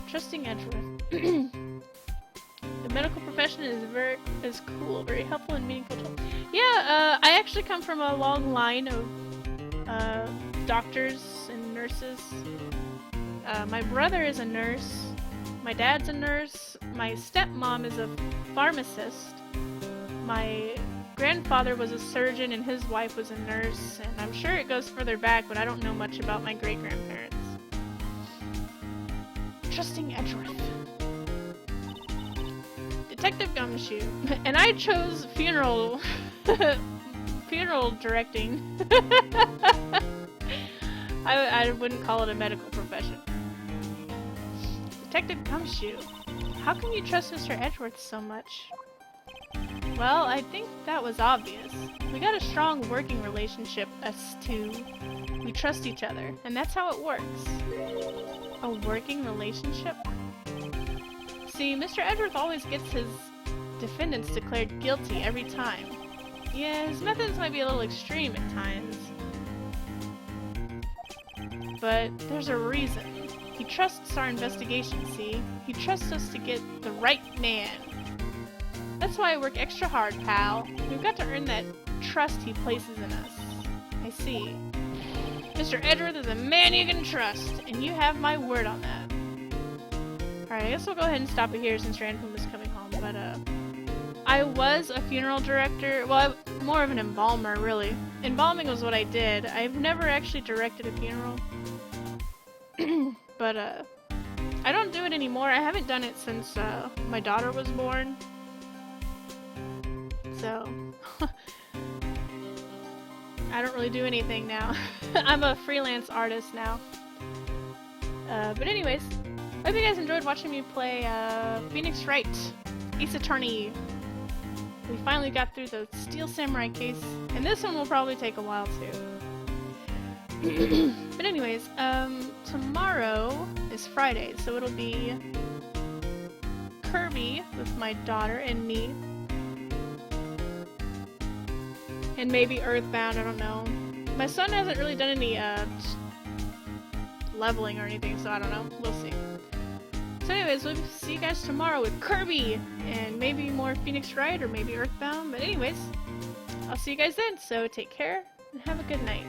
Trusting Edgeworth. The medical profession is cool, very helpful and meaningful. Yeah, I actually come from a long line of doctors and nurses. My brother is a nurse. My dad's a nurse. My stepmom is a pharmacist. my grandfather was a surgeon and his wife was a nurse, and I'm sure it goes further back, but I don't know much about my great-grandparents. Trusting Edgeworth. Detective Gumshoe. And I chose funeral... funeral directing. I wouldn't call it a medical profession. Detective Gumshoe. How can you trust Mr. Edgeworth so much? Well, I think that was obvious. We got a strong working relationship, us two. We trust each other, and that's how it works. A working relationship? See, Mr. Edgeworth always gets his defendants declared guilty every time. Yeah, his methods might be a little extreme at times. But there's a reason. He trusts our investigation, see? He trusts us to get the right man. That's why I work extra hard, pal. We've got to earn that trust he places in us. I see. Mr. Edgeworth is a man you can trust, and you have my word on that. Alright, I guess we'll go ahead and stop it here since Ranpum is coming home, but I was a funeral director, well, more of an embalmer, really. Embalming was what I did. I've never actually directed a funeral. But, I don't do it anymore. I haven't done it since, my daughter was born. So, I don't really do anything now. I'm a freelance artist now. But anyways, I hope you guys enjoyed watching me play, Phoenix Wright, Ace Attorney. We finally got through the Steel Samurai case, and this one will probably take a while too. But anyways, tomorrow is Friday, so it'll be Kirby with my daughter and me. And maybe Earthbound, I don't know. My son hasn't really done any, leveling or anything, so I don't know. We'll see. So anyways, we'll see you guys tomorrow with Kirby, and maybe more Phoenix Wright, or maybe Earthbound, but anyways, I'll see you guys then, so take care, and have a good night.